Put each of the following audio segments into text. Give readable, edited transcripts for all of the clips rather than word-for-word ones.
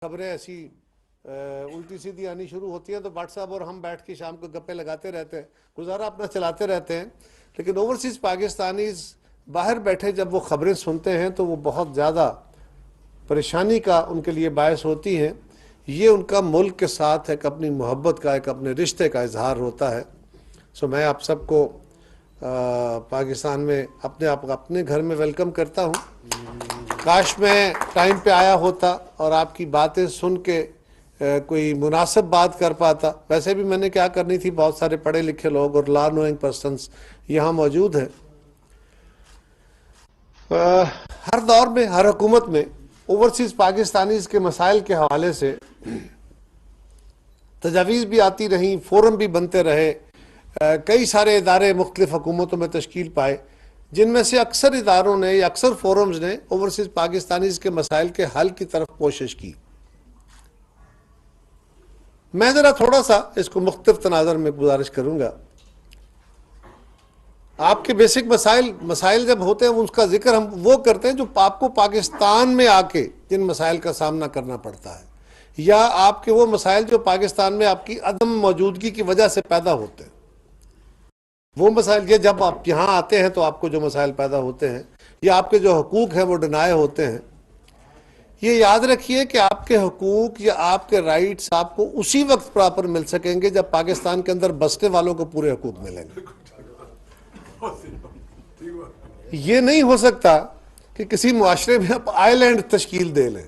खबरें ऐसी उल्टी सीधी आनी शुरू होती हैं तो व्हाट्सएप और हम बैठ के शाम को गप्पे लगाते रहते हैं, गुजारा अपना चलाते रहते हैं। लेकिन ओवरसीज पाकिस्तानीज बाहर बैठे जब वो खबरें सुनते हैं तो वो बहुत ज़्यादा परेशानी का उनके लिए बायस होती हैं। ये उनका मुल्क के साथ एक अपनी मोहब्बत का, एक अपने रिश्ते का इजहार होता है। सो मैं आप सबको पाकिस्तान में अपने घर में वेलकम करता हूँ। काश मैं टाइम पे आया होता और आपकी बातें सुन के कोई मुनासिब बात कर पाता। वैसे भी मैंने क्या करनी थी, बहुत सारे पढ़े लिखे लोग और लॉ नोइंग पर्सन्स यहाँ मौजूद हैं। हर दौर में, हर हुकूमत में ओवरसीज पाकिस्तानीज के मसाइल के हवाले से तजावीज़ भी आती रहीं, फोरम भी बनते रहे। कई सारे इदारे मुख्तलिफ हुकूमतों में तश्कील पाए, जिनमें से अक्सर इदारों ने या अक्सर फोरम्स ने ओवरसीज पाकिस्तानीज के मसाइल के हल की तरफ कोशिश की। मैं ज़रा थोड़ा सा इसको मुख्तलिफ तनाज़र में गुजारिश करूँगा। आपके बेसिक मसाइल जब होते हैं उसका जिक्र हम वो करते हैं जो आपको पाकिस्तान में आके जिन मसाइल का सामना करना पड़ता है, या आपके वो मसाइल जो पाकिस्तान में आपकी अदम मौजूदगी की वजह से पैदा होते हैं। वो मसाइल ये जब आप यहाँ आते हैं तो आपको जो मसाइल पैदा होते हैं या आपके जो हकूक़ हैं वो डिनाय होते हैं। ये याद रखिए कि आपके हकूक़ या आपके राइट्स आपको उसी वक्त प्रॉपर मिल सकेंगे जब पाकिस्तान के अंदर बसने वालों को पूरे हकूक़ मिलेंगे। ये नहीं हो सकता कि किसी मुआशरे में आप आइलैंड तश्कील दे लें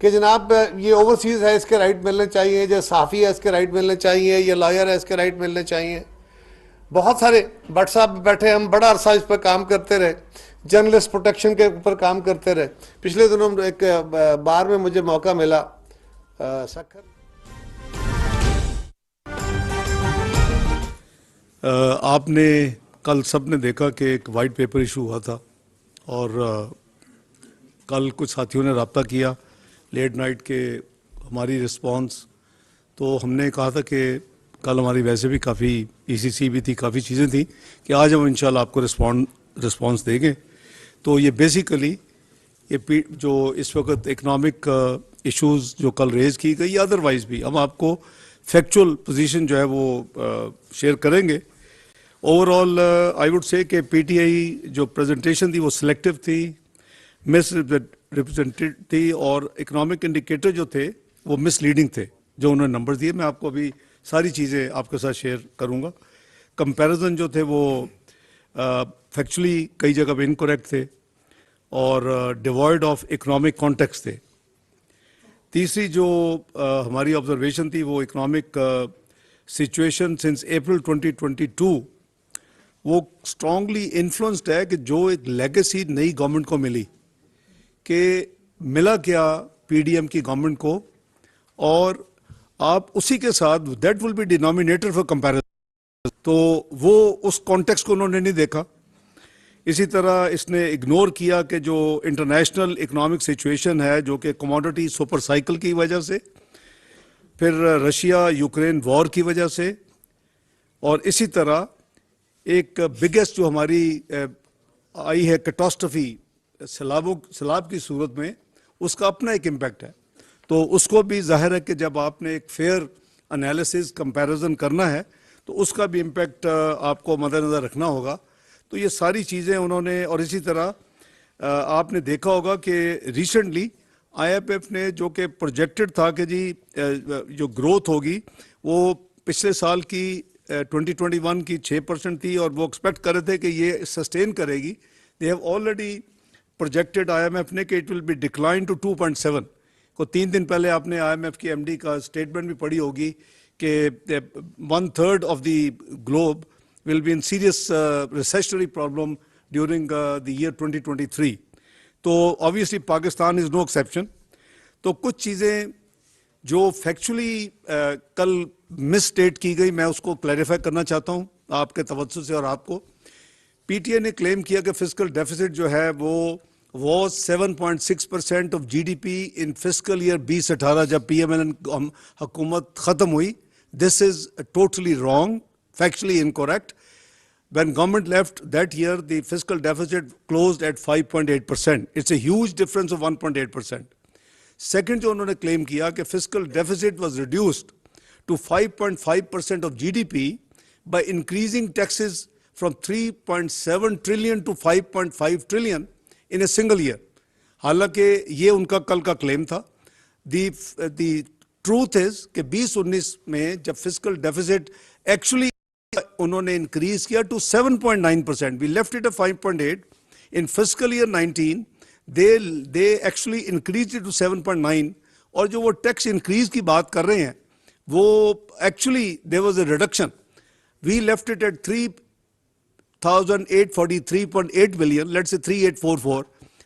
कि जनाब ये ओवरसीज है, इसके राइट मिलने चाहिए, जो साफ़ी है इसके राइट मिलने चाहिए, ये लॉयर है इसके राइट मिलने चाहिए। बहुत सारे व्हाट्सएप पे बैठे हम बड़ा अरसा इस पर काम करते रहे, जर्नलिस्ट प्रोटेक्शन के ऊपर काम करते रहे। पिछले दिनों एक बार में मुझे मौका मिला सखर आपने कल सब ने देखा कि एक वाइट पेपर इशू हुआ था और कल कुछ साथियों ने रब्ता किया लेट नाइट के हमारी रिस्पांस। तो हमने कहा था कि कल हमारी वैसे भी काफ़ी ईसीसी भी थी, काफ़ी चीज़ें थी कि आज हम इंशाल्लाह आपको रिस्पांस देंगे। तो ये बेसिकली ये जो इस वक्त इकनॉमिक इश्यूज़ जो कल रेज़ की गई या अदरवाइज़ भी हम आपको फैक्चुअल पोजीशन जो है वो शेयर करेंगे। ओवरऑल आई वुड से कि पीटीआई जो प्रेजेंटेशन थी वो सिलेक्टिव थी, मिस रिप्रेजेंटेड थी और इकोनॉमिक इंडिकेटर जो थे वो मिसलीडिंग थे जो उन्होंने नंबर दिए। मैं आपको अभी सारी चीज़ें आपके साथ शेयर करूंगा। कंपैरिजन जो थे वो फैक्चुअली कई जगह पे इनकरेक्ट थे और डिवॉइड ऑफ इकोनॉमिक कॉन्टेक्स्ट थे। तीसरी जो हमारी ऑब्जर्वेशन थी वो इकोनॉमिक सिचुएशन सिंस अप्रैल 2022 वो स्ट्रांगली इन्फ्लुएंस्ड है कि जो एक लेगेसी नई गवर्नमेंट को मिली कि मिला क्या पीडीएम की गवर्नमेंट को, और आप उसी के साथ that will be denominator for comparison. तो वो उस कॉन्टेक्स्ट को उन्होंने नहीं देखा। इसी तरह इसने इग्नोर किया कि जो इंटरनेशनल इकोनॉमिक सिचुएशन है जो कि कमोडिटी सुपर साइकिल की वजह से, फिर रशिया यूक्रेन वॉर की वजह से, और इसी तरह एक बिगेस्ट जो हमारी आई है कैटास्ट्रफी सैलाब की सूरत में, उसका अपना एक इम्पैक्ट है। तो उसको भी जाहिर है कि जब आपने एक फेयर एनालिसिस कंपैरिजन करना है तो उसका भी इम्पैक्ट आपको मद्देनज़र रखना होगा। तो ये सारी चीज़ें उन्होंने, और इसी तरह आपने देखा होगा कि रिसेंटली आईएमएफ ने जो कि प्रोजेक्टेड था कि जी जो ग्रोथ होगी वो पिछले साल की 2021 की 6% थी और वो एक्सपेक्ट कर रहे थे कि ये सस्टेन करेगी। They have already projected IMF ने कि it will be decline to 2.7 को 3 दिन पहले आपने आईएमएफ की एमडी का स्टेटमेंट भी पढ़ी होगी कि 1/3 of the globe will be in serious recessionary problem during the year 2023. तो obviously Pakistan is no exception. तो कुछ चीज़ें जो फैक्चुअली कल मिस स्टेट की गई मैं उसको क्लैरिफाई करना चाहता हूँ आपके तवज्जो से और आपको। पीटीआई ने क्लेम किया कि फिस्कल डेफिसिट जो है वो was 7.6% of GDP in fiscal year 2018 जब पीएमएल हुकूमत ख़त्म हुई। This is totally wrong, factually incorrect. When government left that year, the fiscal deficit closed at 5.8%. It's a huge difference of 1.8%. Second जो उन्होंने claim किया कि fiscal deficit was reduced to 5.5% of GDP by increasing taxes from 3.7 trillion to 5.5 trillion in a single year. हालांकि ये उनका कल का claim था। दी ट्रूथ इज कि 2019 में जब फिस्कल डेफिसिट एक्चुअली उन्होंने इंक्रीज किया to 7.9%, we left it at 5.8 in fiscal year 19, they actually increase it to 7.9। और जो वो टैक्स इंक्रीज की बात कर रहे हैं वो actually there was a reduction, we left it at 3,843.8 billion, let's say 3,844,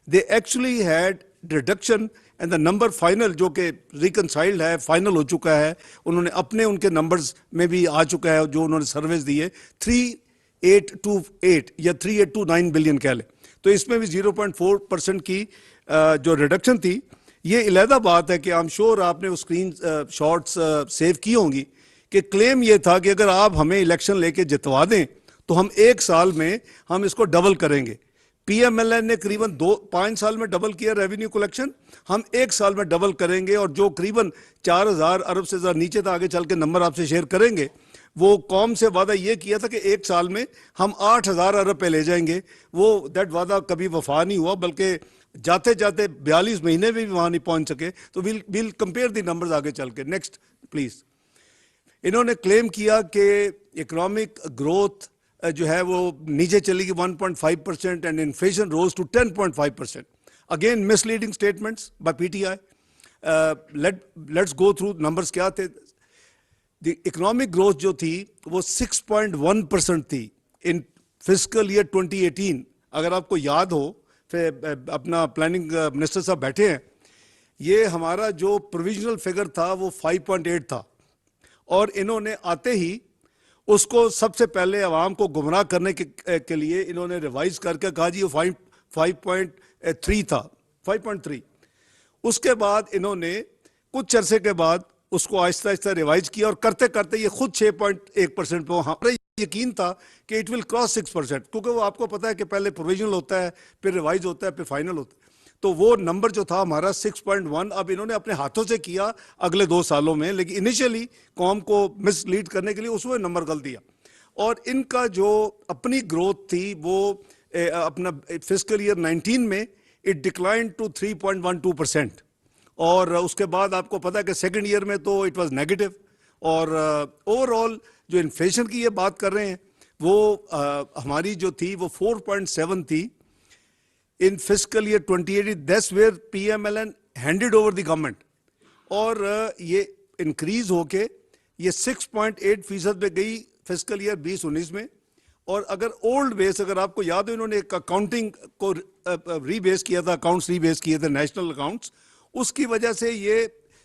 they actually had reduction and the number final जो कि reconciled है, final हो चुका है, उन्होंने अपने उनके numbers में भी आ चुका है जो उन्होंने सर्विस दी है, 3,828 या 3,829 billion कह लें। तो इसमें भी 0.4% की जो रिडक्शन थी। ये अलहदा बात है कि आई एम श्योर आपने वो स्क्रीन शॉट्स सेव की होंगी कि क्लेम ये था कि अगर आप हमें इलेक्शन लेके जितवा दें तो हम 1 साल में हम इसको डबल करेंगे। पीएमएलएन ने करीबन 5 साल में डबल किया रेवेन्यू कलेक्शन, हम 1 साल में डबल करेंगे। और जो करीबन 4,000 अरब से ज़्यादा नीचे था, आगे चल के नंबर आपसे शेयर करेंगे, वो कौम से वादा ये किया था कि 1 साल में हम 8,000 अरब पे ले जाएंगे। वो दैट वादा कभी वफा नहीं हुआ, बल्कि जाते जाते 42 महीने में भी वहाँ नहीं पहुँच सके। तो विल कंपेयर द नंबर्स आगे चल के। Next please. इन्होंने क्लेम किया कि इकोनॉमिक ग्रोथ जो है वो नीचे चली गई 1.5% and inflation rose to 10.5%। Again misleading statements by PTI. Let's go through numbers क्या थे। द इकोनॉमिक ग्रोथ जो थी वो 6.1% थी इन फिस्कल ईयर 2018। अगर आपको याद हो, फिर अपना प्लानिंग मिनिस्टर साहब बैठे हैं, ये हमारा जो प्रोविजनल फिगर था वो 5.8 था और इन्होंने आते ही उसको सबसे पहले आवाम को गुमराह करने के लिए इन्होंने रिवाइज करके कहा जी वो 5.3 था, 5.3। उसके बाद इन्होंने कुछ अरसे के बाद उसको आहिस्ता आहिस्ता रिवाइज किया और करते करते ये खुद 6.1% पे। हमारा यकीन था कि इट विल क्रॉस 6%, क्योंकि वो आपको पता है कि पहले प्रोविजनल होता है, फिर रिवाइज होता है, फिर फाइनल होता है। तो वो नंबर जो था हमारा 6.1 अब इन्होंने अपने हाथों से किया अगले 2 सालों में, लेकिन इनिशियली कौम को मिसलीड करने के लिए उसमें नंबर गलत दिया। और इनका जो अपनी ग्रोथ थी वो अपना फिस्कल ईयर 19 में इट डिक्लाइन टू 3.12%। और उसके बाद आपको पता है कि सेकेंड ईयर में तो इट वाज नेगेटिव। और ओवरऑल जो इन्फ्लेशन की ये बात कर रहे हैं वो हमारी जो थी वो 4.7 थी in fiscal year 2018. That's where PMLN handed over the government. और ये इंक्रीज होके ये 6.8% पे गई फिस्कल ईयर 2019 में। और अगर ओल्ड बेस, अगर आपको याद हो, इन्होंने एक अकाउंटिंग को रीबेस किया था, अकाउंट्स रीबेस किए थे, नेशनल अकाउंट्स, उसकी वजह से ये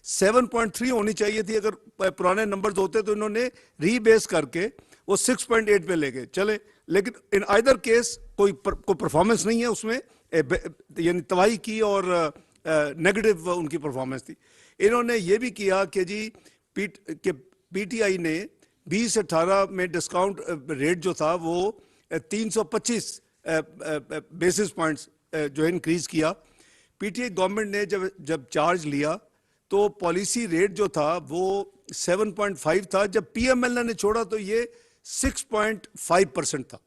7.3 होनी चाहिए थी अगर पुराने नंबर्स होते, तो इन्होंने रीबेस करके वो 6.8 पे ले गए चले। लेकिन इन आइदर केस कोई परफॉर्मेंस नहीं है उसमें, यानी तबाही की और नेगेटिव उनकी परफॉर्मेंस थी। इन्होंने ये भी किया कि जी पीटीआई ने 20 से 18 में डिस्काउंट रेट जो था वो 325 बेसिस पॉइंट्स जो है इंक्रीज किया। पीटीआई गवर्नमेंट ने जब चार्ज लिया तो पॉलिसी रेट जो था वो 7.5 था, जब पीएमएलएन ने छोड़ा तो ये 6.5% था।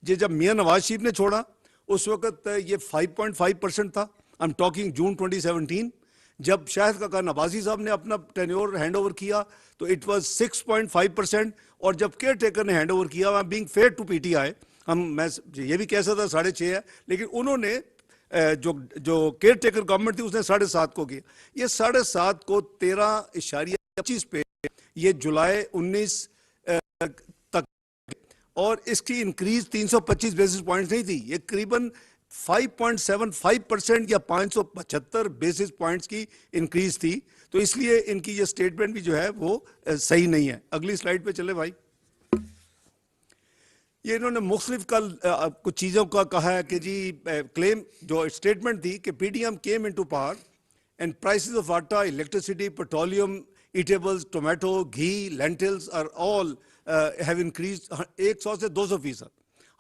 ये जब मियां नवाज शरीफ ने छोड़ा उस वक्त ये 5.5% था। आई एम टॉकिंग जून 2017। जब शाहिद काका नवाजी साहब ने अपना टेन्योर हैंड ओवर किया तो इट वाज 6.5%। और जब केयर टेकर ने हैंड ओवर किया, बीइंग फेयर टू पीटीआई, मैं ये भी कह सकता 6.5 है, लेकिन उन्होंने जो केयर टेकर गवर्नमेंट थी उसने 7.5 को किया। ये 7.5 को 13.25 पे ये जुलाई 19 तक, और इसकी इंक्रीज 325 बेसिस पॉइंट्स नहीं थी, ये करीबन 5.75% या 575 बेसिस पॉइंट्स की इंक्रीज थी। तो इसलिए इनकी ये स्टेटमेंट भी जो है वो सही नहीं है। अगली स्लाइड पे चले भाई। ये इन्होंने मुख्तलिफ कल कुछ चीज़ों का कहा है कि जी क्लेम जो स्टेटमेंट थी कि PDM came into power and prices of atta, electricity, petroleum, eatables, tomato, ghee, lentils are all have increase 100 से 200%।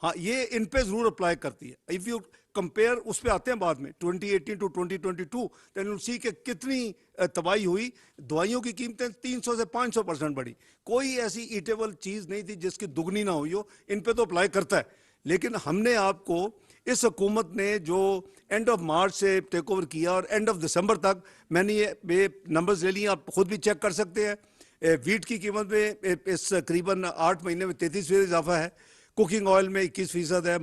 हाँ, ये इन पे जरूर अप्लाई करती है। इफ यू कंपेयर उस पे आते हैं बाद में 2018 टू 2022, देन यू सी कि कितनी तबाही हुई। दवाइयों की कीमतें 300 से 500% बढ़ी। कोई ऐसी ईटेबल चीज़ नहीं थी जिसकी दुगनी ना हुई हो। इन पे तो अप्लाई करता है, लेकिन हमने आपको, इस हुकूमत ने जो एंड ऑफ मार्च से टेक ओवर किया और एंड ऑफ दिसंबर तक, मैंने ये नंबर्स ले लिए, आप खुद भी चेक कर सकते हैं। वीट की कीमत में इस करीबन 8 महीने में 33% इजाफा है, कुकिंग ऑयल में 21% है,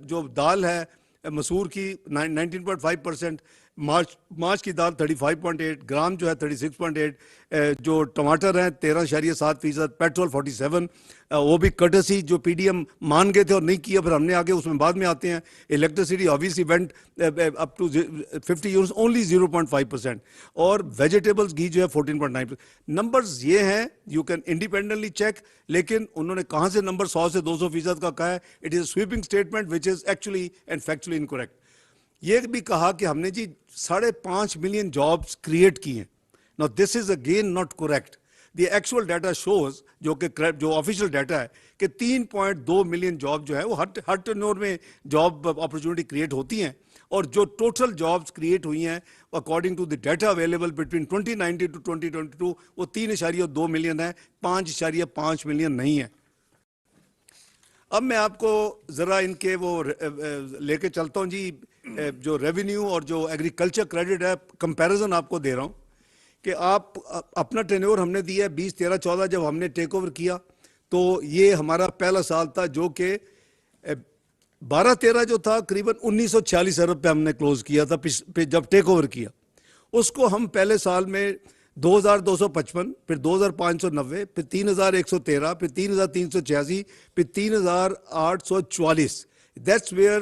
जो दाल है मसूर की 19.5%, मार्च की दाल 35.8, ग्राम जो है 36.8, जो टमाटर हैं 13.7%, पेट्रोल 47, वो भी कर्टसी जो पीडीएम मान गए थे और नहीं किया, फिर हमने आगे उसमें बाद में आते हैं। Electricity obviously went up to 50 units, only 0.5%, और वेजिटेबल्स घी जो है 14.9%। नंबर्स ये हैं, यू कैन इंडिपेंडेंटली चेक, लेकिन उन्होंने कहाँ से नंबर 100 से 200% का कहा है? It is sweeping statement which is actually and factually incorrect. ये भी कहा कि हमने जी 5.5 मिलियन जॉब्स क्रिएट की हैं। Now this is again not correct. The actual data shows, जो ऑफिशियल डाटा है, कि 3.2 मिलियन जॉब जो है वो हर टर्नओवर में जॉब अपॉर्चुनिटी क्रिएट होती हैं, और जो टोटल जॉब्स क्रिएट हुई हैं according to the data available between 2019 to 2022 वो 3.2 मिलियन है, 5.5 मिलियन नहीं है। अब मैं आपको ज़रा इनके वो लेके चलता हूँ जी, जो रेवेन्यू और जो एग्रीकल्चर क्रेडिट है, कंपैरिजन आपको दे रहा हूँ कि आप अपना टर्नओवर हमने दिया है 2013-14 जब हमने टेक ओवर किया, तो ये हमारा पहला साल था, जो कि 12-13 जो था करीबन 1946 अरब पे हमने क्लोज किया था जब टेक ओवर किया। उसको हम पहले साल में 2255, फिर 2590, फिर 3113, फिर 3386, फिर 3844। That's where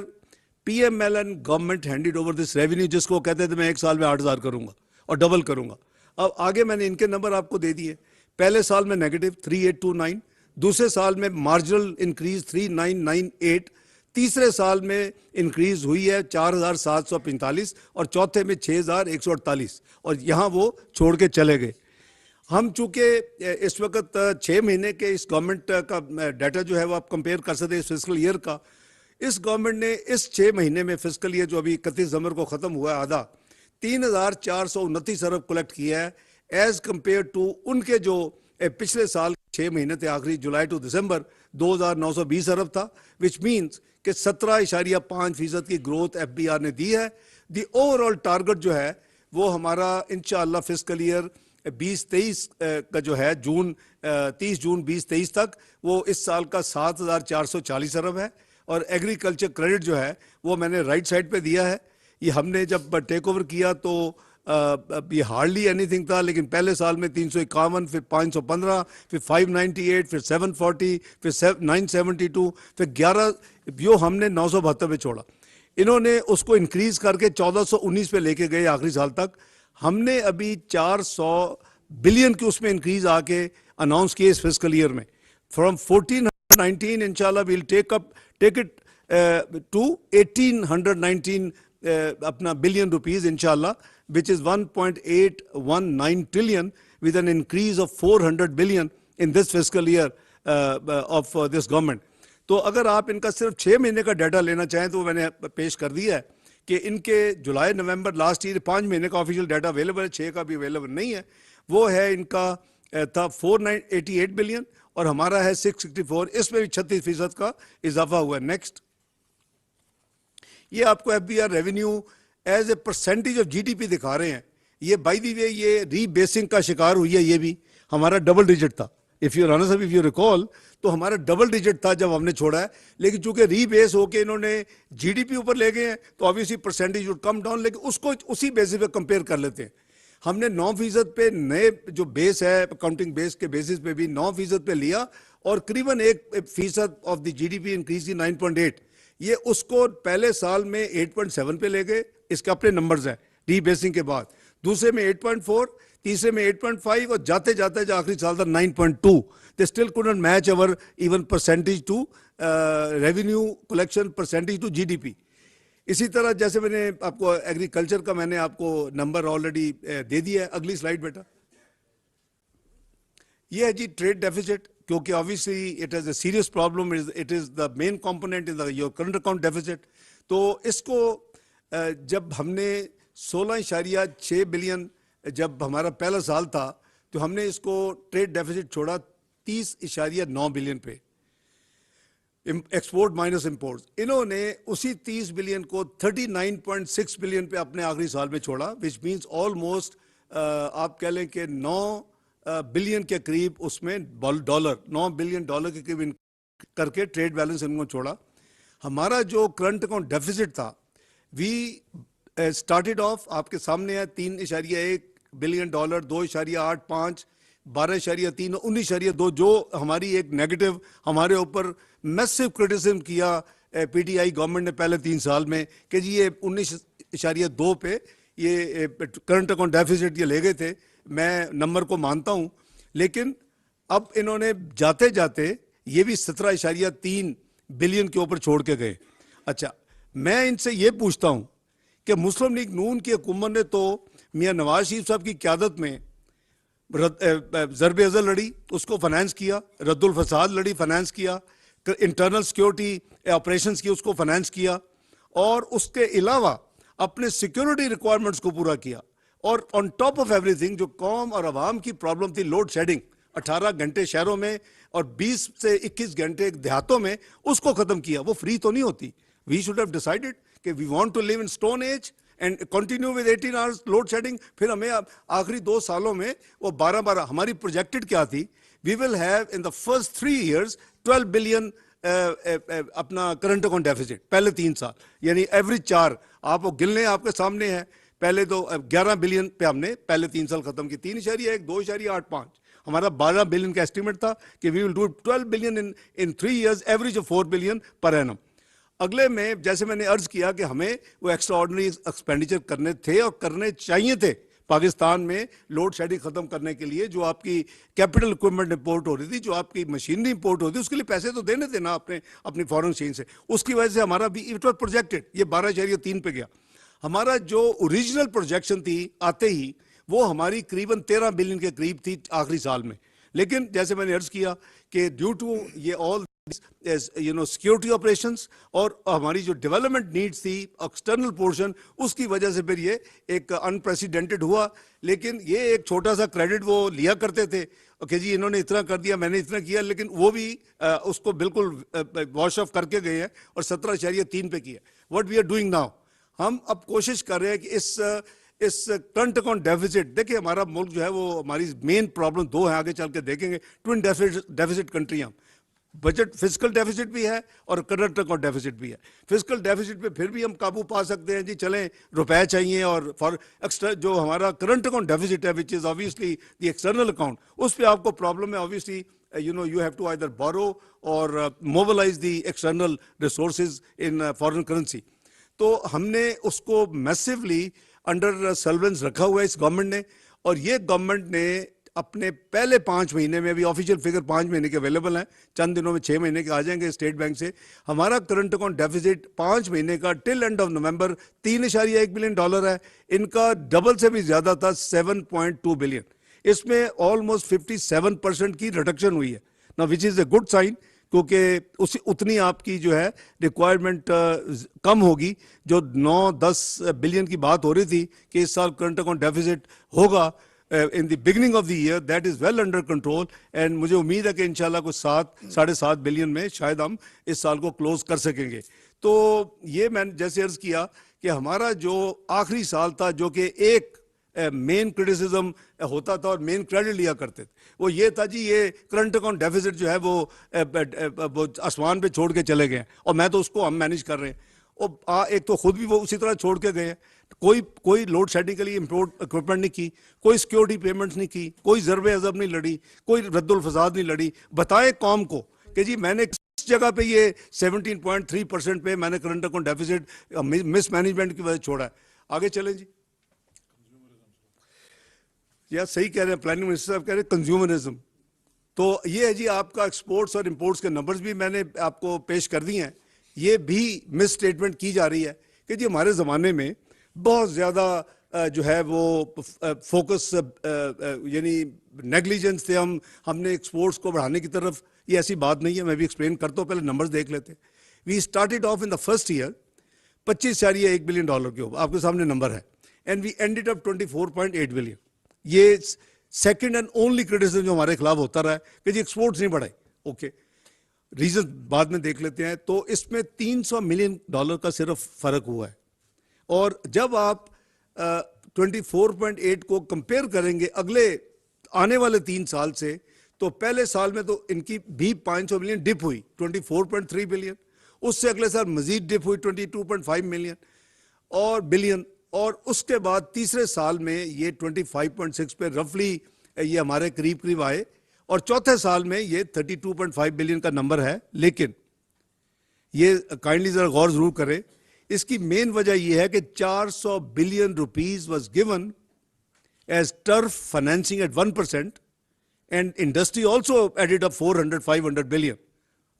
PML and government handed over this revenue, जिसको कहते थे मैं एक साल में 8000 करूंगा और डबल करूंगा। अब आगे मैंने इनके नंबर आपको दे दिए। पहले साल में नेगेटिव 3829, दूसरे साल में मार्जिनल इंक्रीज 3998, तीसरे साल में इंक्रीज हुई है 4745, और चौथे में 6148, और यहाँ वो छोड़ के चले गए। हम चूंकि इस वक्त 6 महीने के इस गवर्नमेंट का डाटा जो है वो आप कंपेयर कर सकते हैं इस फिस्कल ईयर का। इस गवर्नमेंट ने इस 6 महीने में फिस्कल ईयर जो अभी 31 दिसंबर को ख़त्म हुआ है, आधा 3429 अरब कलेक्ट किया है, एज कंपेयर टू उनके जो पिछले साल 6 महीने थे, आखिरी जुलाई टू दिसंबर, 2920 अरब था, विच मीन्स कि 17.5% की ग्रोथ एफबीआर ने दी है। दी ओवरऑल टारगेट जो है वो हमारा इंशाअल्लाह फिस्कल ईयर 2023 का जो है 30 जून 2023 तक, वो इस साल का 7440 अरब है। और एग्रीकल्चर क्रेडिट जो है वो मैंने राइट साइड पे दिया है। ये हमने जब टेक ओवर किया तो ये हार्डली एनीथिंग था, लेकिन पहले साल में 351, फिर 515, फिर 598, फिर 740, फिर 972, फिर 11, जो हमने 972 पे छोड़ा। इन्होंने उसको इंक्रीज करके 1419 पे लेके गए आखिरी साल तक। हमने अभी 400 बिलियन की उसमें इंक्रीज आके अनाउंस किए इस फिस्कल ईयर में। फ्रॉम 1419 इंशाल्लाह विल टेक इट टू 1819 अपना बिलियन रुपीज इंशाल्लाह, which is 1.819 trillion, with an increase of 400 billion in this fiscal year of this government. तो अगर आप इनका सिर्फ 6 महीने का डाटा लेना चाहें तो मैंने पेश कर दिया है कि इनके जुलाई नवंबर लास्ट ईयर 5 महीने का ऑफिशियल डाटा अवेलेबल है, 6 का भी अवेलेबल नहीं है। वो है इनका था 488 बिलियन और हमारा है 664, इसमें भी 36% का इजाफा हुआ है। नेक्स्ट, ये आपको FBR revenue as a percentage of GDP दिखा रहे हैं। ये बाय द वे ये रीबेसिंग का शिकार हुई है। ये भी हमारा डबल डिजिट था, इफ यू रिकॉल, तो हमारा डबल डिजिट था जब हमने छोड़ा है, लेकिन चूंकि रीबेस होके इन्होंने जीडीपी ऊपर ले गए हैं तो obviously percentage would come down, लेकिन उसको उसी बेसिस पे कंपेयर कर लेते हैं। हमने 9% पे नए जो बेस है अकाउंटिंग बेस के बेसिस पे भी 9% पे लिया और करीबन 1% ऑफ द जीडीपी इंक्रीज की 9.8। ये उसको पहले साल में 8.7 पे ले गए, इसके अपने नंबर्स हैं रीबेसिंग के बाद। दूसरे में 8.4, तीसरे में 8.5 और जाते जाते जो आखिरी साल था 9.2। They still couldn't match our even percentage to revenue collection percentage to GDP. इसी तरह जैसे मैंने आपको एग्रीकल्चर का मैंने आपको नंबर ऑलरेडी दे दिया है। अगली स्लाइड बेटा। ये है जी ट्रेड डेफिसिट, क्योंकि obviously it is a serious problem, it is the main component in the your current account deficit. तो इसको जब हमने 16.6 बिलियन जब हमारा पहला साल था, तो हमने इसको ट्रेड डेफिसिट छोड़ा 30.9 बिलियन पे, एक्सपोर्ट माइनस इंपोर्ट। इन्होंने उसी 30 बिलियन को 39.6 बिलियन पे अपने आखिरी साल में छोड़ा, विच मीन्स ऑलमोस्ट आप कह लें कि 9 बिलियन के करीब उसमें डॉलर, 9 बिलियन डॉलर के करीब करके ट्रेड बैलेंस इनको छोड़ा। हमारा जो करंट अकाउंट डेफिसिट था, वी स्टार्टेड ऑफ, आपके सामने है, 3.1 बिलियन डॉलर, 2.85, 12.3, 19.2, जो हमारी एक नेगेटिव हमारे ऊपर मैसिव क्रिटिसिज्म किया पीटीआई गवर्नमेंट ने पहले 3 साल में कि जी ये 19.2 पे ये करंट अकाउंट डेफिसिट ये ले गए थे। मैं नंबर को मानता हूं, लेकिन अब इन्होंने जाते जाते ये भी 17.3 बिलियन के ऊपर छोड़ के गए। अच्छा, मैं इनसे ये पूछता हूं कि मुस्लिम लीग नून की हुकूमत ने तो मियां नवाज शरीफ साहब की क़यादत में ज़रब अज़ल लड़ी, उसको फाइनेंस किया, रद्दुल फसाद लड़ी, फाइनेंस किया, इंटरनल सिक्योरिटी ऑपरेशंस की, उसको फाइनेंस किया, और उसके अलावा अपने सिक्योरिटी रिक्वायरमेंट्स को पूरा किया। और ऑन टॉप ऑफ एवरीथिंग जो कौम और आवाम की प्रॉब्लम थी, लोड शेडिंग, 18 घंटे शहरों में और 20 से 21 घंटे देहातों में, उसको खत्म किया। वो फ्री तो नहीं होती। वी शुड हैव डिसाइडेड कि we want to live in stone age and continue with 18 hours load shedding. फिर हमें आखिरी 2 सालों में वो 12 हमारी प्रोजेक्टेड क्या थी, we will have in the first 3 years 12 billion अपना करंट अकाउंट डेफिसिट पहले 3 साल, यानी एवरेज 4 आप वो गिन लें, आपके सामने है। पहले तो 11 बिलियन पे हमने पहले 3 साल खत्म की, 3.1, 2.85, हमारा 12 बिलियन का एस्टिमेट था कि we will do 12 billion in 3 years, average of 4 billion per annum. अगले में जैसे मैंने अर्ज किया कि हमें वो एक्स्ट्रा ऑर्डिनरी एक्सपेंडिचर करने थे और करने चाहिए थे पाकिस्तान में लोड शेडिंग खत्म करने के लिए। जो आपकी कैपिटल इक्विपमेंट इंपोर्ट हो रही थी, जो आपकी मशीनरी इंपोर्ट होती थी, उसके लिए पैसे तो देने थे ना आपने अपनी फॉरेन एक्सचेंज से। उसकी वजह से हमारा भी इट वाज प्रोजेक्टेड, ये 12.3 पे गया। हमारा जो ओरिजिनल प्रोजेक्शन थी आते ही, वो हमारी करीबन 13 बिलियन के करीब थी आखिरी साल में। लेकिन जैसे मैंने अर्ज किया कि ड्यू टू ये ऑल सिक्योरिटी ऑपरेशंस और हमारी जो डेवलपमेंट नीड्स थी एक्सटर्नल पोर्शन, उसकी वजह से फिर ये एक अनप्रेसिडेंटेड हुआ। लेकिन ये एक छोटा सा क्रेडिट वो लिया करते थे कि जी इन्होंने इतना कर दिया, मैंने इतना किया, लेकिन वो भी उसको बिल्कुल वॉश ऑफ करके गए हैं और 17.3 पे किया। What we are doing now, हम अब कोशिश कर रहे हैं कि इस करंट अकाउंट डेफिसिट, देखिए हमारा मुल्क जो है वो, हमारी मेन प्रॉब्लम 2 है, आगे चल के देखेंगे। ट्विन डेफिसिट कंट्री हम, बजट फिजिकल डेफिसिट भी है और करंट अकाउंट डेफिसिट भी है। फिजिकल डेफिसिट पे फिर भी हम काबू पा सकते हैं जी, चलें रुपए चाहिए, और फॉर एक्स्ट्रा जो हमारा करंट अकाउंट डेफिसिट है which is obviously the external account, उस पे आपको प्रॉब्लम है। Obviously you have to either borrow or mobilize the external resources in foreign currency. तो हमने उसको मैसिवली अंडर सर्वेलेंस रखा हुआ है इस गवर्नमेंट ने। और ये गवर्नमेंट ने अपने पहले 5 महीने में, अभी ऑफिशियल फिगर 5 महीने के अवेलेबल हैं, चंद दिनों में 6 महीने के आ जाएंगे स्टेट बैंक से, हमारा करंट अकाउंट डेफिसिट 5 महीने का till end of November 3.1 billion dollar है। इनका डबल से भी ज्यादा था, 7.2 बिलियन। इसमें ऑलमोस्ट 57% की रिडक्शन हुई है ना, which is a good sign, क्योंकि उतनी आपकी जो है रिक्वायरमेंट कम होगी। जो 9-10 बिलियन की बात हो रही थी कि इस साल करंट अकाउंट डेफिसिट होगा in the beginning of the year, that is well under control. And मुझे उम्मीद है कि इंशाल्लाह कुछ 7-7.5 बिलियन में शायद हम इस साल को क्लोज कर सकेंगे। तो ये मैंने जैसे अर्ज किया कि हमारा जो आखिरी साल था, जो कि एक मेन क्रिटिसिज्म होता था और मेन क्रेडिट लिया करते थे, वो ये था जी ये करंट अकाउंट डेफिसिट जो है वो आसमान पे छोड़ के चले गए, और मैं तो उसको हम मैनेज कर रहे हैं। और एक तो खुद भी वो उसी तरह छोड़ के गए हैं। कोई लोड शेडिंग के लिए इम्पोर्ट इक्विपमेंट नहीं की, कोई सिक्योरिटी पेमेंट्स नहीं की, कोई ज़रबे अज़ब नहीं लड़ी, कोई रद्दुल फसाद नहीं लड़ी। बताएं कौम को कि जी मैंने किस जगह पे ये 17.3% पे मैंने current account deficit miss management की वजह छोड़ा है। आगे चलें जी। या सही कह रहे हैं प्लानिंग मिनिस्टर साहब, कह रहे हैं कंज्यूमरिज्म। तो ये है जी आपका एक्सपोर्ट्स और इंपोर्ट्स के नंबर्स भी मैंने आपको पेश कर दिए हैं। ये भी मिस स्टेटमेंट की जा रही है कि जी हमारे ज़माने में बहुत ज़्यादा जो है वो फोकस यानी नेग्लिजेंस थे, हमने एक्सपोर्ट्स को बढ़ाने की तरफ। ये ऐसी बात नहीं है, मैं भी एक्सप्लेन करता हूँ, पहले नंबर्स देख लेते हैं। We started off in the first year 25 $1 billion के ऊपर, आपके सामने नंबर है, and we ended up 24.8 billion. ये सेकंड एंड ओनली क्रिटिसिज्म जो हमारे खिलाफ होता रहा है कि जी एक्सपोर्ट्स नहीं बढ़ाए। ओके, रीजन बाद में देख लेते हैं। तो इसमें $300 मिलियन का सिर्फ फर्क हुआ है। और जब आप 24.8 को कंपेयर करेंगे अगले आने वाले 3 साल से, तो पहले साल में तो इनकी भी 500 मिलियन डिप हुई, 24.3 बिलियन। उससे अगले साल मजीद डिप हुई 22.5 मिलियन और बिलियन, और उसके बाद तीसरे साल में ये 25.6 पे रफली ये हमारे करीब करीब आए, और चौथे साल में ये 32.5 बिलियन का नंबर है। लेकिन ये काइंडली जरा गौर जरूर करें, इसकी मेन वजह यह है कि 400 billion rupees was given as turf financing at 1%, and industry also added up 400-500 billion.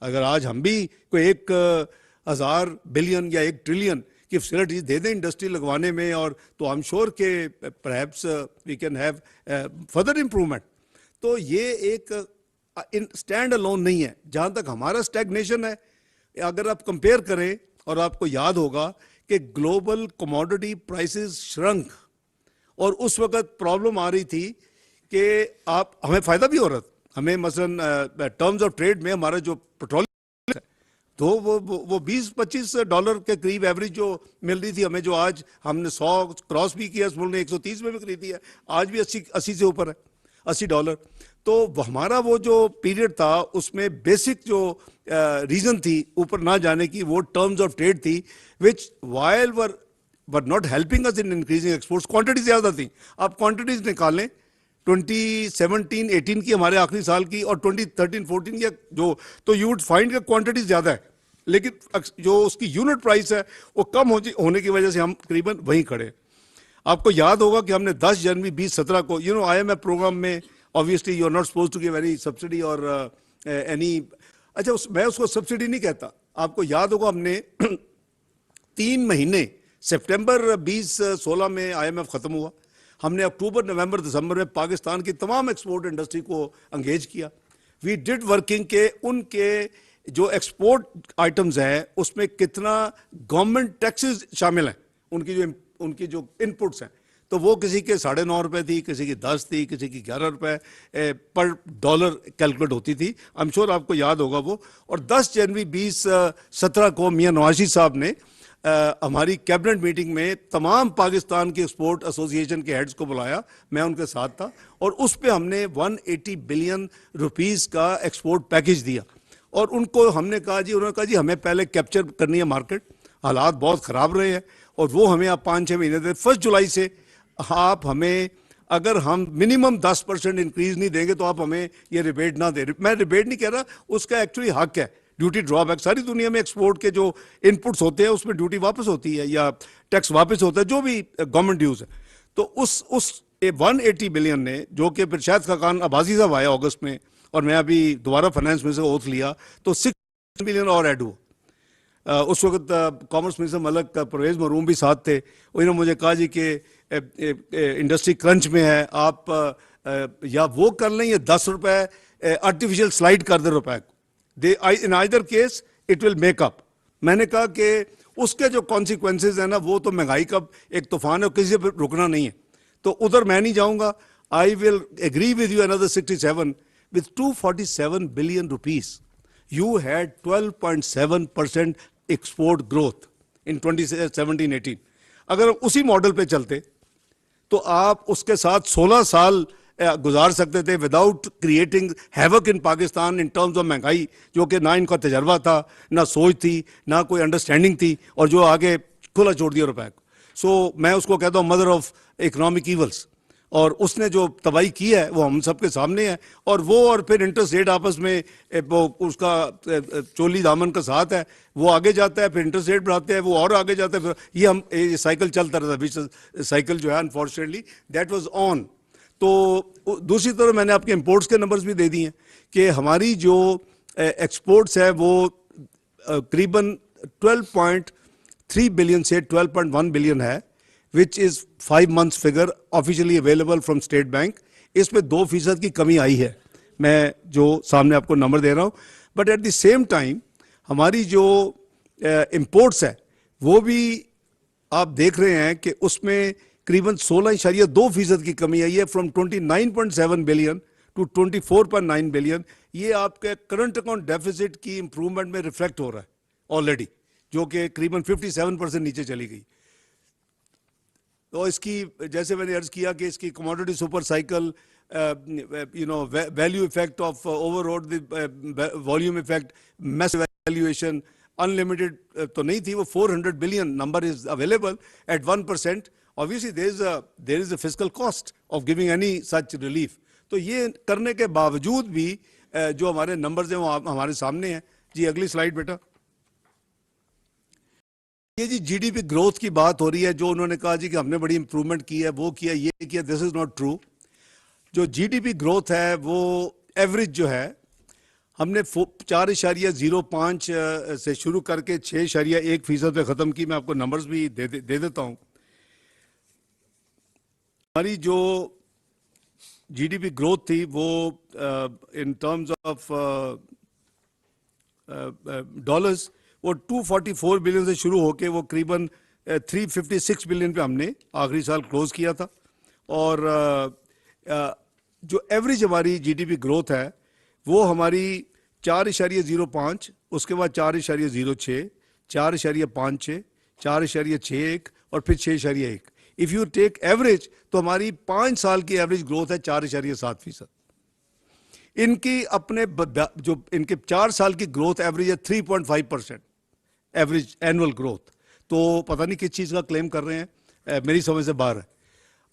अगर आज हम भी कोई 1,000 बिलियन या 1 ट्रिलियन की फैसिलिटीज दे दें इंडस्ट्री लगवाने में, और तो आई एम श्योर के perhaps we can have further improvement. तो ये एक स्टैंड अलोन नहीं है। जहां तक हमारा स्टैग्नेशन है, अगर आप कंपेयर करें, और आपको याद होगा कि ग्लोबल कमोडिटी प्राइसेस श्रंक, और उस वक्त प्रॉब्लम आ रही थी कि आप हमें फायदा भी हो रहा था। हमें मसलन टर्म्स ऑफ ट्रेड में हमारा जो पेट्रोल है, तो वो $20-25 के करीब एवरेज जो मिल रही थी हमें, जो आज हमने 100 क्रॉस भी किया, इस मुल्क ने 130 में भी खरीदी है, आज भी 80 से ऊपर है, $80। तो हमारा वो जो पीरियड था उसमें बेसिक जो रीजन थी ऊपर ना जाने की, वो टर्म्स ऑफ ट्रेड थी, which while were not helping us in increasing exports. Quantity ज्यादा थी, आप क्वांटिटीज निकालें 2017-18 की, हमारे आखिरी साल की, और 2013-14 की जो, तो यू वुड फाइंड कि क्वांटिटी ज्यादा है, लेकिन जो उसकी यूनिट प्राइस है वो कम होने की वजह से हम करीबन वहीं खड़े हैं। आपको याद होगा कि हमने 10 जनवरी 2017 को IMF प्रोग्राम में, obviously you are not supposed to give any subsidy और एनी, अच्छा मैं उसको सब्सिडी नहीं कहता। आपको याद होगा हमने 3 महीने, सितंबर 2016 में IMF खत्म हुआ, हमने अक्टूबर नवंबर दिसंबर में पाकिस्तान की तमाम एक्सपोर्ट इंडस्ट्री को एंगेज किया। वी डिड वर्किंग के उनके जो एक्सपोर्ट आइटम्स हैं उसमें कितना गवर्नमेंट टैक्सेस शामिल हैं, उनकी जो इनपुट्स हैं, तो वो किसी के ₹9.5 थी, किसी की 10 थी, किसी की ₹11 पर डॉलर कैलकुलेट होती थी। आई एम श्योर आपको याद होगा वो। और 10 जनवरी 2017 को मियां नवाज साहब ने हमारी कैबिनेट मीटिंग में तमाम पाकिस्तान की एक्सपोर्ट एसोसिएशन के हेड्स को बुलाया, मैं उनके साथ था, और उस पर हमने 180 बिलियन रुपीस का एक्सपोर्ट पैकेज दिया। और उनको हमने कहा जी, उन्होंने कहा जी हमें पहले कैप्चर करनी है मार्केट, हालात बहुत ख़राब रहे हैं, और वो हमें आप 5-6 महीने दे, 1 जुलाई से आप हमें, अगर हम मिनिमम 10% इंक्रीज नहीं देंगे तो आप हमें ये रिबेट ना दे। मैं रिबेट नहीं कह रहा, उसका एक्चुअली हक है, ड्यूटी ड्रॉबैक। सारी दुनिया में एक्सपोर्ट के जो इनपुट्स होते हैं उसमें ड्यूटी वापस होती है या टैक्स वापस होता है, जो भी गवर्नमेंट ड्यूज है। तो उस 180 बिलियन ने, जो कि फिर शायद खाकान अब्बासी साहब आया अगस्त में, और मैं अभी दोबारा फाइनेंस मिनिस्टर ओथ लिया, तो 6 बिलियन और ऐड हुआ। उस वक्त कॉमर्स मिनिस्टर मलक परवेज मरूम भी साथ थे। उन्होंने मुझे कहा जी कि इंडस्ट्री क्रंच में है, आप या वो कर लें या ₹10 आर्टिफिशियल स्लाइड कर दे रुपए को, दे in either case it will make up. मैंने कहा कि उसके जो कॉन्सिक्वेंसेज है ना, वो तो महंगाई का एक तूफान है, किसी से रुकना नहीं है, तो उधर मैं नहीं जाऊंगा। I will agree with you another 67 with 247 billion rupees. You had 12.7% export growth in 2017-18. अगर उसी मॉडल पे चलते तो आप उसके साथ 16 साल गुजार सकते थे without creating havoc in Pakistan in terms of महंगाई, जो कि ना इनका तजर्बा था, ना सोच थी, ना कोई अंडरस्टैंडिंग थी, और जो आगे खुला छोड़ दिया रुपए को। सो मैं उसको कहता हूँ मदर ऑफ इकोनॉमिक ईवल्स, और उसने जो तबाही की है वो हम सबके सामने है। और वो और फिर इंटरेस्ट रेट आपस में वो उसका चोली दामन का साथ है, वो आगे जाता है, फिर इंटरेस्ट रेट बढ़ाते हैं, वो और आगे जाता है, फिर ये साइकिल चलता रहता है। बीच साइकिल जो है अनफॉर्चुनेटली दैट वाज ऑन। तो दूसरी तरफ मैंने आपके इंपोर्ट्स के नंबर्स भी दे दिए हैं कि हमारी जो एक्सपोर्ट्स है वो करीबन 12.3 बिलियन से 12.1 बिलियन है, which is 5 months figure officially available from State Bank. इसमें 2% की कमी आई है, मैं जो सामने आपको नंबर दे रहा हूँ। But at the same time हमारी जो इंपोर्ट्स है वो भी आप देख रहे हैं कि उसमें करीबन 16.2% की कमी आई है, फ्रॉम 29.7 बिलियन टू 24.9 बिलियन। ये आपके करंट अकाउंट डेफिसिट की इंप्रूवमेंट में रिफ्लेक्ट हो रहा है ऑलरेडी, जो कि करीबन 57% नीचे चली गई। तो इसकी, जैसे मैंने अर्ज किया कि इसकी commodity super cycle, value effect of overall the volume effect, mass valuation, unlimited तो नहीं थी, वो 400 बिलियन number is available at 1%। Obviously there is a fiscal cost of giving any such relief. तो ये करने के बावजूद भी जो हमारे नंबर्स हैं वो हमारे सामने हैं। जी अगली स्लाइड बेटा। ये जी जीडीपी ग्रोथ की बात हो रही है, जो उन्होंने कहा जी कि हमने बड़ी इंप्रूवमेंट की है, वो किया, ये किया, दिस इज नॉट ट्रू। जो जीडीपी ग्रोथ है वो एवरेज जो है, हमने 4.05 से शुरू करके 6.1% पे ख़त्म की। मैं आपको नंबर्स भी दे देता हूँ। हमारी जो जीडीपी ग्रोथ थी वो इन टर्म्स ऑफ डॉलर्स, वो 244 बिलियन से शुरू होके वो करीबन 356 बिलियन पे हमने आखिरी साल क्लोज किया था। और जो एवरेज हमारी जीडीपी ग्रोथ है वो हमारी 4.05, उसके बाद 4.06, 4.56, 4.61 और फिर 6.1। इफ़ यू टेक एवरेज तो हमारी 5 साल की एवरेज ग्रोथ है 4.7%। इनकी अपने जो इनके 4 साल की ग्रोथ एवरेज है 3.5% एवरेज एनुअल ग्रोथ। तो पता नहीं किस चीज़ का क्लेम कर रहे हैं, मेरी समझ से बाहर है।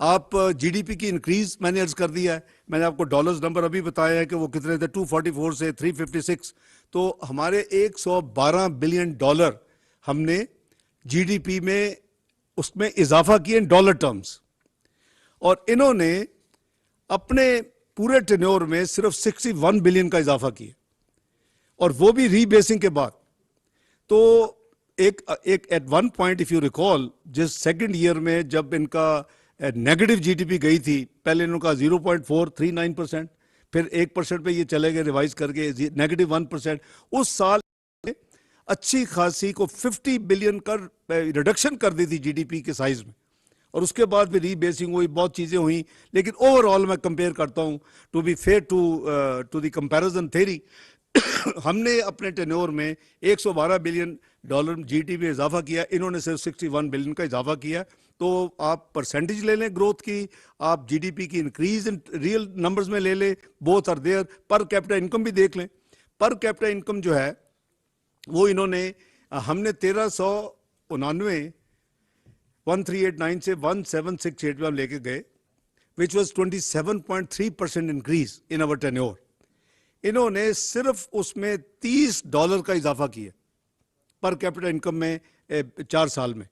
आप जीडीपी की इंक्रीज मैंने अर्ज कर दिया है, मैंने आपको डॉलर्स नंबर अभी बताया है कि वो कितने थे, 244 से 356। तो हमारे 112 बिलियन डॉलर हमने जीडीपी में उसमें इजाफा किया इन डॉलर टर्म्स। और इन्होंने अपने पूरे टेन्योर में सिर्फ 61 बिलियन का इजाफा किया, और वो भी रीबेसिंग के बाद। तो एक at one point if you recall, जिस सेकंड ईयर में जब इनका नेगेटिव जीडीपी गई थी, पहले इनका 0.439%, फिर 1% पे ये चले गए रिवाइज करके नेगेटिव 1%। उस साल अच्छी खासी को 50 बिलियन का रिडक्शन कर दी थी जीडीपी के साइज में, और उसके बाद फिर रीबेसिंग हुई, बहुत चीज़ें हुई। लेकिन ओवरऑल मैं कंपेयर करता हूँ, to be fair to the comparison theory, हमने अपने टेन्योर में 112 बिलियन डॉलर जीडीपी में इजाफा किया, इन्होंने सिर्फ 61 बिलियन का इजाफा किया। तो आप परसेंटेज ले लें ग्रोथ की, आप जीडीपी की इंक्रीज इन रियल नंबर्स में ले लें, both are there. Per capita income भी देख लें। पर कैपिटा इनकम जो है वो इन्होंने, हमने 1399 1389 से 1768 में हम लेके गए, which was 27.3% increase in our tenure. इन्होंने सिर्फ उसमें $30 का इजाफा किया पर कैपिटा इनकम में 4 साल में।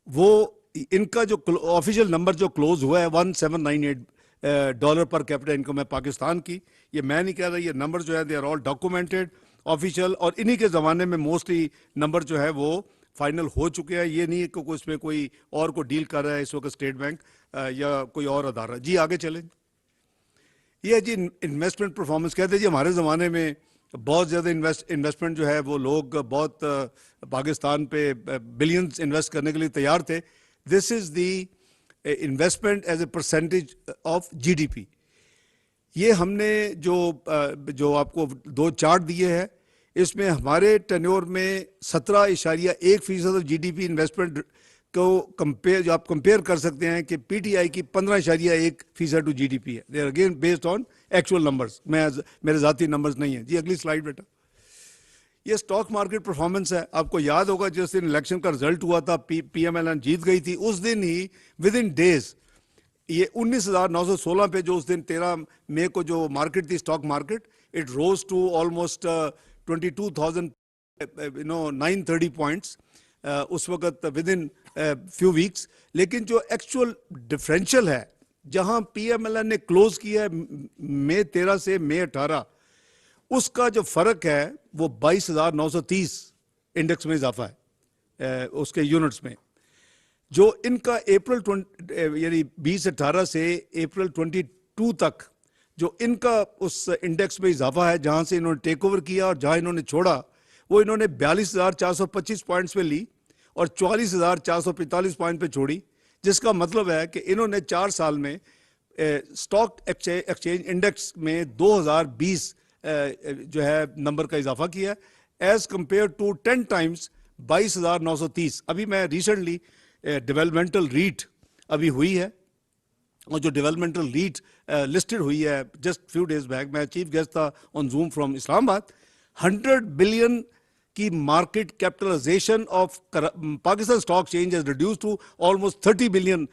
वो इनका जो ऑफिशियल नंबर जो क्लोज हुआ है $1798 पर कैपिटा इनकम है पाकिस्तान की। ये मैं नहीं कह रहा, ये नंबर जो है they are all documented official, और इन्हीं के ज़माने में मोस्टली नंबर जो है वो फाइनल हो चुके हैं। ये नहीं है कि इसमें कोई और को डील कर रहा है इस वक्त स्टेट बैंक या कोई और अदारा। जी आगे चलें। ये जी इन्वेस्टमेंट परफॉर्मेंस कहते हैं जी, हमारे ज़माने में बहुत ज़्यादा इन्वेस्टमेंट जो है वो लोग बहुत पाकिस्तान पे बिलियंस इन्वेस्ट करने के लिए तैयार थे। This is the investment as a percentage of GDP. ये हमने जो आपको 2 चार्ट दिए हैं, इसमें हमारे टेन्योर में 17.1% ऑफ जीडीपी इन्वेस्टमेंट को कंपेयर, जो आप कंपेयर कर सकते हैं कि पीटीआई की 15.1% टू जीडीपी है। They are again based on actual numbers, मेरे ज़ाती नंबर्स नहीं है। जी अगली स्लाइड बेटा। ये स्टॉक मार्केट परफॉर्मेंस है। आपको याद होगा जिस दिन इलेक्शन का रिजल्ट हुआ था, पीएमएलएन जीत गई थी, उस दिन ही विद इन डेज ये 19,916 पे, जो उस दिन 13 मई को जो मार्केट थी stock market, it rose to almost 22,930 points उस वक्त विद इन फ्यू वीक्स। लेकिन जो एक्चुअल डिफरेंशियल है, जहां पीएमएलएन ने क्लोज किया है मई 13 से मई 18, उसका जो फर्क है वो 22,930 इंडेक्स में इजाफा है उसके यूनिट्स में। जो इनका अप्रैल यानी 2018 से अप्रैल 22 तक जो इनका उस इंडेक्स में इजाफा है, जहां से इन्होंने टेक ओवर किया और जहां इन्होंने छोड़ा, वो इन्होंने 42,425 पॉइंट्स पे ली, और 44,445 पॉइंट पे छोड़ी, जिसका मतलब है कि इन्होंने 4 साल में स्टॉक एक्सचेंज इंडेक्स में 2020 जो है नंबर का इजाफा किया एज कंपेयर टू 10 टाइम्स 22,930। अभी मैं रिसेंटली डेवलपमेंटल रीट अभी हुई है, और जो डेवलपमेंटल रीट लिस्टेड हुई है जस्ट फ्यू डेज बैक, मैं चीफ गेस्ट था on Zoom from Islamabad, 100 billion की market capitalization of Pakistan stock exchange has reduced to almost $30 billion.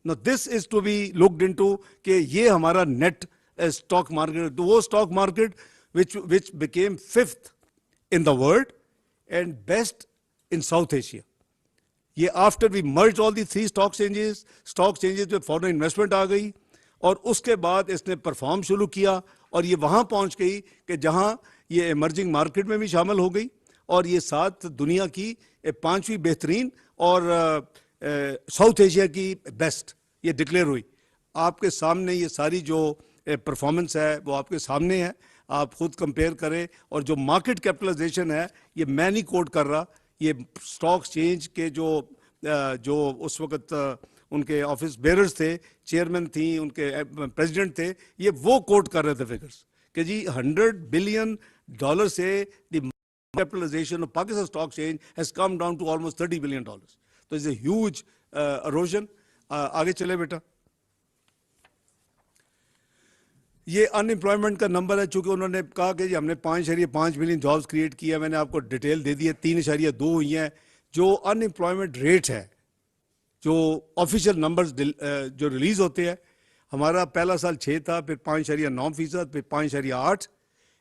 Now this is to be looked into कि ये हमारा नेट स्टॉक मार्केट, तो वो stock market which became 5th in the world and best in South Asia. ये after we merge all the 3 stock exchanges में foreign investment आ गई, और उसके बाद इसने परफॉर्म शुरू किया, और ये वहाँ पहुँच गई कि जहाँ ये इमर्जिंग मार्केट में भी शामिल हो गई, और ये 7 दुनिया की 5वीं बेहतरीन और साउथ एशिया की बेस्ट ये डिक्लेयर हुई। आपके सामने ये सारी जो परफॉर्मेंस है वो आपके सामने है, आप खुद कंपेयर करें। और जो मार्केट कैपिटलाइजेशन है ये मैं नहीं कोट कर रहा, ये स्टॉक एक्सचेंज के जो उस वक्त उनके ऑफिस बेयरर्स थे, चेयरमैन थी, उनके प्रेसिडेंट थे, ये वो कोट कर रहे थे फिगर्स कि जी $100 बिलियन से the capitalization of Pakistan stock exchange has come down to almost $30 billion. तो इट्स ए ह्यूज erosion। आगे चले बेटा, ये अनएम्प्लॉयमेंट का नंबर है, चूंकि उन्होंने कहा कि जी हमने 5.5 मिलियन जॉब्स क्रिएट किया, मैंने आपको डिटेल दे दी है, 3.2 हुई हैं। जो अनएम्प्लॉयमेंट रेट है, जो ऑफिशियल नंबर्स जो रिलीज होते हैं, हमारा पहला साल 6 था, फिर 5.9%, फिर 5.8,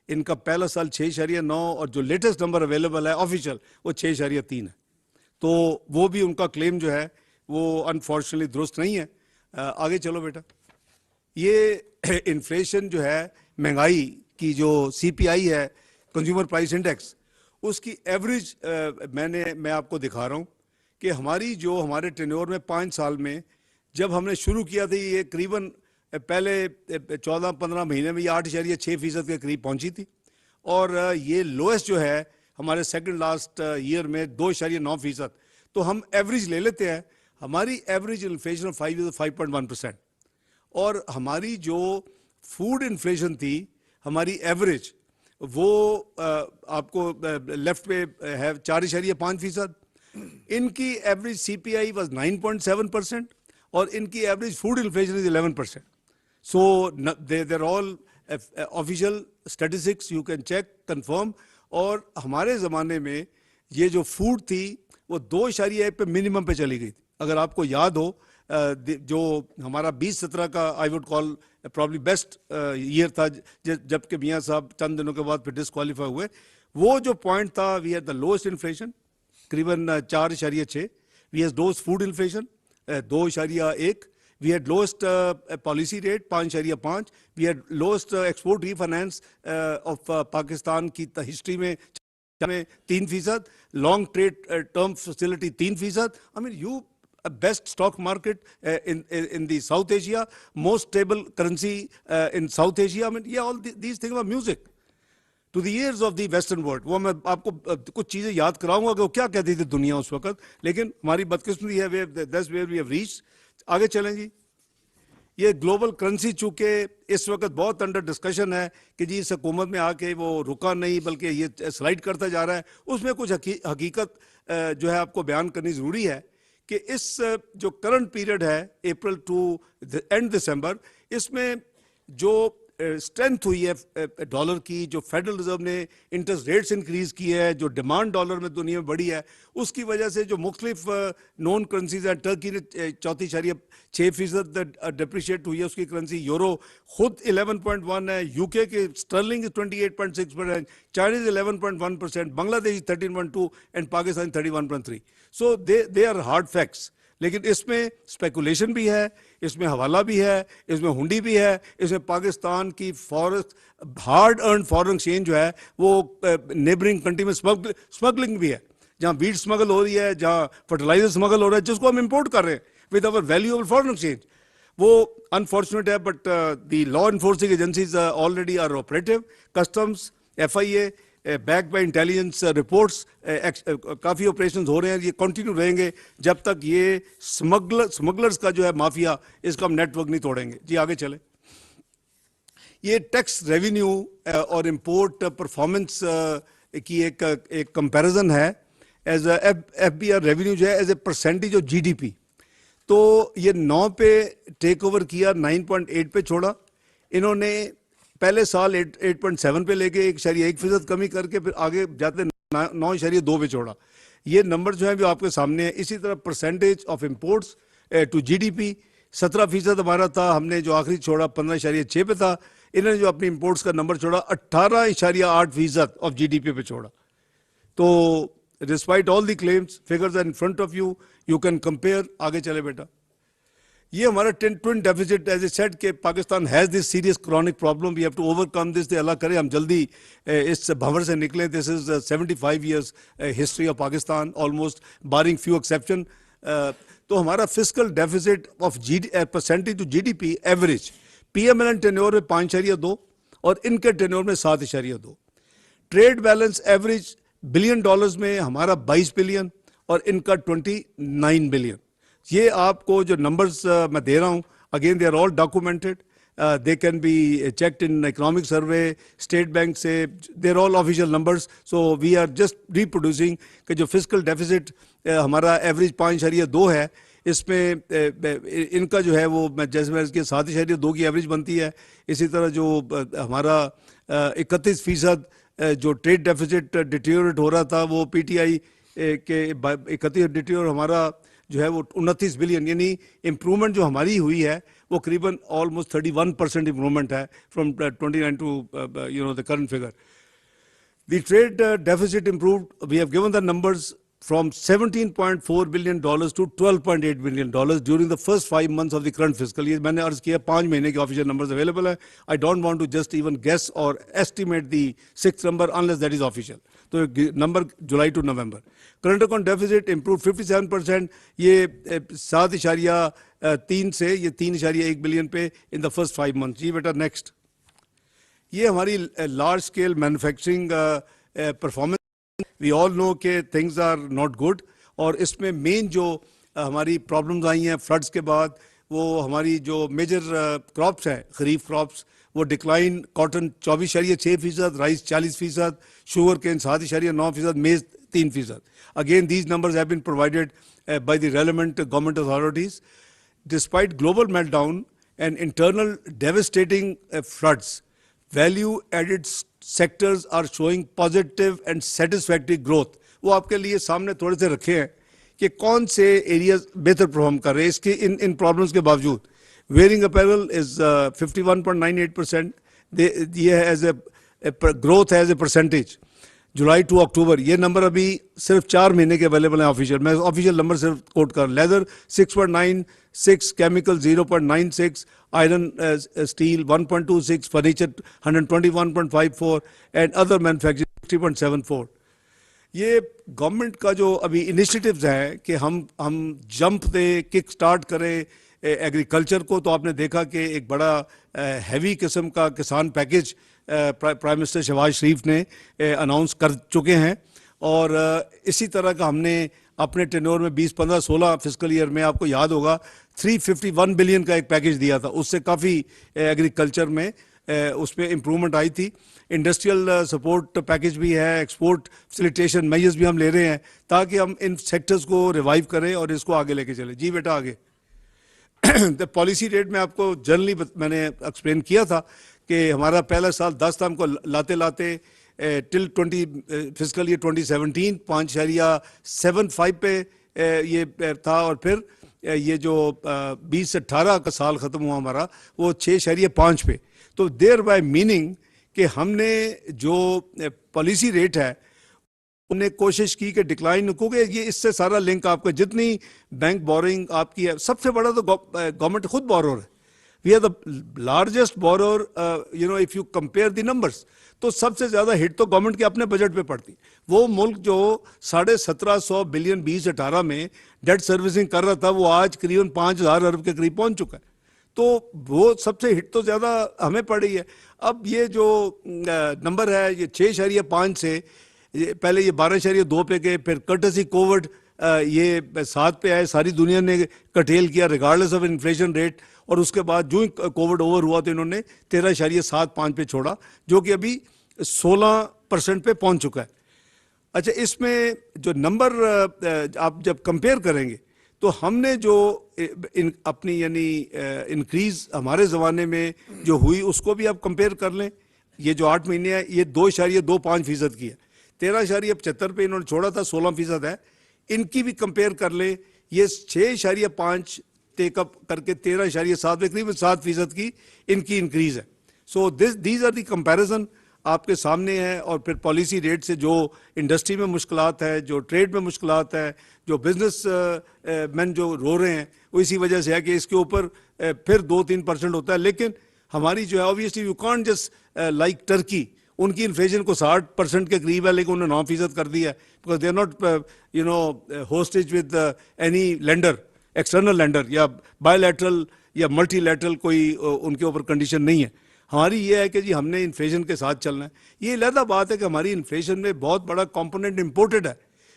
इनका पहला साल 6.9, और जो लेटेस्ट नंबर अवेलेबल है ऑफिशियल वो 6.3 है। तो वो भी उनका क्लेम जो है वो अनफॉर्चुनेटली दुरुस्त नहीं है। आगे चलो बेटा, ये इन्फ्लेशन जो है, महंगाई की जो CPI है, कंज्यूमर प्राइस इंडेक्स, उसकी एवरेज मैं आपको दिखा रहा हूँ कि हमारे टेन्योर में 5 साल में जब हमने शुरू किया था, ये करीबन पहले 14-15 महीने में ये 8.6% के करीब पहुंची थी, और ये लोएस्ट जो है हमारे सेकंड लास्ट ईयर में 2.9%। तो हम एवरेज ले लेते हैं, हमारी एवरेज इन्फ्लेशन 5.1%, और हमारी जो फूड इन्फ्लेशन थी हमारी एवरेज वो आपको लेफ्ट पे है 4.5%। इनकी एवरेज CPI वाज 9.7%, और इनकी average food inflation is 11%। So there all official statistics, you can check, confirm. और हमारे ज़माने में ये जो फूड थी वो 2.1 पे मिनिमम पे चली गई थी। अगर आपको याद हो, जो हमारा 2017 का I would call probably best year था, जबकि मियाँ साहब चंद दिनों के बाद फिर डिस्क्वालीफाई हुए, वो जो पॉइंट था, we had the lowest inflation करीबन 4.6, we had lowest food inflation 2.1, we had lowest policy rate 5.5, we had lowest export refinance of Pakistan की हिस्ट्री में 3%, long trade term facility 3%. I mean, you best stock market in the South Asia, most stable currency in South Asia. I mean, yeah, all these things are music to the ears of the Western world. वो मैं आपको कुछ चीज़ें याद कराऊंगा कि वो क्या कहती थी दुनिया उस वक्त, लेकिन हमारी बदकिस्मती है, that's where we have reached. आगे चलें जी। ये ग्लोबल करेंसी चूंकि इस वक्त बहुत अंडर डिस्कशन है कि जी इस हुकूमत में आके वो रुका नहीं बल्कि ये स्लाइड करता जा रहा है, उसमें कुछ हकीकत जो है आपको बयान करनी ज़रूरी है कि इस जो करंट पीरियड है अप्रैल टू एंड दिसंबर, इसमें जो स्ट्रेंथ हुई है डॉलर की, जो फेडरल रिजर्व ने इंटरेस्ट रेट्स इंक्रीज की है, जो डिमांड डॉलर में दुनिया में बढ़ी है, उसकी वजह से जो मुख्तलिफ नॉन करेंसीज हैं, टर्की ने 4.6% डिप्रिशिएट हुई है उसकी करेंसी, यूरो खुद 11.1 है, यूके के sterling 28.6%, Chinese 11.1%, Bangladesh 13.2 and Pakistan 31.3। So they are hard facts. लेकिन इसमें स्पेकुलेशन भी है, इसमें हवाला भी है, इसमें हुंडी भी है, इसमें पाकिस्तान की हार्ड अर्न फॉरेन एक्सचेंज जो है वो नेबरिंग कंट्री में स्मगलिंग भी है, जहाँ वीट स्मगल हो रही है, जहाँ फर्टिलाइजर स्मगल हो रहा है, जिसको हम इंपोर्ट कर रहे हैं with our valuable foreign exchange. वो अनफॉर्चुनेट है, but the law enforcing agencies already are operative, customs, FIA, back by intelligence reports काफ़ी ऑपरेशन हो रहे हैं, ये कंटिन्यू रहेंगे जब तक ये स्मगलर्स का जो है माफिया, इसका हम नेटवर्क नहीं तोड़ेंगे। जी आगे चले। ये टैक्स रेवेन्यू और इंपोर्ट परफॉर्मेंस की एक कंपैरिजन है। एज FBR रेवेन्यू जो है as a percentage of GDP, तो ये 9 पे टेक ओवर किया, 9.8 पे छोड़ा इन्होंने। पहले साल 8.7 पे लेके 1.1% कमी करके फिर आगे जाते 9.2 पे छोड़ा। ये नंबर जो है भी आपके सामने है। इसी तरह percentage of imports to GDP 17% हमारा था, हमने जो आखिरी छोड़ा 15.6 पे था। इन्होंने जो अपनी इंपोर्ट्स का नंबर छोड़ा 18.8% ऑफ GDP पे छोड़ा। तो despite all the claims, figures are in front of you, you can compare. आगे चले बेटा। ये हमारा twin deficit, as I said के Pakistan has this serious chronic problem, we have to overcome this. अल्लाह करे हम जल्दी इस भंवर से निकले। This is 75 years history of Pakistan, almost barring few exception. तो हमारा fiscal deficit of percentage to GDP average PMLN tenure में 5.2 और इनके टेन्योर में 7.2। ट्रेड बैलेंस एवरेज $billion में हमारा 22 बिलियन और इनका 29 बिलियन। ये आपको जो नंबर्स मैं दे रहा हूँ, again they are all documented, they can be checked in economic survey, state bank से, they are all official numbers. So we are just reproducing कि जो फिस्कल डेफिसिट हमारा एवरेज 5.2 है, इसमें इनका जो है वो जैसे मैं इसके 7.2 की एवरेज बनती है। इसी तरह जो हमारा 31% जो ट्रेड डेफिसिट डिटीरियोरेट हो रहा था, वो PTI के 31 डिटीरियोर हमारा जो है वो 29 बिलियन, यानी इम्प्रूवमेंट जो हमारी हुई है वो करीबन ऑलमोस्ट 31% इम्प्रूवमेंट है from 29 to the current figure. The trade deficit improved, we have given the numbers from $17.4 billion to $12.8 billion during the first 5 months of the current fiscal year. मैंने अर्ज किया 5 महीने के ऑफिशियल नंबर्स अवेलेबल है। I don't want to just even guess or estimate the 6th number unless that is official. तो number July to November. Current account deficit improve 57%, ये 7.3 से ये 3.1 बिलियन पे इन द फर्स्ट 5 months। जी बेटा next. ये हमारी large scale manufacturing performance. We all know के थिंग्स आर नॉट गुड, और इसमें मेन जो हमारी प्रॉब्लम्स आई हैं फ्लड्स के बाद, वो हमारी जो मेजर क्रॉप्स हैं, खरीफ क्रॉप्स, वो decline, cotton 24.6%, rice 40%, sugar cane 7.9%, maize 3%। Again these numbers have been provided by the relevant government authorities. Despite global meltdown and internal devastating floods, value added sectors are showing positive and satisfactory growth। वो आपके लिए सामने थोड़े से रखे हैं कि कौन से एरियाज बेहतर परफॉर्म कर रहे हैं इसके इन प्रॉब्लम्स के बावजूद। वेयरिंग अपैरल इज 51.98%, ये है as a growth as a percentage July to October. ये नंबर अभी सिर्फ 4 महीने के अवेलेबल हैं ऑफिशियल, मैं ऑफिशियल नंबर सिर्फ कोट कर। Leather 6.96, chemical 0.96, iron steel 1.26, furniture 121.54 and other manufacturing 60.74। ये गवर्नमेंट का जो अभी इनिशिएटिव्स हैं कि हम जंप दें, किक स्टार्ट करें एग्रीकल्चर को, तो आपने देखा कि एक बड़ा हैवी किस्म का किसान पैकेज प्राइम मिनिस्टर शहबाज शरीफ ने अनाउंस कर चुके हैं। और इसी तरह का हमने अपने टेन्योर में 20, 15, 16 फिस्कल ईयर में, आपको याद होगा 351 बिलियन का एक पैकेज दिया था, उससे काफ़ी एग्रीकल्चर में उसमें इम्प्रूवमेंट आई थी। इंडस्ट्रियल सपोर्ट पैकेज भी है, एक्सपोर्ट फैसिलिटेशन मेजर्स भी हम ले रहे हैं ताकि हम इन सेक्टर्स को रिवाइव करें और इसको आगे लेके चलें। जी बेटा आगे। तो पॉलिसी रेट में आपको जनरली मैंने एक्सप्लेन किया था कि हमारा पहला साल 10 था, हमको लाते लाते टिल 20 फिस्कल ईयर 2017 5.75 पे ये था, और फिर ये जो 20 से 18 का साल ख़त्म हुआ हमारा वो 6.5 पे। तो देयर बाय मीनिंग कि हमने जो पॉलिसी रेट है उन्हें कोशिश की कि डिक्लाइन, क्योंकि ये इससे सारा लिंक आपका जितनी बैंक बोरिंग आपकी है, सबसे बड़ा तो गवर्नमेंट खुद बोरोर है। We are the largest borrower, if you compare the numbers, तो सबसे ज़्यादा हिट तो गवर्नमेंट के अपने बजट पे पड़ती। वो मुल्क जो 1750 बिलियन 2018 में डेट सर्विसिंग कर रहा था, वो आज करीबन 5000 अरब के करीब पहुंच चुका है। तो वो सबसे हिट तो ज़्यादा हमें पड़ी है। अब ये जो नंबर है ये 6.5 से पहले ये 12.2 पे गए, फिर कर्टसी कोविड ये 7 पे आए, सारी दुनिया ने कटेल किया रिगार्डलेस ऑफ इन्फ्लेशन रेट, और उसके बाद जो ही कोविड ओवर हुआ तो इन्होंने 13.75 पे छोड़ा, जो कि अभी 16% पे पहुंच चुका है। अच्छा, इसमें जो नंबर आप जब कंपेयर करेंगे तो हमने जो अपनी यानी इंक्रीज हमारे ज़माने में जो हुई उसको भी आप कंपेयर कर लें। ये जो 8 महीने है ये 2.25% की है, 13.75 पे इन्होंने छोड़ा था, 16% है। इनकी भी कंपेयर कर ले, ये 6.5 टेकअप करके 13.7 में करीब 7% की इनकी इंक्रीज है। So these are the comparison आपके सामने है। और फिर पॉलिसी रेट से जो इंडस्ट्री में मुश्किलात है, जो ट्रेड में मुश्किलात है, जो बिजनेस मैन जो रो रहे हैं, वो इसी वजह से है कि इसके ऊपर फिर 2-3% होता है। लेकिन हमारी जो है obviously you can't just like Turkey, उनकी इन्फ्लेशन को 60% के करीब है लेकिन उन्होंने 9% कर दिया है, because they are not hostage with any lender, external lender या बायोलैटरल या मल्टीलैटरल कोई उनके ऊपर कंडीशन नहीं है। हमारी ये है कि जी हमने इन्फ्लेशन के साथ चलना है। ये अलग बात है कि हमारी इन्फ्लेशन में बहुत बड़ा कंपोनेंट इंपोर्टेड है,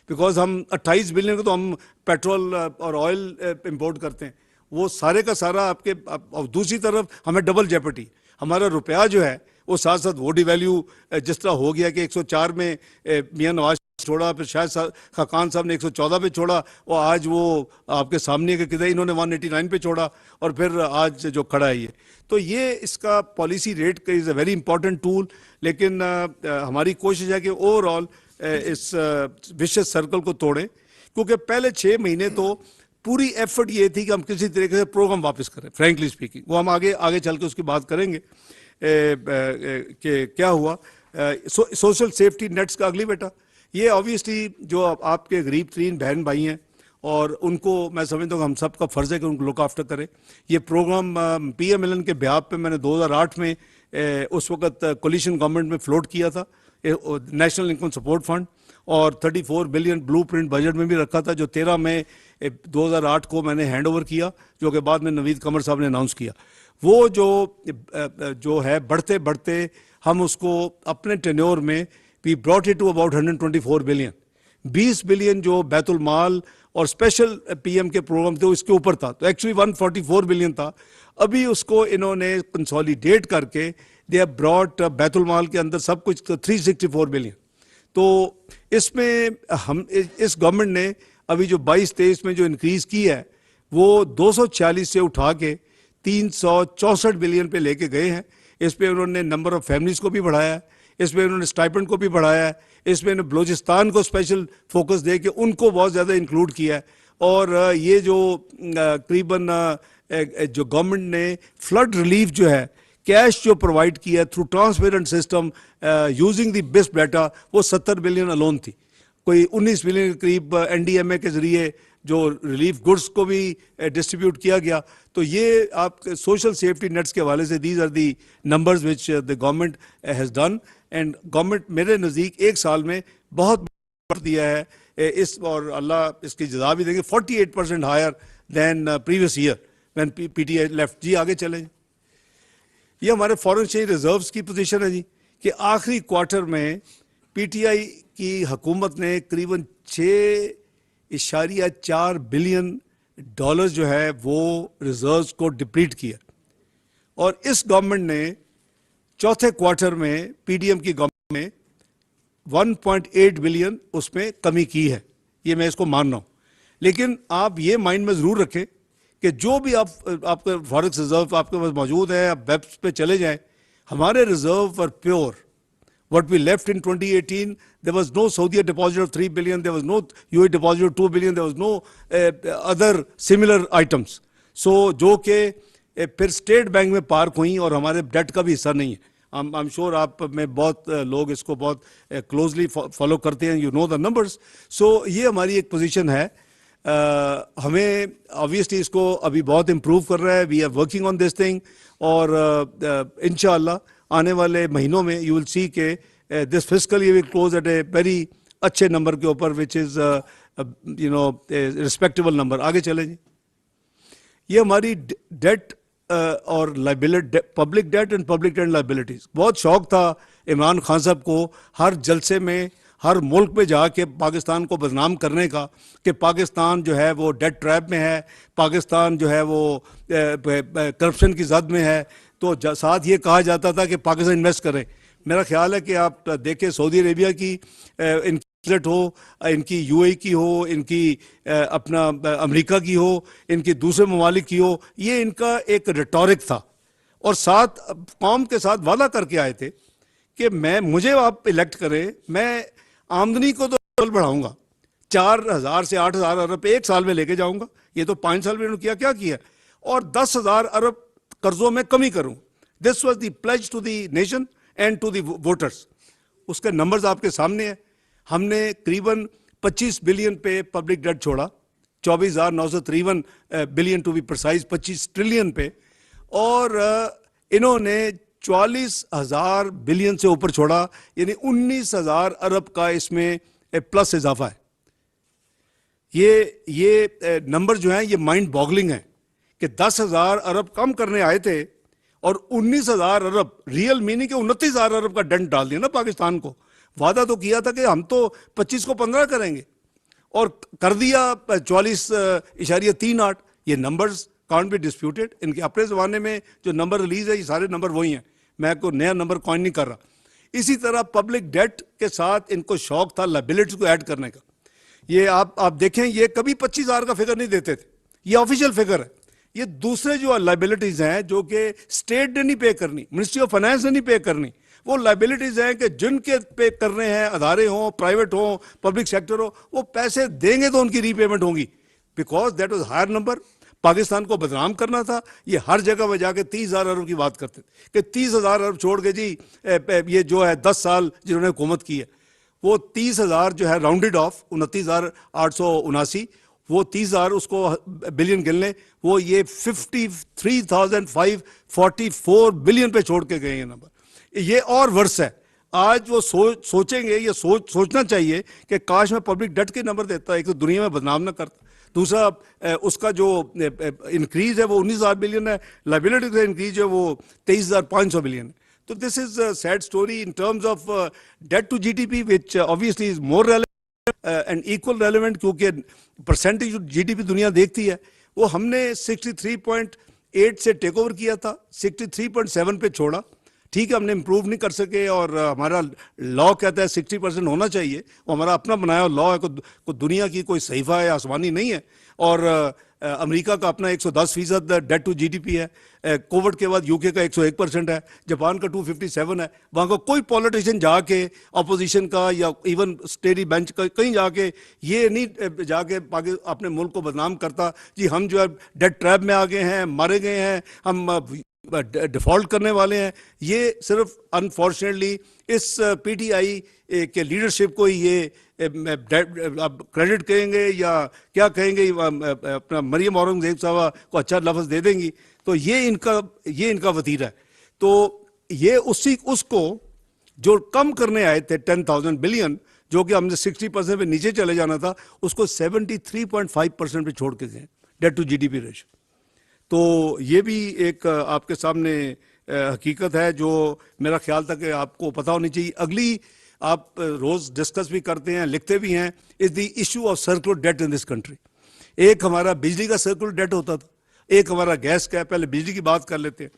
बिकॉज हम 28 बिलियन को तो हम पेट्रोल और ऑयल इंपोर्ट करते हैं, वो सारे का सारा आपके। और दूसरी तरफ हमें डबल जेपटी, हमारा रुपया जो है वो साथ साथ वो डिवैल्यू जिस तरह हो गया कि 104 में मियां नवाज छोड़ा, फिर शायद खाकान साहब ने 114 पे छोड़ा, और आज वो आपके सामने के किधर इन्होंने 189 पे छोड़ा, और फिर आज जो खड़ा है ये। तो ये इसका पॉलिसी रेट का is a very important tool. लेकिन हमारी कोशिश है कि ओवरऑल इस विशेष सर्कल को तोड़ें, क्योंकि पहले 6 महीने तो पूरी एफर्ट ये थी कि हम किसी तरीके से प्रोग्राम वापस करें, फ्रैंकली स्पीकिंग। वो हम आगे चल के उसकी बात करेंगे कि क्या हुआ। सोशल सेफ्टी नेट्स का अगली बेटा, ये ऑब्वियसली जो आपके गरीब तरीन बहन भाई हैं और उनको मैं समझता हूँ हम सब का फ़र्ज़ है कि उनको लुक आफ्टर करें। ये प्रोग्राम PMLN के बिहाफ पे मैंने 2008 में उस वक्त कोलिशन गवर्नमेंट में फ्लोट किया था, नेशनल इनकम सपोर्ट फंड, और 34 बिलियन ब्लूप्रिंट बजट में भी रखा था, जो 13 मई 2008 को मैंने हैंड ओवर किया, जो कि बाद में नवीद कमर साहब ने अनाउंस किया। वो जो है बढ़ते बढ़ते हम उसको अपने टेन्योर में we brought it to about 124 billion. 20 billion जो बैतुल माल और स्पेशल PM के प्रोग्राम थे इसके ऊपर था, तो एक्चुअली 144 बिलियन था। अभी उसको इन्होंने कंसोलिडेट करके दे हैव ब्रॉट बैतुल माल के अंदर सब कुछ 364 बिलियन। तो इसमें हम इस गवर्नमेंट ने अभी जो 22-23 में जो इंक्रीज की है वो 246 से उठा के 364 बिलियन पे लेके गए हैं। इस पे उन्होंने नंबर ऑफ फैमिलीज को भी बढ़ाया है, इसमें उन्होंने स्टाइपेंड को भी बढ़ाया है, इसमें उन्होंने बलूचिस्तान को स्पेशल फोकस दे के उनको बहुत ज़्यादा इंक्लूड किया है। और ये जो करीबन जो गवर्नमेंट ने फ्लड रिलीफ जो है कैश जो प्रोवाइड किया through transparent system using the best data, वो 70 बिलियन अलोन थी। कोई 19 बिलियन के करीब NDMA के ज़रिए जो रिलीफ गुड्स को भी डिस्ट्रीब्यूट किया गया। तो ये आप सोशल सेफ्टी नेट्स के हवाले से these are the numbers which the government has done. And government मेरे नज़दीक 1 साल में बहुत बढ़ दिया है इस, और अल्लाह इसकी जज़ा भी देंगे, 48% higher than previous year when PTI left. जी आगे चलें। ये हमारे फॉरेन एक्सचेंज रिजर्व्स की पोजीशन है जी, कि आखिरी क्वार्टर में PTI की हुकूमत ने करीबन 6.4 बिलियन डॉलर जो है वो रिजर्व्स को डिप्लीट किया। और इस गवर्नमेंट ने चौथे क्वार्टर में PDM की गवर्नमेंट में 1.8 बिलियन उसमें कमी की है, ये मैं इसको मान रहा हूँ। लेकिन आप ये माइंड में ज़रूर रखें कि जो भी आपके फॉरेक्स रिजर्व आपके पास मौजूद है, आप वेब्स पे चले जाएं, हमारे reserve were pure. What we left in 2018, there was no Saudi deposit of 3 billion, there was no UAE deposit of 2 billion, there was no other similar items. So जो कि फिर स्टेट बैंक में park हुई और हमारे date का भी हिस्सा नहीं है। आई एम श्योर आप में बहुत लोग इसको बहुत क्लोजली फॉलो करते हैं, यू नो द नंबर्स। सो ये हमारी एक पोजीशन है। हमें ऑब्वियसली इसको अभी बहुत इम्प्रूव कर रहा है, we are working on this thing, और इंशाअल्लाह आने वाले महीनों में यू विल सी के this fiscal year will close eight a very अच्छे नंबर के ऊपर, विच इज़ रिस्पेक्टेबल नंबर। आगे चले जी। ये हमारी डेट और liability, public debt and public debt liabilities. बहुत शौक था इमरान खान साहब को हर जलसे में, हर मुल्क में जाके पाकिस्तान को बदनाम करने का कि पाकिस्तान जो है वो डेट ट्रैप में है, पाकिस्तान जो है वो करप्शन की जद में है। तो साथ ये कहा जाता था कि पाकिस्तान इन्वेस्ट करे। मेरा ख्याल है कि आप देखें सऊदी अरेबिया की विजिट हो, इनकी यूएई की हो, इनकी अपना अमेरिका की हो, इनकी दूसरे ममालिक की हो, ये इनका एक रिटॉरिक था। और साथ कौम के साथ वादा करके आए थे कि मुझे आप इलेक्ट करें, मैं आमदनी को तो बढ़ाऊंगा, 4,000 से 8,000 अरब एक साल में लेके जाऊंगा। ये तो 5 साल में उन्होंने किया, क्या किया, और 10,000 अरब कर्जों में कमी करूं। This was the pledge to the nation and to the voters. उसके नंबर्स आपके सामने है। हमने करीबन 25 बिलियन पे पब्लिक डेट छोड़ा, 24,953 billion to be precise, 25 trillion पे। और इन्होंने 44,000 बिलियन से ऊपर छोड़ा, यानी 19,000 अरब का इसमें प्लस इजाफा है। ये नंबर जो हैं ये माइंड बॉगलिंग है कि 10,000 अरब कम करने आए थे और 19,000 अरब, रियल मीनिंग के 29,000 अरब का दंड डाल दिया ना पाकिस्तान को। वादा तो किया था कि हम तो 25 को 15 करेंगे और कर दिया 44.38। ये नंबर्स कांट बी डिस्प्यूटेड। इनके अपने ज़माने में जो नंबर रिलीज है ये सारे नंबर वही हैं, मैं कोई नया नंबर कॉइन नहीं कर रहा। इसी तरह पब्लिक डेट के साथ इनको शौक था लायबिलिटीज को ऐड करने का। ये आप देखें, ये कभी 25,000 का फिगर नहीं देते थे, ये ऑफिशियल फिगर है। ये दूसरे जो लायबिलिटीज हैं जो कि स्टेट ने नहीं पे करनी, मिनिस्ट्री ऑफ फाइनेंस ने नहीं पे करनी, वो लायबिलिटीज हैं कि जिनके पे करने हैं, अदारे हों, प्राइवेट हों, पब्लिक सेक्टर हो, वो पैसे देंगे तो उनकी रीपेमेंट होगी। Because that was higher number. Pakistan को बदनाम करना था। ये हर जगह में जाके 30,000 अरब की बात करते थे कि 30,000 अरब छोड़ के जी ये जो है 10 साल जिन्होंने हुकूमत की है, वो 30,000 जो है राउंडेड ऑफ 29,879, वो 30,000 उसको बिलियन गिन लें, वो ये 53,544 बिलियन पे छोड़ के गए ये नंबर। ये और वर्स है। आज वो सोचेंगे, ये सोचना चाहिए कि काश मैं पब्लिक डेट के नंबर देता, एक तो दुनिया में बदनाम ना करता, दूसरा उसका जो इंक्रीज है वो 19,000 बिलियन है, लाइबिलिटी का इंक्रीज है वो 23,500 बिलियन है। तो this is sad story in terms of debt to GDP, which obviously is more relevant and equal relevant, क्योंकि परसेंटेज जो जीडीपी दुनिया देखती है वो हमने 63.8 से टेक ओवर किया था, 63.7 पे छोड़ा। ठीक है, हमने इम्प्रूव नहीं कर सके और हमारा लॉ कहता है 60% होना चाहिए, वो हमारा अपना बनाया लॉ है, को दुनिया की कोई सहीफा है आसमानी नहीं है। और अमेरिका का अपना 110% डेट टू जीडीपी है, कोविड के बाद यूके का 101% है, जापान का 257 है। वहाँ का कोई पॉलिटिशियन जाके अपोजिशन का या इवन स्टेडी बेंच का कहीं जाके ये नहीं जाके अपने मुल्क को बदनाम करता जी हम जो है डेट ट्रैप में आ गए हैं, मारे गए हैं, हम डिफॉल्ट करने वाले हैं। ये सिर्फ अनफॉर्चुनेटली इस पीटीआई के लीडरशिप को ही ये क्रेडिट कहेंगे या क्या कहेंगे, अपना मरियम औरंगजेब साहब को अच्छा लफ्ज़ दे देंगी। तो ये इनका वतीरा है। तो ये उसको जो कम करने आए थे 10,000 बिलियन, जो कि हमने 60% पे नीचे चले जाना था, उसको 73.5% पे छोड़ के गए डेट टू जीडीपी रेशियो। तो ये भी एक आपके सामने हकीकत है जो मेरा ख्याल था कि आपको पता होनी चाहिए। अगली आप रोज डिस्कस भी करते हैं, लिखते भी हैं, is the issue of circular debt in this country. एक हमारा बिजली का सर्कुलर डेट होता था, एक हमारा गैस का। पहले बिजली की बात कर लेते हैं।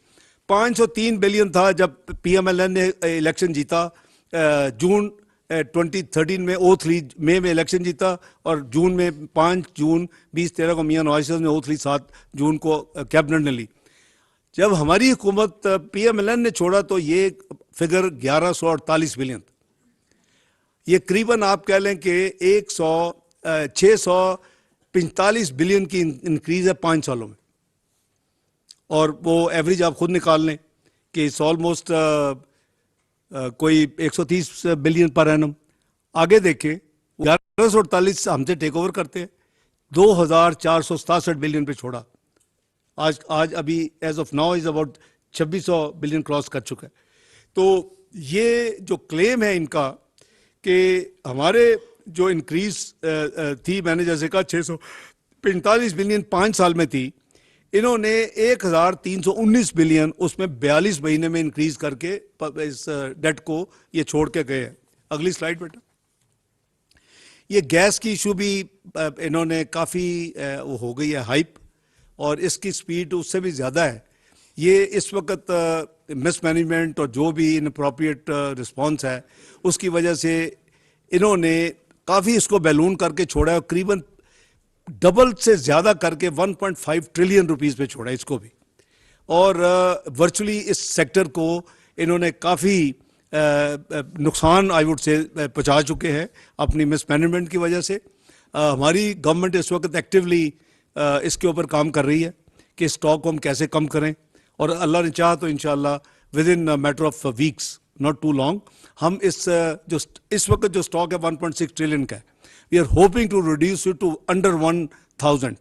503 बिलियन था जब पीएमएलएन ने इलेक्शन जीता, जून 2013 में, 03 मई में इलेक्शन जीता और जून में 5 जून 2013 को मियां नवाज शरीफ ने 03 7 जून को कैबिनेट ने ली। जब हमारी हुकूमत पीएमएलएन ने छोड़ा तो ये फिगर 1148 बिलियन। ये करीबन आप कह लें कि 645 बिलियन की इंक्रीज है 5 सालों में। और वो एवरेज आप खुद निकाल लें कि इट्स ऑलमोस्ट कोई 130 बिलियन पर एनम। आगे देखें, 1148 हमसे टेक ओवर करते हैं, 2,467 बिलियन पे छोड़ा। आज अभी as of now is about 2600 billion cross कर चुका है। तो ये जो क्लेम है इनका कि हमारे जो इंक्रीज थी, मैंने जैसे कहा 645 बिलियन 5 साल में थी, इन्होंने 1319 बिलियन उसमें 42 महीने में इंक्रीज करके इस डेट को ये छोड़ के गए हैं। अगली स्लाइड बेटा। ये गैस की इशू भी इन्होंने काफ़ी वो हो गई है हाइप, और इसकी स्पीड उससे भी ज़्यादा है। ये इस वक्त मिसमैनेजमेंट और जो भी इनअप्रोप्रिएट रिस्पॉन्स है उसकी वजह से इन्होंने काफ़ी इसको बैलून करके छोड़ा है, और करीबन डबल से ज़्यादा करके 1.5 ट्रिलियन रुपीस पे छोड़ा है इसको भी। और वर्चुअली इस सेक्टर को इन्होंने काफ़ी नुकसान आई वुड से पहुंचा चुके हैं अपनी मिसमैनेजमेंट की वजह से। हमारी गवर्नमेंट इस वक्त एक्टिवली इसके ऊपर काम कर रही है कि स्टॉक को हम कैसे कम करें, और अल्लाह ने चाहा तो इंशाल्लाह within matter of weeks, not too long, हम इस वक्त जो स्टॉक है 1.6 ट्रिलियन का है, we are hoping to reduce it to under 1000,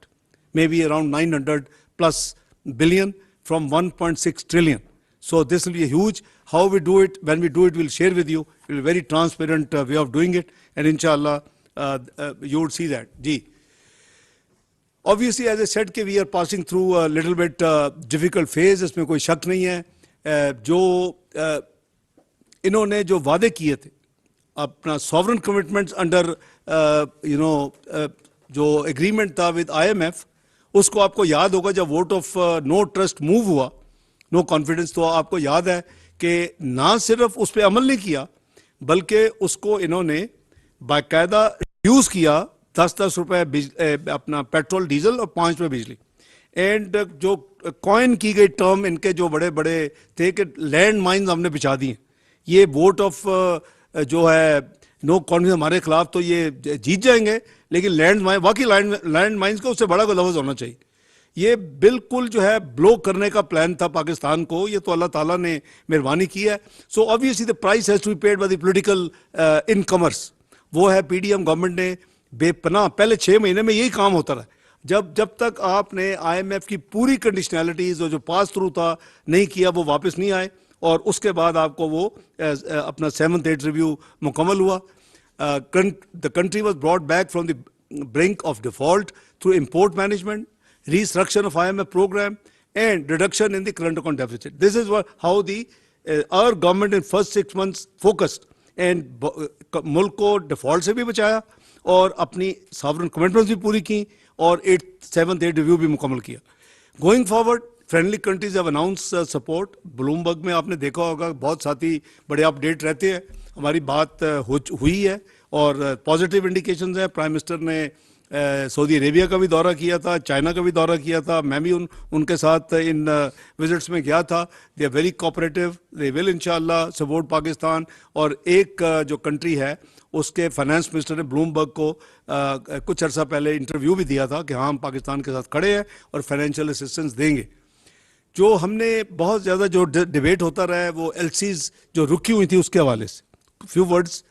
maybe around 900 plus billion from 1.6 trillion. So this will be huge. How we do it, when we do it, we'll share with you. It will be a very transparent way of doing it, and inshallah you would see that. Ji. Obviously, as I said, कि we are passing through a little bit difficult phase. इसमें कोई शक नहीं है। जो इन्होंने जो वादे किए थे अपना सॉवरन कमिटमेंट्स अंडर जो एग्रीमेंट था विद IMF, उसको आपको याद होगा जब vote of no trust move हुआ, नो कॉन्फिडेंस, तो आपको याद है कि ना सिर्फ उस पर अमल नहीं किया बल्कि उसको इन्होंने बाकायदा रिड्यूस किया 10-10 रुपए अपना पेट्रोल डीजल और 5 रुपए बिजली। एंड जो कॉइन की गई टर्म इनके जो बड़े बड़े थे कि लैंड माइन्स हमने बिछा दिए, ये वोट ऑफ जो है नो कॉन्फिडेंस हमारे खिलाफ तो ये जीत जाएंगे, लेकिन लैंड माइन्स का उससे बड़ा कोई लफ्ज़ होना चाहिए। ये बिल्कुल जो है ब्लो करने का प्लान था पाकिस्तान को, ये तो अल्लाह ताला ने मेहरबानी की है। So obviously the price has to be paid by the political incomers, वो है PDM गवर्नमेंट ने बेपनाह पहले 6 महीने में यही काम होता रहा। जब तक आपने IMF की पूरी कंडीशनैलिटीज और जो पास थ्रू था नहीं किया, वो वापस नहीं आए, और उसके बाद आपको वो अपना 7th 8th रिव्यू मुकम्मल हुआ। The country was brought back from the brink of default through import management, restructure of IMF program, and reduction in the current account deficit. This is how our government in first 6 months focused, and मुल्क को default से भी बचाया और अपनी sovereign commitments भी पूरी की, और 7th 8th रिव्यू भी मुकम्मल किया। Going forward, friendly countries have announce support. Bloomberg में आपने देखा होगा बहुत साथी बड़े अपडेट रहते हैं, हमारी बात हुई है और पॉजिटिव इंडिकेशंस हैं। प्राइम मिनिस्टर ने सऊदी अरेबिया का भी दौरा किया था, चाइना का भी दौरा किया था, मैं भी उनके साथ इन विजिट्स में गया था। They are very cooperative, they will इंशाल्लाह सपोर्ट पाकिस्तान। और एक जो कंट्री है उसके फाइनेंस मिनिस्टर ने ब्लूमबर्ग को कुछ अर्सा पहले इंटरव्यू भी दिया था कि हाँ हम पाकिस्तान के साथ खड़े हैं और फाइनेंशियल असिस्टेंस देंगे। जो हमने बहुत ज़्यादा जो डिबेट होता रहा है वो LCs जो रुकी हुई थी उसके हवाले से फ्यू वर्ड्स।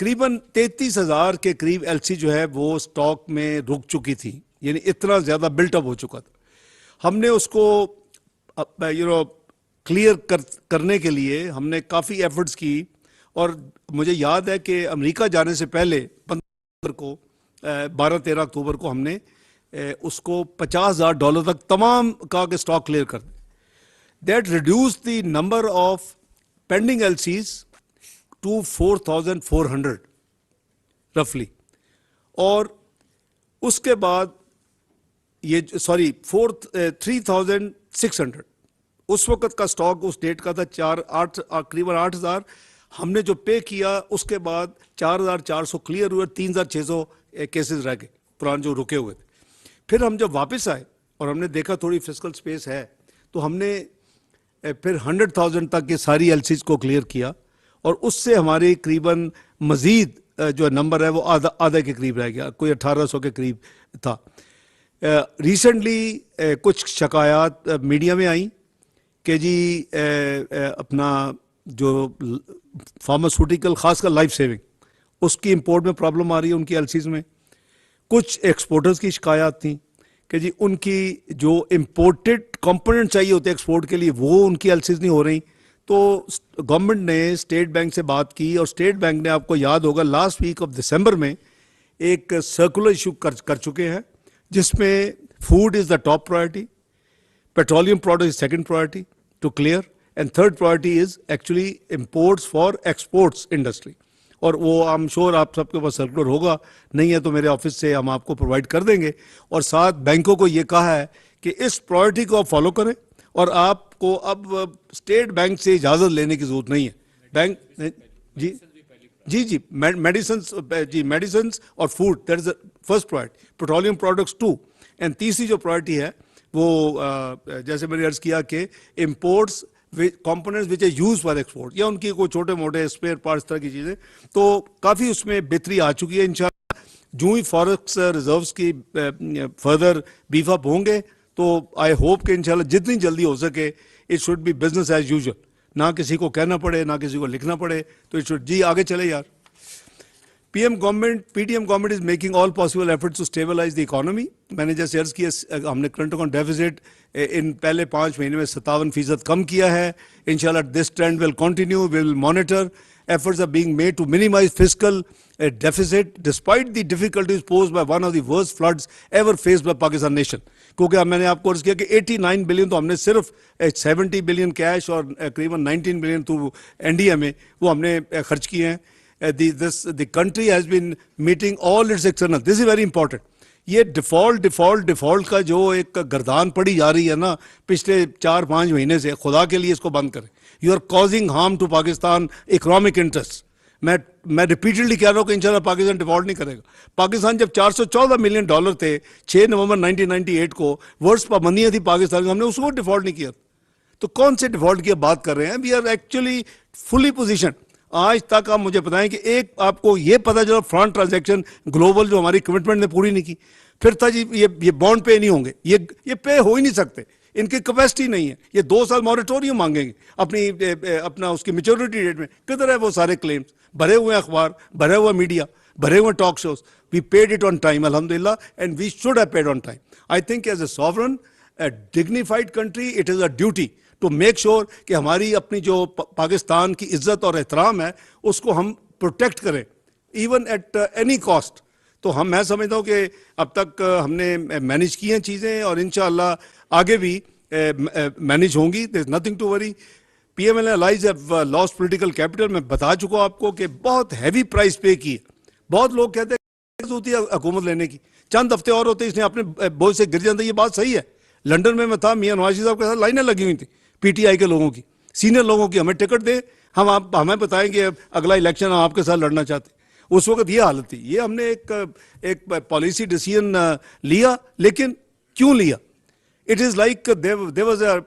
करीबन 33,000 के करीब LC जो है वो स्टॉक में रुक चुकी थी, यानी इतना ज़्यादा बिल्टअप हो चुका था। हमने उसको क्लियर करने के लिए हमने काफ़ी एफर्ट्स की, और मुझे याद है कि अमेरिका जाने से पहले 12-13 अक्टूबर को हमने उसको $50,000 तक तमाम का के स्टॉक क्लियर कर दे। That reduce the number of pending LCs to 4,400 रफली, और उसके बाद ये 3,600 उस वक्त का स्टॉक उस डेट का था। करीबन 8,000 हमने जो पे किया, उसके बाद 4,400 क्लियर हुए, 3,600 केसेस रह गए पुराने जो रुके हुए थे। फिर हम जब वापस आए और हमने देखा थोड़ी फिस्कल स्पेस है, तो हमने फिर 100,000 तक ये सारी LCs को क्लियर किया, और उससे हमारे करीबन मज़ीद जो नंबर है वो आधा के करीब रह गया, कोई 1,800 के करीब था। रिसेंटली कुछ शिकायत मीडिया में आई कि जी अपना जो फार्मास्यूटिकल खासकर लाइफ सेविंग उसकी इंपोर्ट में प्रॉब्लम आ रही है उनकी LCs में। कुछ एक्सपोर्टर्स की शिकायत थी कि जी उनकी जो इम्पोर्टेड कंपोनेंट चाहिए होते एक्सपोर्ट के लिए वो उनकी LCs नहीं हो रही। तो गवर्नमेंट ने स्टेट बैंक से बात की, और स्टेट बैंक ने, आपको याद होगा, लास्ट वीक ऑफ दिसंबर में एक सर्कुलर इशू कर चुके हैं जिसमें food is the top priority, petroleum product is second priority to clear, and third priority is actually imports for exports industry. और वो आई एम श्योर आप सबके पास सर्कुलर होगा, नहीं है तो मेरे ऑफिस से हम आपको प्रोवाइड कर देंगे। और साथ बैंकों को ये कहा है कि इस प्रायोरिटी को आप फॉलो करें, और आपको अब स्टेट बैंक से इजाज़त लेने की ज़रूरत नहीं है। बैंक जी जी जी मेडिसिन और food, that is first priority, petroleum products too, and तीसरी जो प्रायोरिटी है वो जैसे मैंने अर्ज किया कि imports components which are use for export, या उनकी कोई छोटे मोटे स्पेयर पार्ट्स तरह की चीज़ें, तो काफ़ी उसमें बेहतरी आ चुकी है। इंशाल्लाह जो ही फॉरेक्स रिजर्व्स की फर्दर बीफ अप होंगे तो आई होप कि इंशाल्लाह जितनी जल्दी हो सके it should be business as usual, ना किसी को कहना पड़े ना किसी को लिखना पड़े, तो इट शुड जी आगे चले यार। PTM government is making all possible efforts to stabilise the economy. मैंने जैसे अर्ज किया, हमने करंट अकाउंट डेफिसिट इन पहले 5 महीने में 57% कम किया है। इंशाल्लाह this trend will continue, will monitor. Efforts are being made to minimize fiscal deficit despite the difficulties posed by one of the worst floods ever faced by Pakistan nation. क्योंकि मैंने आपको अर्ज किया कि 89 बिलियन तो हमने सिर्फ 70 बिलियन कैश और करीबन 19 बिलियन थ्रू एनडीए में वो हमने खर्च किए हैं। The country has been meeting all its external. This is very important. ये डिफॉल्ट का जो एक गर्दान पड़ी जा रही है ना पिछले 4-5 महीने से, खुदा के लिए इसको बंद करें। You are causing harm to Pakistan economic interest. मैं रिपीटेडली कह रहा हूँ कि इंशाल्लाह पाकिस्तान डिफॉल्ट नहीं करेगा। पाकिस्तान जब $414 मिलियन थे 6 नवंबर 1998 को, वर्ष पाबंदियां थी पाकिस्तान की, हमने उसको डिफॉल्ट नहीं किया। तो कौन से डिफॉल्ट की बात कर रहे हैं? We are actually fully position. आज तक आप मुझे बताएं कि एक आपको ये पता चला फॉरेन ट्रांजैक्शन ग्लोबल जो हमारी कमिटमेंट ने पूरी नहीं की। फिर था जी ये बॉन्ड पे नहीं होंगे, ये पे हो ही नहीं सकते, इनकी कैपेसिटी नहीं है। ये 2 साल मॉरेटोरियम मांगेंगे अपना उसकी मेच्योरिटी डेट में। किधर है वो सारे क्लेम्स? भरे हुए अखबार, भरे हुआ मीडिया, भरे हुए talk shows. We paid it on time अल्हम्दुलिल्लाह, and we should have paid on time. I think as a sovereign dignified country it is a duty to make sure कि हमारी अपनी जो पाकिस्तान की इज्जत और एहतराम है उसको हम प्रोटेक्ट करें इवन एट एनी कॉस्ट। तो मैं समझता हूँ कि अब तक हमने मैनेज की हैं चीज़ें, और इंशाअल्लाह आगे भी मैनेज होंगी। There is nothing to worry. PML allies have lost political capital। मैं बता चुका हूँ आपको कि बहुत हैवी प्राइस पे की है। बहुत लोग कहते हैं होती है हुकूमत लेने की, चंद हफ्ते और होते इसने अपने बोझ से गिर जाता। ये बात सही है। लंदन में मैं था, मियां नवाज साहब के साथ लाइनें लगी हुई थी पीटीआई के लोगों की, सीनियर लोगों की। हमें टिकट दे, हमें बताएंगे अगला इलेक्शन हम आपके साथ लड़ना चाहते। उस वक्त ये हालत थी। ये हमने एक पॉलिसी डिसीजन लिया, लेकिन क्यों लिया? It is like there was a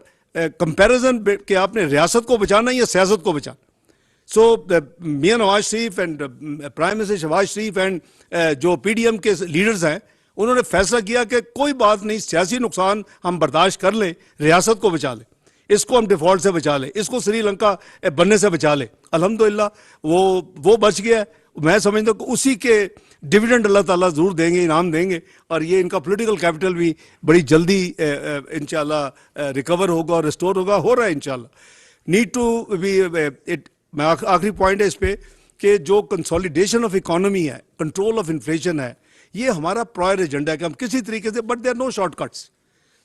comparison कि आपने रियासत को बचाना या सियासत को बचाना। So Mian Nawaz Sharif and prime minister Shahbaz Sharif and जो पीडीएम के लीडर्स हैं, उन्होंने फैसला किया कि कोई बात नहीं, सियासी नुकसान हम बर्दाश्त कर लें, रियासत को बचा लें, इसको हम डिफॉल्ट से बचा लें, इसको श्रीलंका बनने से बचा लें। अल्हम्दुलिल्लाह वो बच गया। मैं समझता हूँ कि उसी के डिविडेंड अल्लाह ताला जरूर देंगे, इनाम देंगे, और ये इनका पॉलिटिकल कैपिटल भी बड़ी जल्दी इंशाल्लाह रिकवर होगा और रिस्टोर होगा, हो रहा है इंशाल्लाह। Need to be it. मैं आखिरी पॉइंट है इस पे कि जो कंसोलिडेशन ऑफ इकोनॉमी है, कंट्रोल ऑफ इन्फ्लेशन है, ये हमारा प्रायर एजेंडा है कि हम किसी तरीके से, बट देयर नो शॉर्टकट्स।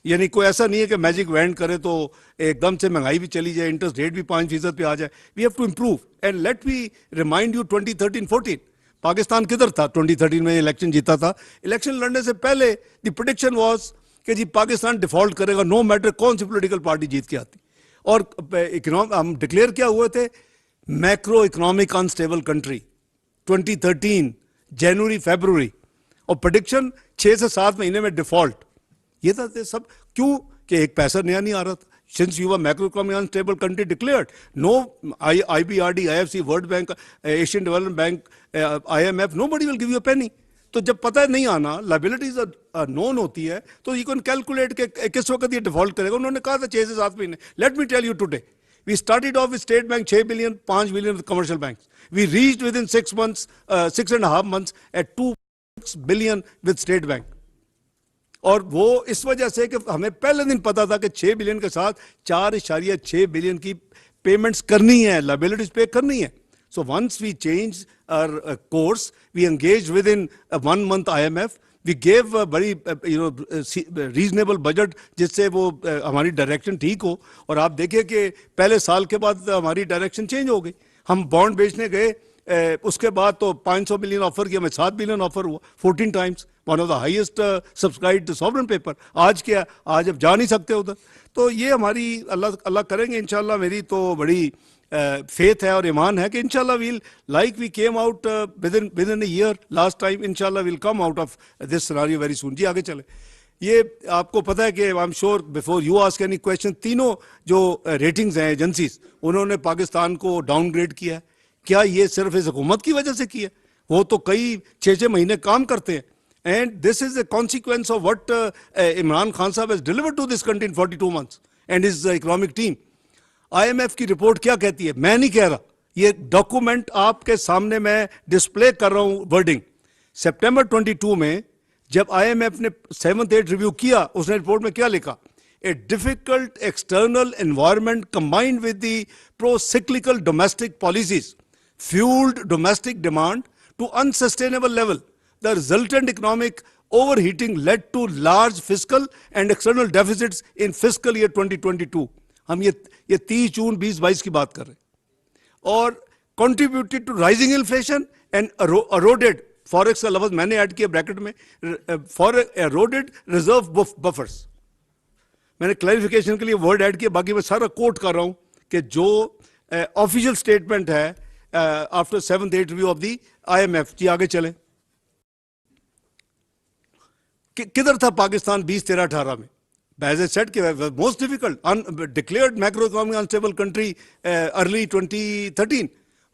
यानी कोई ऐसा नहीं है कि मैजिक वैंड करे तो एकदम से महंगाई भी चली जाए, इंटरेस्ट रेट भी 5% पे आ जाए। We have to improve. And let me remind you 2013-14 Pakistan किधर था? 2013 में इलेक्शन जीता था। इलेक्शन लड़ने से पहले द प्रेडिक्शन वाज कि जी पाकिस्तान डिफॉल्ट करेगा, नो मैटर कौन सी पॉलिटिकल पार्टी जीत के आती। और हम डिक्लेयर क्या हुए थे? मैक्रो इकोनॉमिक अनस्टेबल कंट्री 2013 जनवरी फरवरी, और प्रेडिक्शन 6 से 7 महीने में डिफॉल्ट। ये था सब क्यों? कि एक पैसा नया नहीं आ रहा था। Since you are macro economic unstable country declared, no IBRD, IFC, world bank, Asian development bank, IMF, nobody will give you a penny. तो जब पता नहीं आना, लाइबिलिटीज नोन होती है, तो यू कैन कैलकुलेट के किस वक्त ये डिफॉल्ट करेगा। उन्होंने कहा था 6 से 7 महीने। Let me tell you today, we started off with state bank 6 billion, 5 billion with commercial banks. We reached within 6 months, 6.5 months at 2 billion with state bank. और वो इस वजह से कि हमें पहले दिन पता था कि 6 बिलियन के साथ 4.6 बिलियन की पेमेंट्स करनी है, लाइबिलिटीज पे करनी है। So once we changed our course, we engaged within 1 month IMF. We gave बड़ी रीजनेबल बजट जिससे वो हमारी डायरेक्शन ठीक हो, और आप देखिए कि पहले साल के बाद हमारी डायरेक्शन चेंज हो गई। हम बॉन्ड बेचने गए, उसके बाद तो 500 मिलियन ऑफर किया, हमें 7 बिलियन ऑफर हुआ, 14 times, one of the highest subscribed sovereign paper. आज क्या, आज अब जा नहीं सकते उधर। तो ये हमारी अल्लाह करेंगे इंशाल्लाह, मेरी तो बड़ी फेथ है और ईमान है कि इंशाल्लाह we'll like we came out within a year last time, इंशाल्लाह we'll come out of this scenario very soon. जी आगे चले। ये आपको पता है कि I am sure before you ask any question, तीनों जो रेटिंग्स हैं एजेंसीज, उन्होंने पाकिस्तान को डाउनग्रेड किया है। क्या ये सिर्फ इस हुकूमत की वजह से किया? वो तो कई 6-6 महीने काम करते हैं, and this is a consequence of what Imran Khan साहब has delivered to this country in 42 months and his economic team. IMF की रिपोर्ट क्या कहती है? मैं नहीं कह रहा, ये डॉक्यूमेंट आपके सामने मैं डिस्प्ले कर रहा हूं वर्डिंग। सितंबर 22 में जब IMF ने 7th-8th रिव्यू किया, उसने रिपोर्ट में क्या लिखा? A difficult external environment combined with the pro-cyclical domestic policies fueled domestic demand to unsustainable level. The resultant economic overheating led to large fiscal and external deficits in fiscal year 2022. हम ये 30 जून 2022 की बात कर रहे हैं। और contributed to rising inflation and eroded, forex का लफ्ज मैंने ऐड किया ब्रैकेट में, eroded reserve buffers. मैंने क्लैरिफिकेशन के लिए वर्ड ऐड किया, बाकी मैं सारा कोट कर रहा हूं कि जो ऑफिशियल स्टेटमेंट है after 7th-8th review of the IMF। जी आगे चलें। किधर था पाकिस्तान 2013-18 में? As I said, most difficult, declared macroeconomic unstable country early 2013.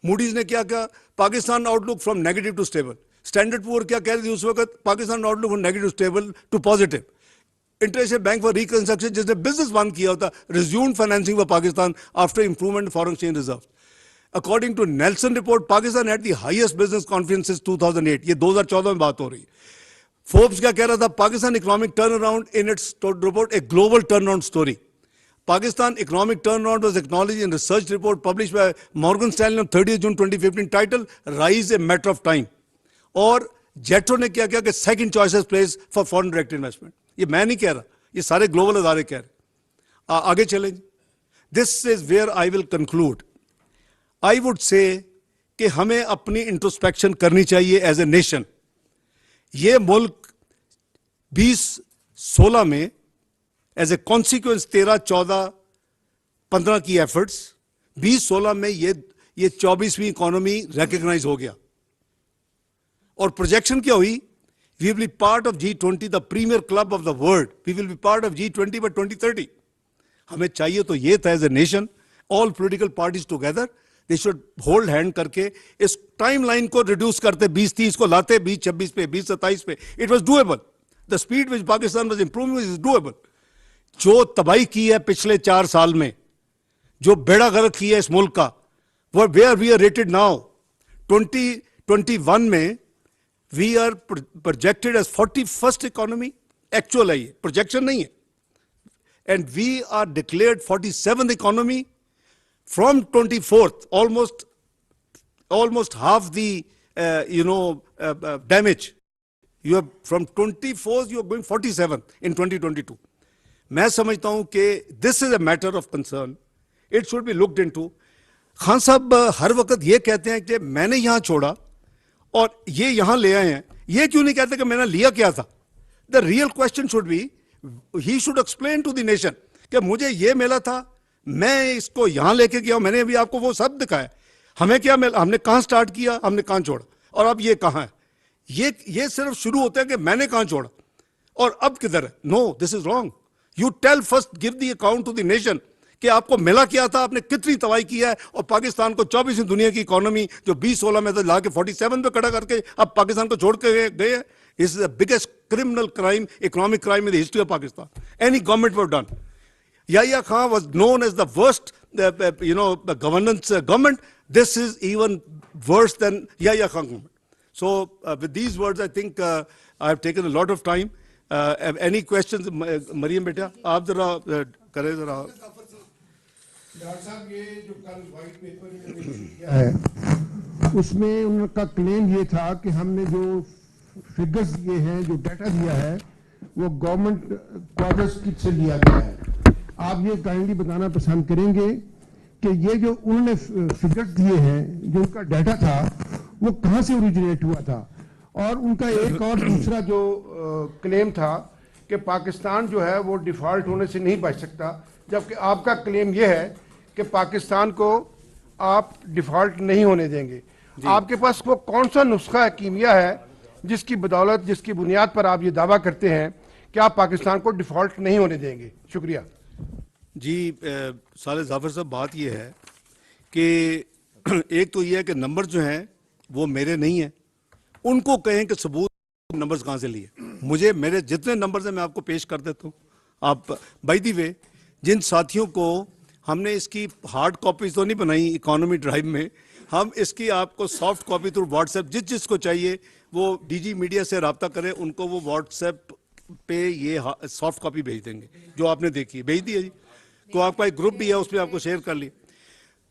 Moody's ने क्या कहा? Pakistan outlook from negative to stable. Standard Poor क्या कह रही थी उस वक्त? Pakistan outlook from negative stable to positive. International Bank for Reconstruction, जिसने बिजनेस बंद किया होता, resumed financing for Pakistan after improvement foreign exchange reserve. According to Nielsen report, Pakistan had the highest business confidence since 2008। ये 2014 में बात हो रही है। फोर्ब्स क्या कह रहा था? Pakistan economic turn around in its report a global turn around story. Pakistan economic turnaround was acknowledged in research report published by Morgan Stanley on 30th June 2015, title Rise a Matter of Time. और जेटो ने क्या किया कि second choices place for foreign direct investment. ये मैं नहीं कह रहा, ये सारे ग्लोबल अदारे कह रहे। आगे चलेंगे। This is where I will conclude. I would say कि हमें अपनी इंट्रोस्पेक्शन करनी चाहिए एज ए नेशन। ये मुल्क 2016 में एज ए कॉन्सिक्वेंस 13, 14, 15 की एफर्ट्स, 2016 में ये 24वीं इकोनॉमी रिकॉग्नाइज हो गया। और प्रोजेक्शन क्या हुई? We will be part of G20, the premier club of the world. We will be part of G20 by 2030। हमें चाहिए तो ये था as a nation, all political parties together they should hold hand करके इस timeline को reduce करते, 2030 को लाते 2026 पे, 2027 पे। It was doable. The speed which Pakistan was improving is doable. जो तबाही की है पिछले 4 साल में, जो बेड़ा गर्क की है इस मुल्क का, where we are rated now 2021 में we are projected as 41st economy. Actual है ये, प्रोजेक्शन नहीं है। And we are declared 47th economy from 24th, almost half the damage. You are from 24th, you are going 47th in 2022. मैं समझता हूं कि this is a matter of concern, it should B looked into. Khan साहब हर वक्त ये कहते हैं कि मैंने यहां छोड़ा और ये यहां ले आए हैं। ये क्यों नहीं कहते कि मैंने लिया क्या था? The real question should be, he should explain to the nation कि मुझे ये मिला था, मैं इसको यहां लेके गया। मैंने अभी आपको वो सब दिखाया। हमें क्या मिला? हमने कहां स्टार्ट किया, हमने कहां छोड़ा, और अब ये कहां है? ये सिर्फ शुरू होता है कि मैंने कहां छोड़ा और अब किधर है। No, this is wrong. You tell first, give the account to the nation कि आपको मिला क्या था, आपने कितनी तबाही की है। और पाकिस्तान को 24वीं दुनिया की इकोनॉमी जो 2016 में ला के 47 पे खड़ा करके अब पाकिस्तान को छोड़ के गए। Is the biggest criminal crime, economic crime in the history of Pakistan any government would done. Yahya Khan was known as the worst, the governance government. This is even worse than Yahya Khan government. So with these words, I think I have taken a lot of time. Any questions, Mariam beta? आप जरा करें जरा। Doctor साहब, ये जो कल white paper में किया है, उसमें उनका क्लेम ये था कि हमने जो फिगर्स दिए हैं, जो डाटा दिया है, वो गवर्नमेंट क्वार्टर्स से लिया गया है। आप ये काइंडली बताना पसंद करेंगे कि ये जो उन्होंने फिगर्स दिए हैं, जो उनका डाटा था, वो कहाँ से ओरिजिनेट हुआ था? और उनका एक और दूसरा जो क्लेम था कि पाकिस्तान जो है वो डिफॉल्ट होने से नहीं बच सकता, जबकि आपका क्लेम ये है कि पाकिस्तान को आप डिफॉल्ट नहीं होने देंगे। आपके पास वो कौन सा नुस्खा है, कीमिया है, जिसकी बदौलत, जिसकी बुनियाद पर आप ये दावा करते हैं कि आप पाकिस्तान को डिफॉल्ट नहीं होने देंगे? शुक्रिया जी। साले जाफर साहब, बात ये है कि एक तो ये है कि नंबर जो हैं वो मेरे नहीं हैं, उनको कहें कि सबूत नंबर्स कहाँ से लिए। मुझे मेरे जितने नंबर्स हैं मैं आपको पेश कर देता हूँ। आप बाय द वे, जिन साथियों को हमने इसकी हार्ड कॉपी तो नहीं बनाई इकोनॉमी ड्राइव में, हम इसकी आपको सॉफ्ट कॉपी थ्रू व्हाट्सएप जिसको चाहिए वो डीजी मीडिया से रब्ता करें, उनको वो व्हाट्सएप पे ये सॉफ्ट कॉपी भेज देंगे जो आपने देखी है, भेज दिया जी। तो आपका एक ग्रुप भी है, उसमें आपको शेयर कर लिया।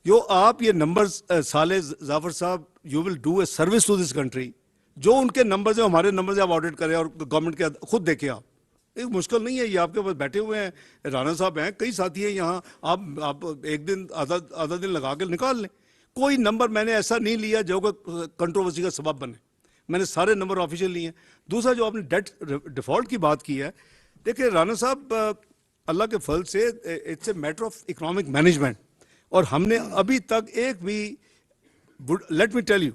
जो आप ये नंबर्स साले जाफर साहब, you will do a service to this country. जो उनके नंबर्स हैं हमारे नंबर्स आप ऑडिट करें और गवर्नमेंट के खुद देखें। आप एक मुश्किल नहीं है, ये आपके पास बैठे हुए हैं, राणा साहब हैं, कई साथी हैं यहाँ, आप एक दिन आधा दिन लगा के निकाल लें। कोई नंबर मैंने ऐसा नहीं लिया जो कंट्रोवर्सी का सबब बने, मैंने सारे नंबर ऑफिशियल लिए हैं। दूसरा, जो आपने डेट डिफॉल्ट की बात की है, देखिए राणा साहब, अल्लाह के फल से it's a matter of economic management, और हमने अभी तक एक भी, लेट मी टेल यू,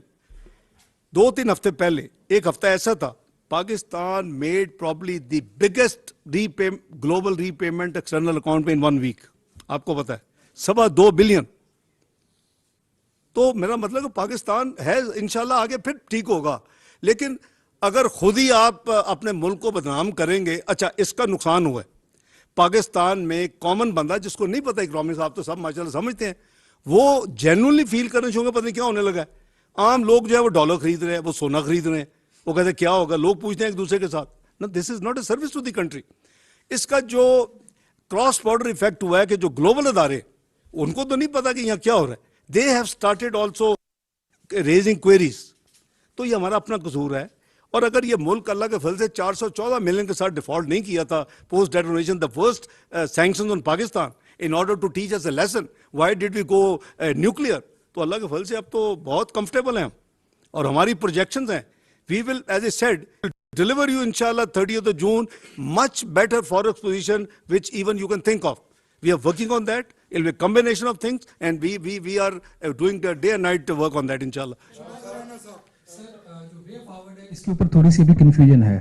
2-3 हफ्ते पहले एक हफ्ता ऐसा था, Pakistan made probably the biggest global repayment external account में इन 1 वीक। आपको पता है 2.25 बिलियन। तो मेरा मतलब है पाकिस्तान है, इंशाल्लाह आगे फिर ठीक होगा। लेकिन अगर खुद ही आप अपने मुल्क को बदनाम करेंगे, अच्छा इसका नुकसान हुआ है पाकिस्तान में, कॉमन बंदा जिसको नहीं पता इकोनॉमिक्स, आप तो सब माशाल्लाह समझते हैं, वो जेन्युइनली फील करने शुरू, पता नहीं क्या होने लगा है। आम लोग जो है वो डॉलर खरीद रहे हैं, वो सोना खरीद रहे हैं, वो कहते हैं क्या होगा, लोग पूछते हैं एक दूसरे के साथ। ना, this is not a service to the country. इसका जो क्रॉस बॉर्डर इफेक्ट हुआ है कि जो ग्लोबल अदारे, उनको तो नहीं पता कि यहाँ क्या हो रहा है, they have started also raising queries. तो ये हमारा अपना कसूर है। और अगर ये मुल्क अल्लाह के फल से 414 मिलियन के साथ डिफॉल्ट नहीं किया था post detonation, the first sanctions on Pakistan in order to teach us a lesson, why did we go nuclear, तो अल्लाह के फल से अब तो बहुत कंफर्टेबल हैं हम, और हमारी प्रोजेक्शंस हैं, we will as I said deliver you इंशाल्लाह 30th June much better forex position which even you can think of. We are working on that, it will be combination of things and we are doing day and night work on that इंशाल्लाह। इसके ऊपर थोड़ी सी भी confusion है।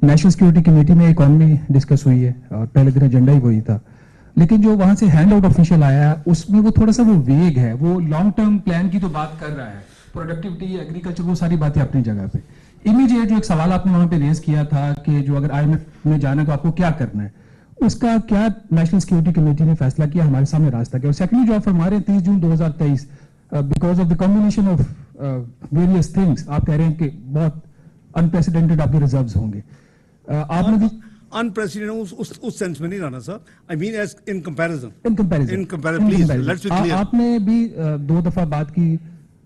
National security committee में economy discuss हुई है और पहले दिन एजेंडा ही वही था, लेकिन जो वहां से हैंड आउट ऑफिशियल आया है उसमें वो थोड़ा सा वो वेग है, वो लॉन्ग टर्म प्लान की तो बात कर रहा है, प्रोडक्टिविटी, एग्रीकल्चर, वो सारी बातें अपनी जगह पे। इमीडिएट जो एक सवाल आपने वहां पे रेज किया था कि जो अगर IMF में जाना है तो आपको क्या करना है, उसका क्या नेशनल सिक्योरिटी कमेटी ने फैसला किया, हमारे सामने रास्ता क्या। और सेकंडली जो आप फरमा रहे हैं 30 जून 2023, because of the combination of various things, आप कह रहे हैं कि बहुत अनप्रेसिडेंटेड आपके रिजर्व्स होंगे। आपने भी अनप्रेसिडेंटेड उस सेंस में नहीं रहना sir, I mean as in comparison please let's be clear. आपने भी 2 दफा बात की,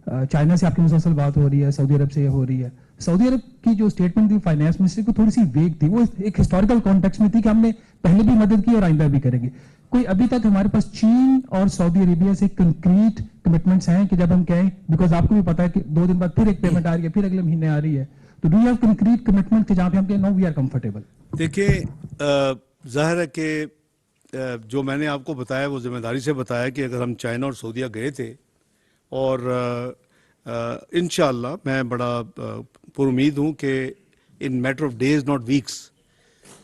चाइना से आपकी मुसलसल बात हो रही है, सऊदी अरब से हो रही है। सऊदी अरब की जो स्टेटमेंट थी फाइनेंस मिनिस्ट्री को थोड़ी सी वेग थी, वो एक हिस्टोरिकल कॉन्टेक्स्ट में थी कि हमने पहले भी मदद की और आइंदा भी करेंगे। कोई अभी तक हमारे पास चीन और सऊदी अरेबिया से कंक्रीट कमिटमेंट्स हैं कि जब हम कहें, बिकॉज आपको भी पता है कि 2 दिन बाद फिर एक पेमेंट आ रही है, फिर अगले महीने आ रही है, तो do you have concrete commitment कि जहां पे हम कहें नो वी आर कंफर्टेबल? देखिए, जाहिर है कि जो मैंने आपको बताया वो जिम्मेदारी से बताया कि अगर हम चाइना और सऊदीया गए थे, और इंशाअल्लाह मैं बड़ा पुरुमीद हूँ कि in matter of days not weeks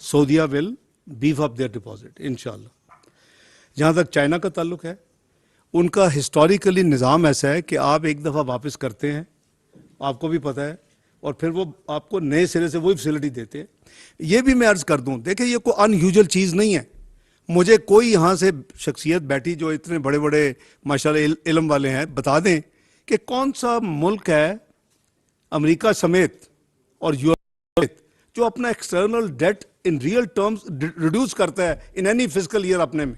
सऊदीया will beef up their deposit इंशाअल्लाह। जहाँ तक चाइना का ताल्लुक है, उनका हिस्टोरिकली निज़ाम ऐसा है कि आप एक दफ़ा वापस करते हैं, आपको भी पता है, और फिर वो आपको नए सिरे से वही फैसिलिटी देते हैं। ये भी मैं अर्ज़ कर दूं, देखिए ये कोई अनयूजुअल चीज़ नहीं है। मुझे कोई यहाँ से शख्सियत बैठी जो इतने बड़े बड़े माशाल्लाह इल्म वाले हैं, बता दें कि कौन सा मुल्क है अमेरिका समेत और यूरोप समेत जो अपना external debt in real terms reduce करता है इन एनी फिजिकल ईयर अपने में।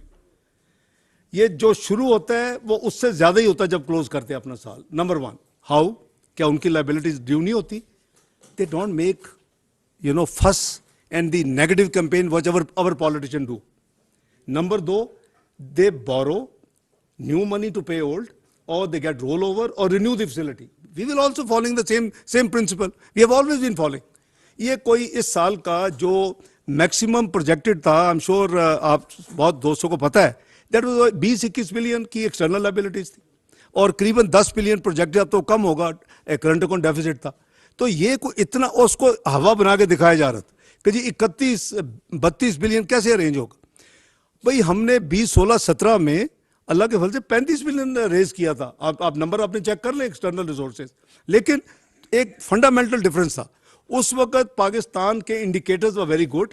ये जो शुरू होता है वो उससे ज़्यादा ही होता है जब क्लोज करते हैं अपना साल। नंबर 1, हाउ, क्या उनकी लाइबिलिटीज ड्यू नहीं होती? they don't make, fuss and the negative campaign whatever our politicians do. Number two, they borrow new money to pay old, or they get rollover or renew the facility. We will also following the same principle. We have always been following. ये कोई इस साल का जो maximum projected था, आई am sure आप बहुत दोस्तों को पता है, दैट वाज 20-21 बिलियन की एक्सटर्नल लायबिलिटीज थी और करीबन 10 बिलियन प्रोजेक्टेड, अब तो कम होगा, करंट अकाउंट डेफिसिट था. तो ये को इतना उसको हवा बना के दिखाया जा रहा था कि जी 31-32 बिलियन कैसे अरेंज होगा. भाई हमने 2016-17 में अल्लाह के फल से 35 बिलियन रेज किया था. आप नंबर आपने चेक कर लें एक्सटर्नल रिसोर्सेज. लेकिन एक फंडामेंटल डिफरेंस था. उस वक्त पाकिस्तान के indicators were very good.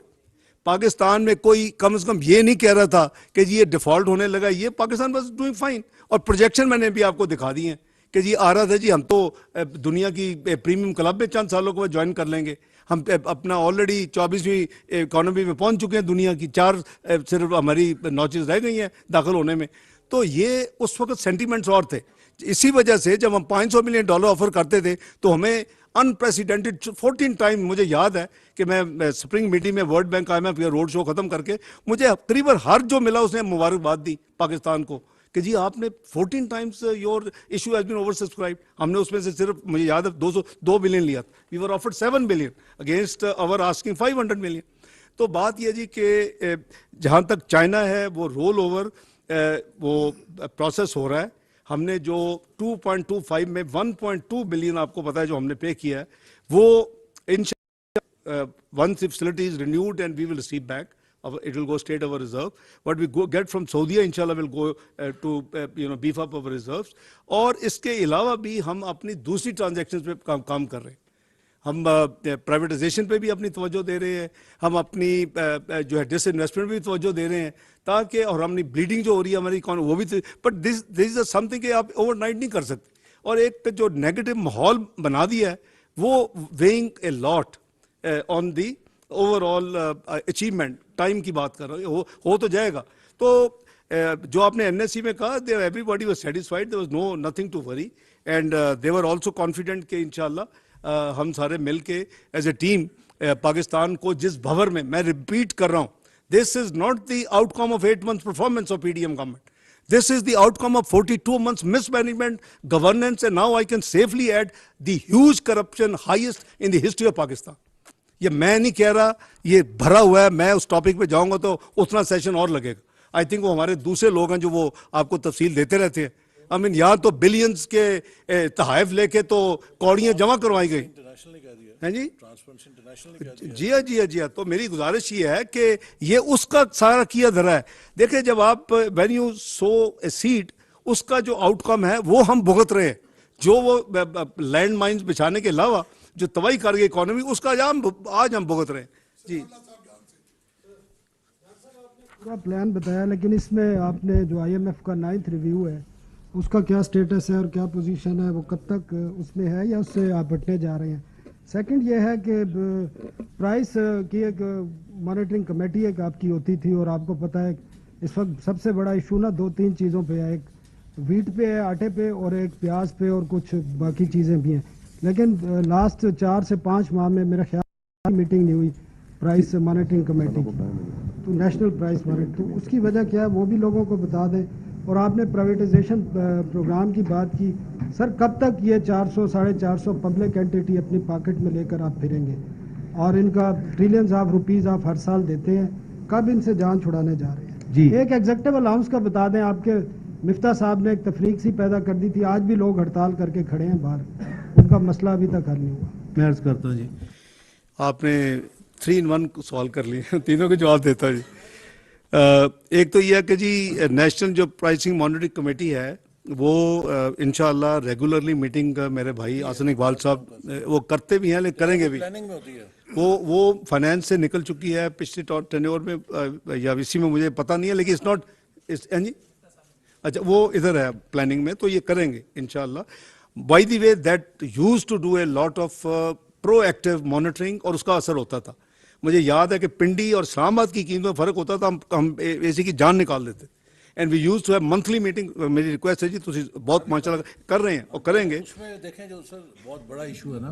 Pakistan में कोई कम से कम ये नहीं कह रहा था कि जी ये डिफॉल्ट होने लगा. ये पाकिस्तान वाज डूइंग फाइन. और प्रोजेक्शन मैंने भी आपको दिखा दी है कि जी आ रहा था जी हम तो दुनिया की प्रीमियम क्लब में चंद सालों को ज्वाइन कर लेंगे. हम अपना ऑलरेडी 24वीं इकोनॉमी में पहुंच चुके हैं दुनिया की. 4 सिर्फ हमारी नॉचेस रह गई हैं दाखिल होने में. तो ये उस वक्त सेंटीमेंट्स और थे. इसी वजह से जब हम $500 मिलियन ऑफर करते थे तो हमें अनप्रेसिडेंटेड 14 टाइम, मुझे याद है कि मैं स्प्रिंग मीटिंग में world bank IMF road show खत्म करके मुझे करीबन हर जो मिला उसने मुबारकबाद दी पाकिस्तान को कि जी आपने 14 times your issue has been oversubscribe. हमने उसमें से सिर्फ मुझे याद है 202 बिलियन लिया था. We were offered 7 billion against our asking 500 million. तो बात यह जी कि जहाँ तक चाइना है वो रोल ओवर वो प्रोसेस हो रहा है. हमने जो 2.25 में 1.2 बिलियन आपको पता है जो हमने पे किया है, वो once the facility is renewed and we will receive back, it will go straight our reserve. What we get from Saudi inshallah will go to beef up our reserves. और इसके अलावा भी हम अपनी दूसरी ट्रांजैक्शंस पे काम कर रहे हैं. हम प्राइवेटाइजेशन पे भी अपनी तवज्जो दे रहे हैं. हम अपनी जो है डिसइन्वेस्टमेंट पे भी तवज्जो दे रहे हैं ताकि, और हमने ब्लीडिंग जो हो रही है हमारी इकोनॉमी वो भी, बट दिस इज समथिंग कि आप ओवरनाइट नहीं कर सकते. और एक जो नेगेटिव माहौल बना दिया है वो weighing a lot on the overall achievement. Time की बात कर रहे हो तो जाएगा. तो जो आपने NSE में कहा, everybody was satisfied, there was no nothing to worry and they were also confident कि इंशाल्लाह हम सारे मिल के एज ए टीम पाकिस्तान को जिस भंवर में, मैं रिपीट कर रहा हूं, this is not the outcome of 8 months performance of PDM government. This is the outcome of 42 months mismanagement, governance, and now I can safely add the huge corruption highest in the history of Pakistan. ये मैं नहीं कह रहा, ये भरा हुआ है. मैं उस टॉपिक पे जाऊंगा तो उतना सेशन और लगेगा. आई थिंक वो हमारे दूसरे लोग हैं जो वो आपको तफसील देते रहते हैं. आई मीन यहाँ तो बिलियंस के तहाइफ लेके तो कौड़ियाँ जमा करवाई गई हैं जी. जी हाँ, जी हाँ, जी हाँ. तो मेरी गुजारिश ये है कि ये उसका सारा किया धरा है. देखिए जब आप when you so a seed, उसका जो आउटकम है वो हम भुगत रहे हैं. जो वो लैंड माइन्स बिछाने के अलावा जो तबाही कर गई इकोनॉमी, उसका आज हम भुगत रहे हैं. जी पूरा प्लान बताया, लेकिन इसमें आपने जो IMF का 9th रिव्यू है उसका क्या स्टेटस है और क्या पोजीशन है, वो कब तक उसमें है या उससे आप हटने जा रहे हैं. सेकंड ये है कि प्राइस की एक मॉनिटरिंग कमेटी एक आपकी होती थी और आपको पता है इस वक्त सबसे बड़ा इशू ना 2-3 चीज़ों पे है. एक वीट पे है, आटे पे, और एक प्याज पे, और कुछ बाकी चीज़ें भी हैं. लेकिन लास्ट 4 से 5 माह में मेरा ख्याल मीटिंग नहीं हुई प्राइस मॉनिटरिंग कमेटी की, तो नेशनल प्राइस मॉनिटर. तो उसकी वजह क्या है वो भी लोगों को बता दें. और आपने प्राइवेटाइजेशन प्रोग्राम की बात की, सर कब तक ये 400-450 पब्लिक एंटिटी अपनी पॉकेट में लेकर आप फिरेंगे, और इनका ट्रिलियंस ऑफ रुपीस आप हर साल देते हैं, कब इनसे जान छुड़ाने जा रहे हैं जी. एक एग्जेक्टिव अलाउंस का बता दें. आपके मिफ्ता साहब ने एक तफरीक सी पैदा कर दी थी, आज भी लोग हड़ताल करके खड़े हैं बाहर, उनका मसला अभी तक हल नहीं हुआ. मैं अर्ज करता हूँ जी, आपने 3 in 1 सवाल कर लिए, तीनों के जवाब देता हूँ जी. एक तो यह है कि जी नेशनल जो प्राइसिंग मॉनिटरिंग कमेटी है वो इंशाल्लाह रेगुलरली मीटिंग मेरे भाई आसन इकबाल साहब वो करते भी हैं, लेकिन करेंगे भी. वो फाइनेंस से निकल चुकी है पिछले टेन्योर में या इसी में मुझे पता नहीं है, लेकिन इट्स नॉट जी. अच्छा, वो इधर है प्लानिंग में, तो ये करेंगे इंशाल्लाह. By the way that used to do a lot of proactive monitoring और उसका असर होता था. मुझे याद है कि पिंडी और इस्लामाबाद की कीमतों में फर्क होता था, हम ऐसी की जान निकाल देते. And we used to have monthly meeting. मेरी रिक्वेस्ट है जी, तुम बहुत माशाल्लाह कर रहे हैं और करेंगे. उसमें देखें जो सर बहुत बड़ा इशू है ना,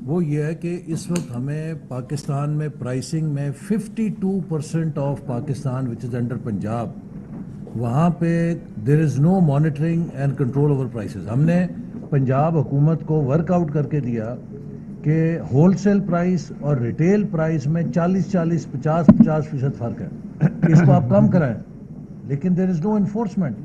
वो ये है कि इस वक्त हमें पाकिस्तान में प्राइसिंग में 52% of Pakistan which is under Punjab, वहाँ पे there is no monitoring and control over prices. हमने पंजाब हुकूमत को वर्कआउट करके दिया कि होलसेल प्राइस और रिटेल प्राइस में 40-40, 50-50% फ़र्क है, इसको आप कम कराएं, लेकिन देर इज़ नो इन्फोर्समेंट।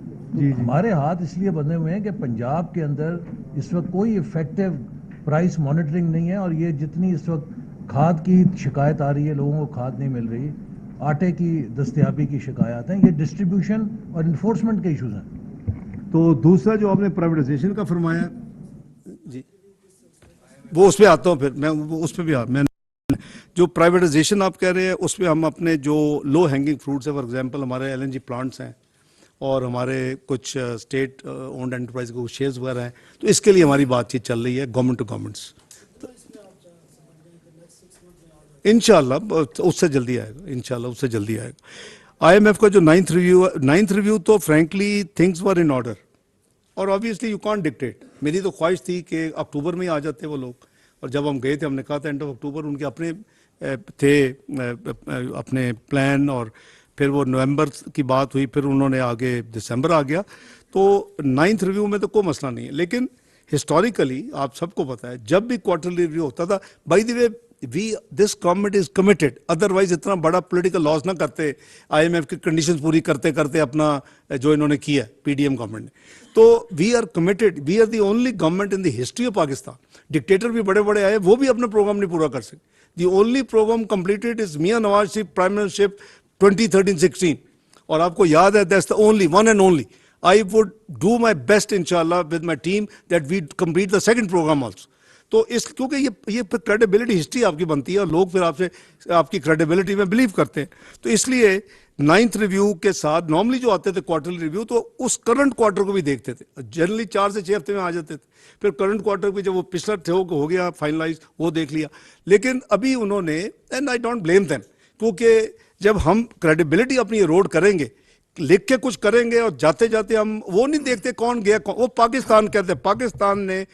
हमारे हाथ इसलिए बंधे हुए हैं कि पंजाब के अंदर इस वक्त कोई इफेक्टिव प्राइस मॉनिटरिंग नहीं है, और ये जितनी इस वक्त खाद की शिकायत आ रही है, लोगों को खाद नहीं मिल रही, आटे की दस्तयाबी की शिकायत हैं, ये डिस्ट्रीब्यूशन और इन्फोर्समेंट के इश्यूज हैं। तो दूसरा जो आपने प्राइवेटाइजेशन का फरमाया जी, वो उस पर आता हूँ, फिर मैं उस पर भी मैं जो प्राइवेटाइजेशन आप कह रहे हैं उसमें हम अपने जो लो हैंगिंग फ्रूट्स है, फॉर एग्जांपल हमारे एलएनजी प्लांट्स हैं और हमारे कुछ स्टेट ओन्ड एंटरप्राइज को शेयर्स वगैरह हैं, तो इसके लिए हमारी बातचीत चल रही है गवर्नमेंट टू गवर्नमेंट्स। इंशाल्लाह उससे जल्दी आएगा, इंशाल्लाह उससे जल्दी आएगा। आईएमएफ का जो नाइन्थ रिव्यू तो frankly things were in order, और ऑब्वियसली यू कांट डिक्टेट। मेरी तो ख्वाहिश थी कि अक्टूबर में ही आ जाते वो लोग, और जब हम गए थे हमने कहा था एंड ऑफ अक्टूबर, उनके अपने थे अपने प्लान, और फिर वो नवंबर की बात हुई, फिर उन्होंने आगे दिसंबर आ गया। तो नाइन्थ रिव्यू में तो कोई मसला नहीं है, लेकिन हिस्टोरिकली आप सबको पता है जब भी क्वार्टरली रिव्यू होता था, bye the way this government is committed, otherwise इतना बड़ा पॉलिटिकल लॉस ना करते, आईएमएफ की कंडीशंस पूरी करते करते अपना जो इन्होंने किया पीडीएम गवर्नमेंट ने। तो we are committed, we are the only government in the history of Pakistan, dictator भी बड़े बड़े आए, वो भी अपना प्रोग्राम नहीं पूरा कर सके। The only program completed is Mian Nawaz Sharif prime ministership 2013-16, और आपको याद है that's the only one and only. I would do my best इंशाल्लाह with my team that we complete the second program also. तो इस क्योंकि ये क्रेडिबिलिटी हिस्ट्री आपकी बनती है, और लोग फिर आपसे आपकी क्रेडिबिलिटी में बिलीव करते हैं। तो इसलिए नाइन्थ रिव्यू के साथ नॉर्मली जो आते थे क्वार्टरली रिव्यू, तो उस करंट क्वार्टर को भी देखते थे, जनरली 4 से 6 हफ्ते में आ जाते थे। फिर करंट क्वार्टर भी जब वो पिछला थे हो गया फाइनलाइज, वो देख लिया। लेकिन अभी उन्होंने, and I don't blame them, क्योंकि जब हम क्रेडिबिलिटी अपनी एरोड करेंगे, लिख के कुछ करेंगे और जाते जाते हम वो नहीं देखते कौन गया वो पाकिस्तान कहते हैं। पाकिस्तान ने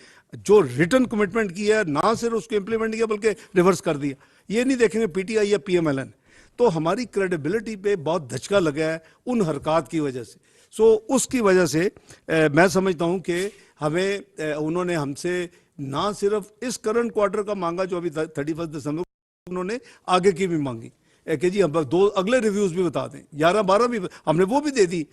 जो रिटर्न कमिटमेंट किया है, ना सिर्फ उसको इंप्लीमेंट किया बल्कि रिवर्स कर दिया। ये नहीं देखेंगे पीटीआई या पीएमएलएन। तो हमारी क्रेडिबिलिटी पे बहुत धचका लगा है उन हरकत की वजह से। सो उसकी वजह से मैं समझता हूँ कि हमें उन्होंने हमसे ना सिर्फ इस करंट क्वार्टर का मांगा जो अभी 31 दिसंबर, उन्होंने आगे की भी मांगी कि जी हम 2 अगले रिव्यूज भी बता दें, 11-12 भी हमने वो भी दे दी।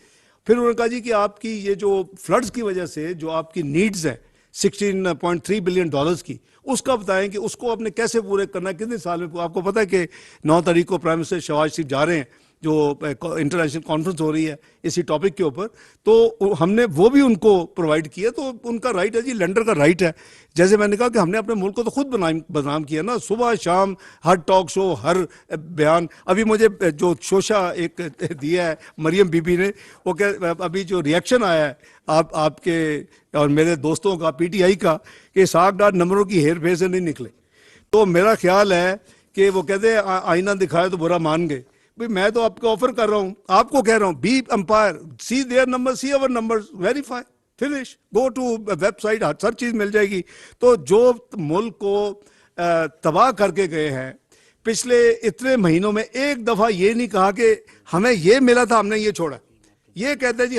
फिर उन्होंने कहा जी कि आपकी ये जो फ्लड्स की वजह से जो आपकी नीड्स है 16.3 बिलियन डॉलर्स की, उसका बताएं कि उसको आपने कैसे पूरे करना है, कितने साल में। आपको पता है कि 9 तारीख को प्राइम मिनिस्टर शहबाज शरीफ जा रहे हैं, जो इंटरनेशनल कॉन्फ्रेंस हो रही है इसी टॉपिक के ऊपर, तो हमने वो भी उनको प्रोवाइड किया। तो उनका राइट है जी, लेंडर का राइट है। जैसे मैंने कहा कि हमने अपने मुल्क को तो खुद बदनाम किया ना, सुबह शाम हर टॉक शो, हर बयान। अभी मुझे जो शोशा एक दिया है मरियम बीबी ने, वो क्या अभी जो रिएक्शन आया है आपके और मेरे दोस्तों का पीटीआई का, कि सागदार नंबरों की हेर फेर से नहीं निकले। तो मेरा ख्याल है कि वो कहते हैं आईना दिखाए तो बुरा मान गए। भाई मैं तो आपको ऑफर कर रहा हूं, आपको कह रहा हूं, be umpire, see their number, see our numbers, verify, finish, go to website, हर चीज मिल जाएगी। तो जो मुल्क को तबाह करके गए हैं पिछले इतने महीनों में, एक दफा ये नहीं कहा कि हमें ये मिला था हमने ये छोड़ा। ये कहते हैं जी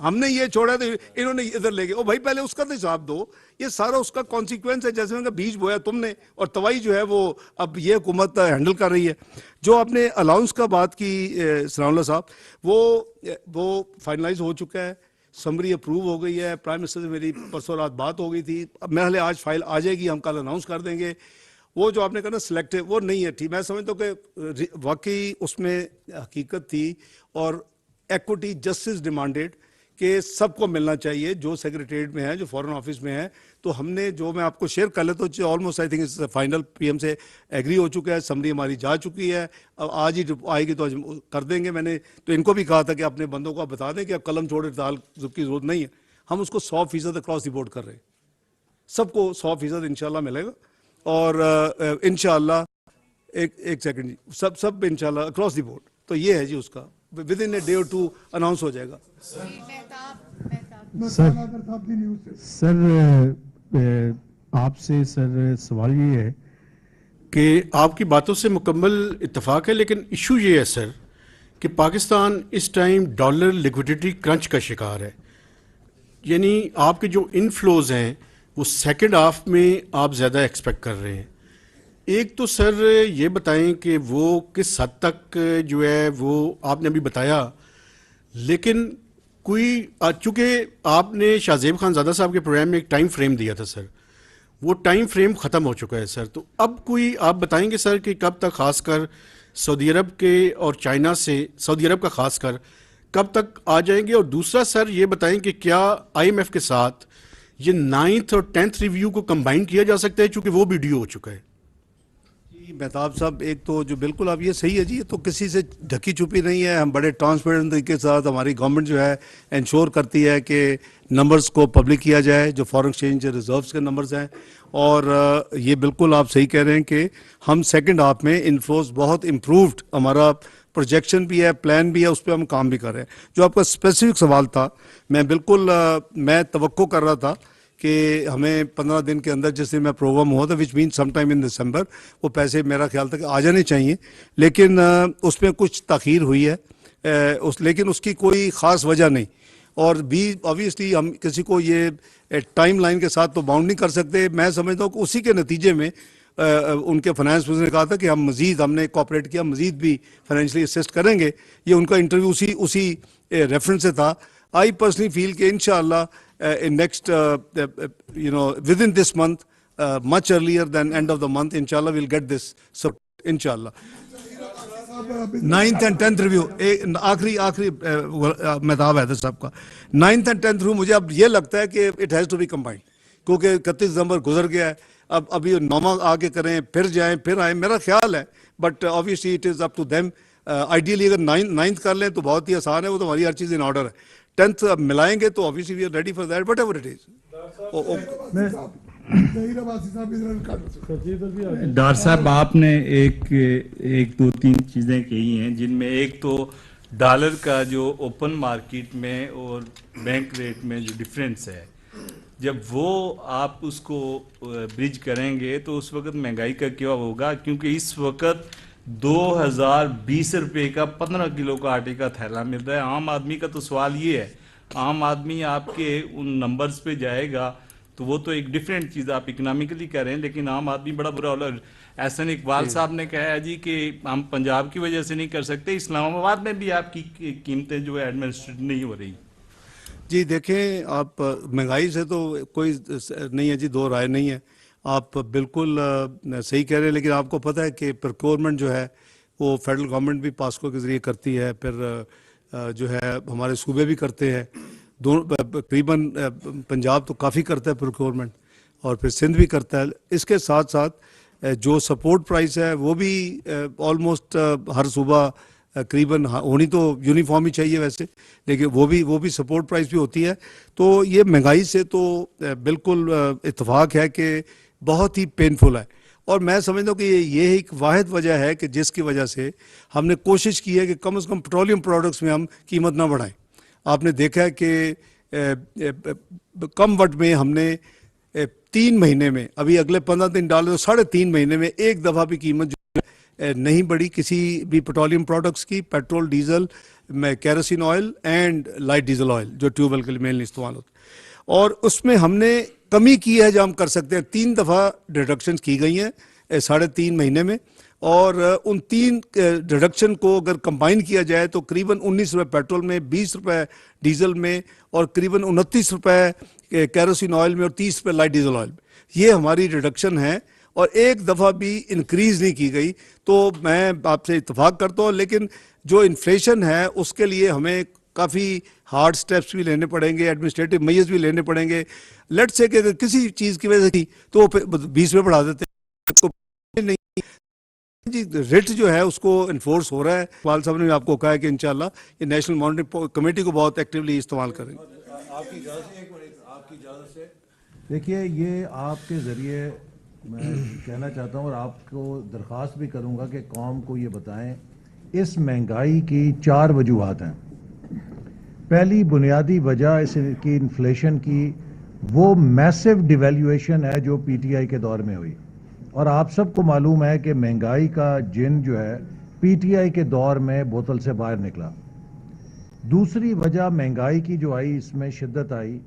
हमने ये छोड़ा तो इन्होंने इधर ले गए। ओ भाई पहले उसका तो हिसाब दो, ये सारा उसका कॉन्सिक्वेंस है। जैसे उनका बीज बोया तुमने और तवाई जो है वो अब ये हुकूमत हैंडल कर रही है। जो आपने अलाउंस का बात की सनाउल्लाह साहब, वो फाइनलाइज हो चुका है, समरी अप्रूव हो गई है। प्राइम मिनिस्टर से मेरी परसों रात बात हो गई थी, अब मेरे आज फाइल आ जाएगी, हम कल अनाउंस कर देंगे। वो जो आपने कहा ना सिलेक्टिव, वो नहीं है ठीक। मैं समझता हूँ कि वाकई उसमें हकीकत थी और इक्विटी जस्टिस डिमांडेड कि सबको मिलना चाहिए जो सेक्रेटरीट में है, जो फॉरेन ऑफिस में है। तो हमने जो मैं आपको शेयर कर लेता हूँ, ऑलमोस्ट आई थिंक इस फाइनल पीएम से एग्री हो चुका है, समरी हमारी जा चुकी है, अब आज ही आएगी तो आज कर देंगे। मैंने तो इनको भी कहा था कि अपने बंदों को आप बता दें कि अब कलम छोड़े दाल की जरूरत नहीं है। हम उसको 100% अक्रॉस द बोर्ड कर रहे हैं, सबको 100% इंशाल्लाह मिलेगा। और इंशाल्लाह एक सेकंड जी, सब इंशाल्लाह अक्रॉस द बोर्ड। तो ये है जी, उसका विद इन ए डे और 2 अनाउंस हो जाएगा। सर आपसे सर सवाल ये है कि आपकी बातों से मुकम्मल इत्तेफाक है, लेकिन इशू ये है सर कि पाकिस्तान इस टाइम डॉलर लिक्विडिटी क्रंच का शिकार है। यानी आपके जो इनफ्लोज हैं वो सेकंड हाफ में आप ज़्यादा एक्सपेक्ट कर रहे हैं। एक तो सर ये बताएं कि वो किस हद तक जो है वो आपने अभी बताया, लेकिन कोई चूँकि आपने शाहजेब खानज़ादा साहब के प्रोग्राम में एक टाइम फ्रेम दिया था सर, वो टाइम फ्रेम ख़त्म हो चुका है सर। तो अब कोई आप बताएंगे सर कि कब तक खासकर सऊदी अरब के और चाइना से, सऊदी अरब का खासकर कब तक आ जाएंगे? और दूसरा सर ये बताएं कि क्या आईएमएफ के साथ ये 9th और 10th रिव्यू को कंबाइन किया जा सकता है, चूँकि वो भी ड्यू हो चुका है। जी मेहताब साहब, एक तो जो बिल्कुल आप ये सही है जी, ये तो किसी से ढकी छुपी नहीं है। हम बड़े ट्रांसपेरेंट तरीके के साथ, हमारी गवर्नमेंट जो है इंश्योर करती है कि नंबर्स को पब्लिक किया जाए, जो फॉरेन एक्सचेंज रिजर्व्स के नंबर्स हैं। और ये बिल्कुल आप सही कह रहे हैं कि हम सेकंड हाफ में इनफ्लोज बहुत इम्प्रूव्ड, हमारा प्रोजेक्शन भी है, प्लान भी है, उस पर हम काम भी कर रहे हैं। जो आपका स्पेसिफिक सवाल था, मैं बिल्कुल मैं तवक्को कर रहा था कि हमें 15 दिन के अंदर, जैसे मैं प्रोग्राम हुआ था, which mean some time in दिसंबर, वो पैसे मेरा ख्याल था कि आ जाने चाहिए, लेकिन उसमें कुछ ताख़ीर हुई है, लेकिन उसकी कोई ख़ास वजह नहीं। और भी ऑब्वियसली हम किसी को ये टाइम लाइन के साथ तो बाउंड नहीं कर सकते। मैं समझता हूँ कि उसी के नतीजे में उनके फाइनेंस मिनिस्टर ने कहा था कि हम मज़ीद, हमने कोऑपरेट किया, मज़ीद भी फाइनेंशियली असिस्ट करेंगे। ये उनका इंटरव्यू उसी रेफरेंस से था। आई पर्सनली फील कि इंशाअल्लाह in next within this month, much earlier than end of the month, इंशाअल्लाह विल गेट दिस सपोर्ट इंशाअल्लाह। 9th and 10th रिव्यू, आखिरी मेहताब हैदर साहब का 9th and 10th रिव्यू, मुझे अब ये लगता है कि it has to be combined, क्योंकि 31 दिसंबर गुजर गया है। अब अभी 9वां आगे करें, फिर जाएं, फिर आए, मेरा ख्याल है, but obviously it is up to them. Ideally अगर 9th कर लें तो बहुत ही आसान है, वो तो हमारी हर चीज़ इन ऑर्डर है। 10th अब मिलाएंगे तो obviously we are ready for that, whatever it is. Doctor साहब, आपने एक दो तीन चीज़ें कही हैं, जिनमें एक तो डॉलर का जो ओपन मार्केट में और बैंक रेट में जो डिफरेंस है, जब वो आप उसको ब्रिज करेंगे तो उस वक्त महंगाई का क्या होगा? क्योंकि इस वक्त 2020 रुपये का 15 किलो का आटे का थैला मिल रहा है। आम आदमी का तो सवाल ये है, आम आदमी आपके उन नंबर्स पे जाएगा तो वो तो एक डिफरेंट चीज़ आप इकोनॉमिकली कह रहे हैं, लेकिन आम आदमी बड़ा बुरा हो रहा है। एहसन इकबाल साहब ने कहा है जी कि हम पंजाब की वजह से नहीं कर सकते, इस्लामाबाद में भी आपकी कीमतें जो है एडमिनिस्ट्रेट नहीं हो रही। जी देखें, आप महंगाई से तो कोई नहीं है जी, दो राय नहीं है, आप बिल्कुल सही कह रहे हैं। लेकिन आपको पता है कि प्रोक्योरमेंट जो है वो फेडरल गवर्नमेंट भी पास्को के ज़रिए करती है, फिर जो है हमारे सूबे भी करते हैं, दोनों तकरीबन पंजाब तो काफ़ी करता है प्रोक्योरमेंट, और फिर सिंध भी करता है। इसके साथ साथ जो सपोर्ट प्राइस है वो भी ऑलमोस्ट हर सूबा करीबन होनी तो यूनिफॉर्म ही चाहिए वैसे, लेकिन वो भी सपोर्ट प्राइस भी होती है। तो ये महंगाई से तो बिल्कुल इत्तेफाक है कि बहुत ही पेनफुल है। और मैं समझता हूँ कि ये एक वाहिद वजह है कि जिसकी वजह से हमने कोशिश की है कि कम से कम पेट्रोलियम प्रोडक्ट्स में हम कीमत ना बढ़ाएं। आपने देखा है कि कम वट में हमने 3 महीने में, अभी अगले 15 दिन डाले तो 3.5 महीने में एक दफ़ा भी कीमत जो नहीं बढ़ी किसी भी पेट्रोलियम प्रोडक्ट्स की, पेट्रोल, डीजल में, kerosene oil and light diesel oil जो ट्यूबवेल के लिए मेनली इस्तेमाल होता है। और उसमें हमने कमी की है जो हम कर सकते हैं। 3 दफ़ा डिडक्शंस की गई हैं 3.5 महीने में, और उन 3 डिडक्शन को अगर कंबाइन किया जाए तो करीबन 19 रुपये पेट्रोल में, 20 रुपये डीजल में, और करीबन 29 रुपये केरोसिन ऑयल में, और 30 रुपये लाइट डीजल ऑयल में। ये हमारी रिडक्शन है, और एक दफ़ा भी इंक्रीज़ नहीं की गई। तो मैं आपसे इत्तेफाक करता हूँ, लेकिन जो इन्फ्लेशन है उसके लिए हमें काफ़ी हार्ड स्टेप्स भी लेने पड़ेंगे, एडमिनिस्ट्रेटिव मेजर्स भी लेने पड़ेंगे। लेट्स से कि अगर किसी चीज़ की वजह से की तो 20 रुपये बढ़ा देते हैं, नहीं जी, रेट जो है उसको इन्फोर्स हो रहा है। इकबाल साहब ने आपको कहा है कि इंशाल्लाह ये नेशनल मॉनिटरिंग कमेटी को बहुत एक्टिवली इस्तेमाल करेंगे। आपकी इजाज़त से देखिए, ये आपके ज़रिए मैं कहना चाहता हूँ और आपको दरख्वास्त भी करूँगा कि कौम को ये बताएं, इस महंगाई की 4 वजूहात हैं। पहली बुनियादी वजह इसकी इन्फ्लेशन की वो मैसिव डिवैल्यूएशन है जो पीटीआई के दौर में हुई। और आप सबको मालूम है कि महंगाई का जिन जो है पीटीआई के दौर में बोतल से बाहर निकला। दूसरी वजह महंगाई की जो आई, इसमें शिद्दत आई,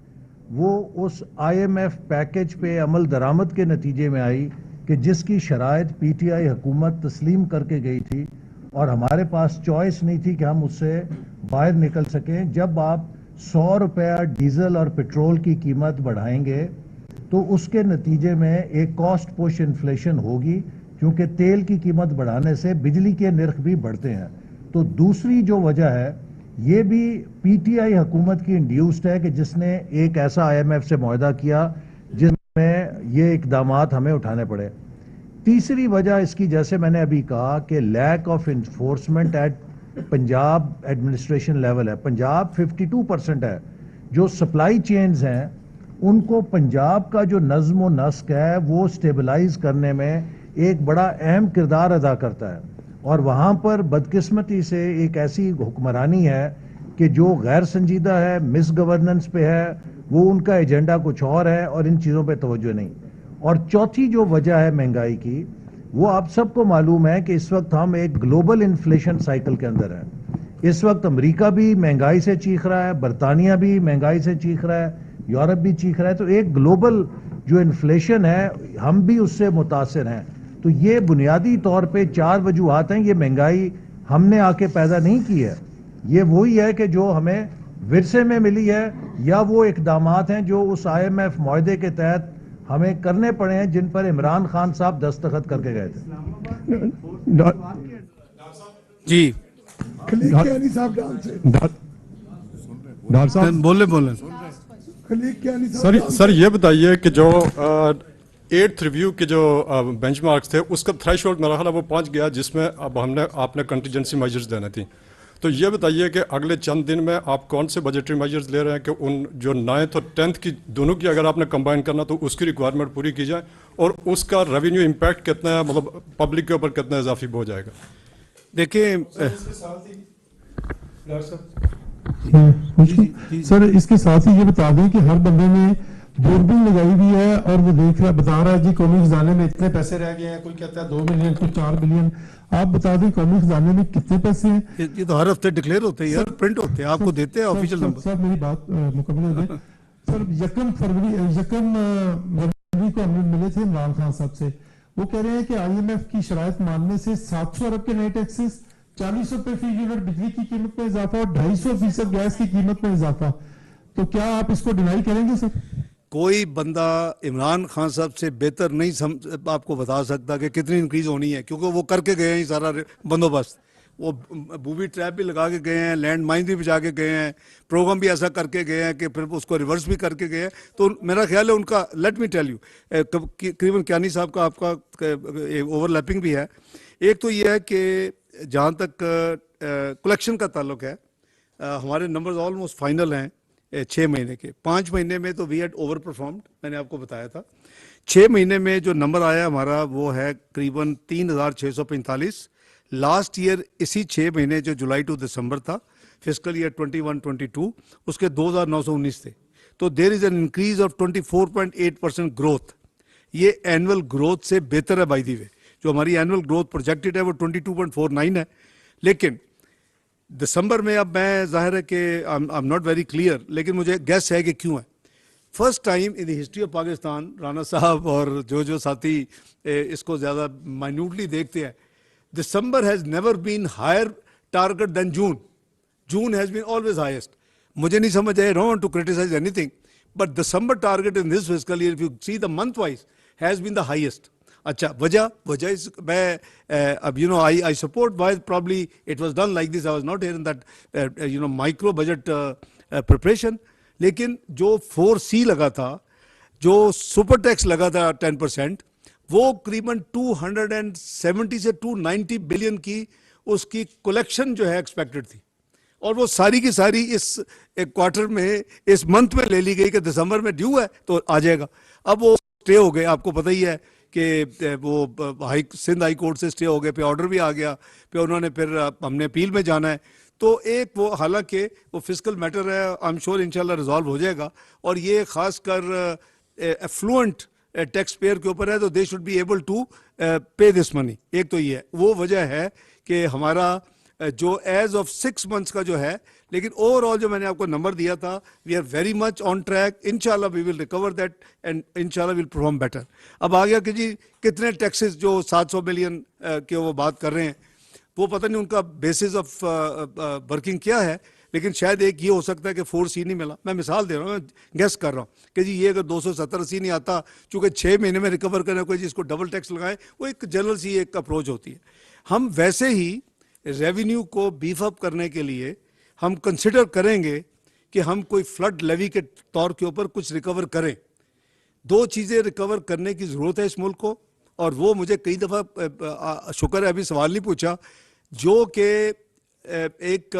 वो उस आईएमएफ पैकेज पे अमल दरामद के नतीजे में आई कि जिसकी शराइत पीटीआई हुकूमत तस्लीम करके गई थी और हमारे पास चॉइस नहीं थी कि हम उससे बाहर निकल सकें। जब आप 100 रुपया डीजल और पेट्रोल की कीमत बढ़ाएंगे तो उसके नतीजे में एक कॉस्ट पुश इन्फ्लेशन होगी, क्योंकि तेल की कीमत बढ़ाने से बिजली के निर्ख भी बढ़ते हैं। तो दूसरी जो वजह है, ये भी पीटीआई हुकूमत की इंड्यूस्ड है कि जिसने एक ऐसा आईएमएफ से मुआहदा किया जिसमें ये इकदामात हमें उठाने पड़े। तीसरी वजह इसकी, जैसे मैंने अभी कहा, कि lack of enforcement at Punjab administration level है। पंजाब 52% है। जो सप्लाई चेन्स हैं उनको पंजाब का जो नज़्म व नस्क है वो स्टेबलाइज करने में एक बड़ा अहम किरदार अदा करता है। और वहाँ पर बदकिस्मती से एक ऐसी हुक्मरानी है कि जो गैर संजीदा है, मिस गवर्नेंस पे है, वो उनका एजेंडा कुछ और है और इन चीज़ों पे तवज्जो नहीं। और चौथी जो वजह है महंगाई की, वो आप सबको मालूम है कि इस वक्त हम एक ग्लोबल इन्फ्लेशन साइकिल के अंदर हैं। इस वक्त अमेरिका भी महंगाई से चीख रहा है, बरतानिया भी महंगाई से चीख रहा है, यूरोप भी चीख रहा है। तो एक ग्लोबल जो इन्फ्लेशन है, हम भी उससे मुतासिर हैं। तो ये बुनियादी तौर पे 4 वजूहात हैं। ये महंगाई हमने आके पैदा नहीं की है, ये वही है कि जो हमें विरसे में मिली है, या वो इकदामात हैं जो उस आईएमएफ मुआहदे के तहत हमें करने पड़े हैं, जिन पर इमरान खान साहब दस्तखत करके गए थे। जी खलीक साहब डाल से डॉक्टर साहब बोले बोले खलीक सर ये बताइए कि जो 8th रिव्यू के जो बेंचमार्क्स थे उसका थ्रेशोल्ड मेरा ख्याल है वो पहुंच गया, जिसमें अब आपने कंटीजेंसी मेजर्स देने थी। तो ये बताइए कि अगले चंद दिन में आप कौन से बजटरी मेजर्स ले रहे हैं कि उन जो 9th और 10th की दोनों की अगर आपने कंबाइन करना तो उसकी रिक्वायरमेंट पूरी की जाए, और उसका रेवेन्यू इम्पैक्ट कितना है, मतलब पब्लिक के ऊपर कितना इजाफी हो जाएगा। देखिए सर, इसके साथ ही ये बता दें कि हर बंदे ने दूरबीन लगाई हुई है और वो देख रहा, बता रहा है जी कौमी खजाने में इतने पैसे रह गए हैं। कोई कहता है 2 मिलियन, कोई 4 बिलियन। आप बता दें कौमी खजाने में कितने पैसे हैं। ये तो हर हफ्ते डिक्लेयर होते हैं यार, प्रिंट होते हैं, आपको देते हैं ऑफिशियल नंबर। सर मेरी बात मुकम्मल हो जाए। सर 1 फरवरी को हम मिले थे इमरान खान साहब से। वो कह रहे हैं कि आईएमएफ की शराइत मानने से 700 अरब के नए टैक्सेस, 40 रुपए फी यूनिट बिजली की कीमत में इजाफा और 250% गैस की कीमत में इजाफा। तो क्या आप इसको डिनाई करेंगे सर? कोई बंदा इमरान खान साहब से बेहतर नहीं आपको बता सकता कि कितनी इंक्रीज होनी है, क्योंकि वो करके गए हैं सारा बंदोबस्त। वो बूबी ट्रैप भी लगा के गए हैं, लैंड माइन भी बचा के गए हैं, प्रोग्राम भी ऐसा करके गए हैं कि फिर उसको रिवर्स भी करके गए हैं। तो मेरा ख्याल है उनका, लेट मी टेल यू, करीबन कियानी साहब का आपका ओवरलैपिंग भी है। एक तो ये है कि जहाँ तक कलेक्शन का ताल्लुक है, हमारे नंबर्स ऑलमोस्ट फाइनल हैं 6 महीने के। 5 महीने में तो वी हैड ओवर परफॉर्म्ड, मैंने आपको बताया था। 6 महीने में जो नंबर आया हमारा वो है करीबन 3645। लास्ट ईयर इसी 6 महीने जो जुलाई टू दिसंबर था, फिस्कल ईयर 21-22, उसके 2919 थे। तो there is an increase of 24.8% growth. ये एनुअल ग्रोथ से बेहतर है बाय द वे। जो हमारी एनुअल ग्रोथ प्रोजेक्टेड है वो 22.49 है। लेकिन दिसंबर में, अब मैं जाहिर है कि I am not very clear, लेकिन मुझे गेस है कि क्यों है। First time in the history of Pakistan, Rana साहब और जो साथी इसको ज़्यादा माइन्यूटली देखते हैं, December has never been higher target than June. June has been always highest. मुझे नहीं समझ आया, don't want to criticise anything, but December target in this fiscal year, if you see the month wise, has been the highest. अच्छा, वजह इस मैं अब I support why probably it was done like this. I was not here in that micro budget preparation. लेकिन जो 4C लगा था, जो सुपर टैक्स लगा था 10%, वो करीबन 270 से 290 बिलियन की उसकी कलेक्शन जो है एक्सपेक्टेड थी, और वो सारी की सारी इस क्वार्टर में, इस मंथ में ले ली गई कि दिसंबर में ड्यू है तो आ जाएगा। अब वो स्टे हो गए, आपको पता ही है कि वो सिंध हाई कोर्ट से स्टे हो गए, पे ऑर्डर भी आ गया, पे उन्होंने फिर हमने अपील में जाना है। तो एक वो हालांकि वो फिजिकल मैटर है, आई एम श्योर इंशाल्लाह रिजॉल्व हो जाएगा, और ये खासकर एफ्लुएंट टैक्स पेयर के ऊपर है, तो they should be able to pay this money. एक तो ये है, वो वजह है कि हमारा जो एज ऑफ 6 months का जो है, लेकिन ओवरऑल जो मैंने आपको नंबर दिया था, we are very much on track. इंशाल्लाह we will recover that and इंशाल्लाह विल परफॉर्म बेटर। अब आ गया कि जी कितने टैक्सेस जो 700 बिलियन के वो बात कर रहे हैं, वो पता नहीं उनका बेसिस ऑफ वर्किंग क्या है, लेकिन शायद एक ये हो सकता है कि 4C नहीं मिला। मैं मिसाल दे रहा हूँ, मैं गेस कर रहा हूँ कि जी ये अगर 270-80 नहीं आता, चूँकि 6 महीने में रिकवर करना, कोई जिसको डबल टैक्स लगाए, वो एक जनरल सी एक अप्रोच होती है। हम वैसे ही रेवेन्यू को बीफ अप करने के लिए हम कंसिडर करेंगे कि हम कोई फ्लड लेवी के तौर के ऊपर कुछ रिकवर करें। 2 चीज़ें रिकवर करने की ज़रूरत है इस मुल्क को, और वो मुझे कई दफ़ा शुक्र है अभी सवाल नहीं पूछा, जो कि एक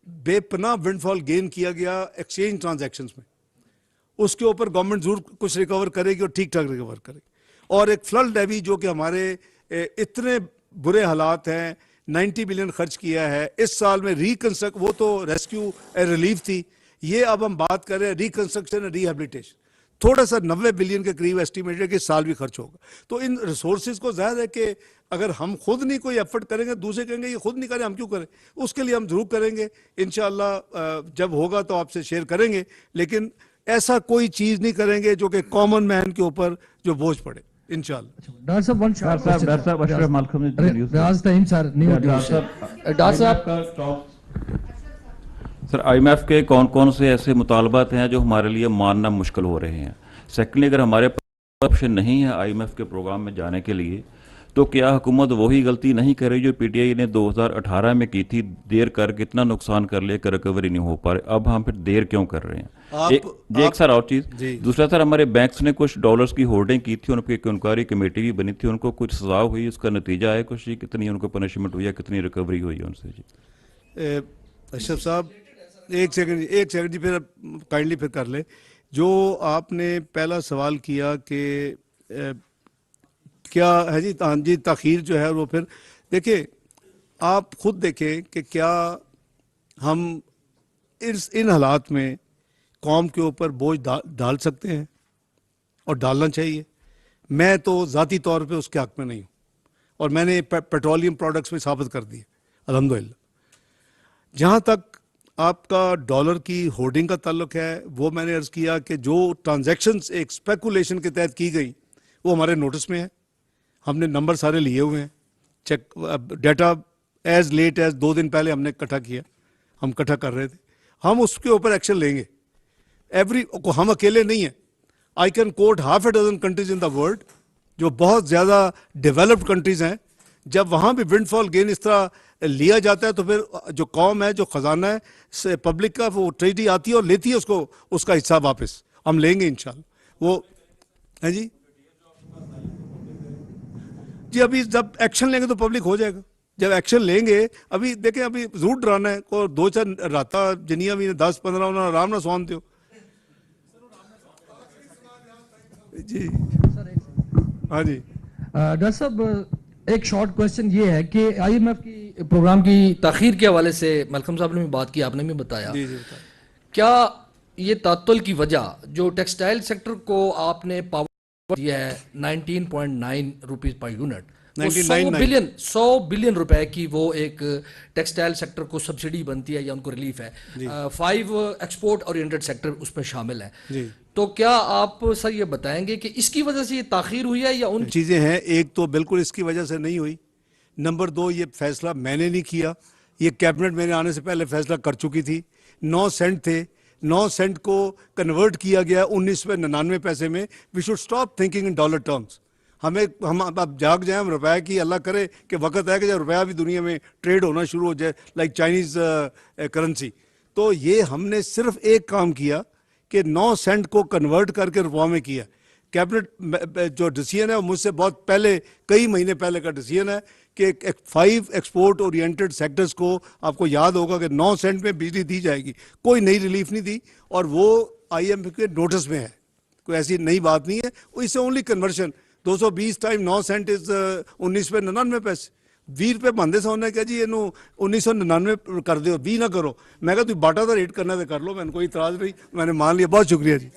बेपनाह विंडफॉल गेन किया गया एक्सचेंज ट्रांजैक्शंस में, उसके ऊपर गवर्नमेंट जरूर कुछ रिकवर करेगी और ठीक ठाक रिकवर करेगी। और एक फ्लड लेवी जो कि हमारे इतने बुरे हालात हैं, 90 बिलियन खर्च किया है इस साल में रिकंस्ट्रक्ट, वो तो रेस्क्यू रिलीफ थी, ये अब हम बात कर रहे हैं रिकंस्ट्रक्शन एंड रिहेबिलिटेशन, थोड़ा सा 90 बिलियन के करीब एस्टिमेट है कि साल भी खर्च होगा। तो इन रिसोर्सेज को जाहिर है कि अगर हम खुद नहीं कोई एफर्ट करेंगे, दूसरे कहेंगे ये खुद नहीं करें, हम क्यों करें, उसके लिए हम जरूर करेंगे इंशाल्लाह। जब होगा तो आपसे शेयर करेंगे, लेकिन ऐसा कोई चीज़ नहीं करेंगे जो कि कॉमन मैन के ऊपर जो बोझ पड़े इंशाल्लाह। डॉक्टर साहब डॉक्टर साहब अशरफ मालकम ने रियाज टाइम सर डॉक्टर साहब सर IMF के कौन कौन से ऐसे मुतालबात हैं जो हमारे लिए मानना मुश्किल हो रहे हैं? सेकेंडली, अगर हमारे पास ऑप्शन नहीं है IMF के प्रोग्राम में जाने के लिए, तो क्या हुकूमत वही गलती नहीं कर रही जो PTI ने 2018 में की थी, देर कर कितना नुकसान कर लिया कि रिकवरी नहीं हो पा रही? अब हम फिर देर क्यों कर रहे हैं? एक सर और चीज़, दूसरा सर, हमारे बैंक्स ने कुछ डॉलर्स की होल्डिंग की थी, उनकी एक इंक्वायरी कमेटी भी बनी थी, उनको कुछ सजा हुई, उसका नतीजा है कुछ, कितनी उनको पनिशमेंट हुई है, कितनी रिकवरी हुई है उनसे? जी अशरफ साहब एक सेकंड जी, फिर काइंडली फिर कर ले। जो आपने पहला सवाल किया कि क्या है जी, हाँ जी, ताख़ीर जो है वो, फिर देखिए आप खुद देखें कि क्या हम इन हालात में कौम के ऊपर बोझ डाल सकते हैं, और डालना चाहिए। मैं तो ज़ाती तौर पे उसके हक़ में नहीं हूँ, और मैंने पेट्रोलियम प्रोडक्ट्स में साबित कर दिए अल्हम्दुलिल्लाह। जहाँ तक आपका डॉलर की होर्डिंग का ताल्लुक है, वो मैंने अर्ज़ किया कि जो ट्रांजैक्शंस एक स्पेकुलेशन के तहत की गई वो हमारे नोटिस में है, हमने नंबर सारे लिए हुए हैं, check data as late as 2 दिन पहले हमने इकट्ठा किया, हम इकट्ठा कर रहे थे, हम उसके ऊपर एक्शन लेंगे। हम अकेले नहीं हैं, I can coat half a dozen countries in the world जो बहुत ज़्यादा डेवलप्ड कंट्रीज़ हैं, जब वहाँ भी विंडफॉल गेन इस तरह लिया जाता है तो फिर जो कौम है, जो ख़जाना है पब्लिक का, वो ट्रेजरी आती है और लेती है उसको, उसका हिस्सा वापस हम लेंगे इंशाल्लाह। वो है जी अभी जब एक्शन लेंगे तो पब्लिक हो जाएगा, जब एक्शन लेंगे। अभी देखें, अभी जरूर डराना है को 2-4 राता जिनिया भी 10-15 उन्होंने आराम ना सौन दो जी। हाँ जी डॉक्टर साहब, एक शॉर्ट क्वेश्चन ये है कि IMF की प्रोग्राम की ताखीर के हवाले से मलकम साहब ने भी बात की, आपने भी बताया, क्या ये तातुल की वजह जो टेक्सटाइल सेक्टर को आपने पावर दिया है 19.9 रुपीज पर यूनिट, 100 बिलियन रुपए की वो एक टेक्सटाइल सेक्टर को सब्सिडी बनती है या उनको रिलीफ है, 5 एक्सपोर्ट ओरिएंटेड सेक्टर उसमें शामिल है, तो क्या आप सर ये बताएंगे कि इसकी वजह से ये ताखीर हुई है या उन चीज़ें हैं? एक तो बिल्कुल इसकी वजह से नहीं हुई, नंबर 2 ये फैसला मैंने नहीं किया, ये कैबिनेट मेरे आने से पहले फैसला कर चुकी थी। 9 सेंट थे, 9 सेंट को कन्वर्ट किया गया 1999 पैसे में। We should stop thinking in dollar terms. हम अब जाग जाए, हम रुपये की, अल्लाह करे कि वक्त है कि जब रुपया भी दुनिया में ट्रेड होना शुरू हो जाए लाइक चाइनीज़ करेंसी। तो ये हमने सिर्फ एक काम किया कि 9 सेंट को कन्वर्ट करके रुपये में किया। कैबिनेट जो डिसीजन है वो मुझसे बहुत पहले, कई महीने पहले का डिसीजन है कि 5 एक्सपोर्ट ओरिएंटेड सेक्टर्स को, आपको याद होगा कि 9 सेंट में बिजली दी जाएगी, कोई नई रिलीफ नहीं दी, और वो IMF के नोटिस में है, कोई ऐसी नई बात नहीं है। इससे only conversion 220 time 9 cent is 19 पे 99 पैसे, 20 रुपए बनते सन, उन्हें कहा जी इनू 1999 कर दो, 20 ना करो। मैं कहा तुम बाटा का रेट करना तो कर लो, मैंने कोई इतराज नहीं, मैंने मान लिया। बहुत शुक्रिया जी।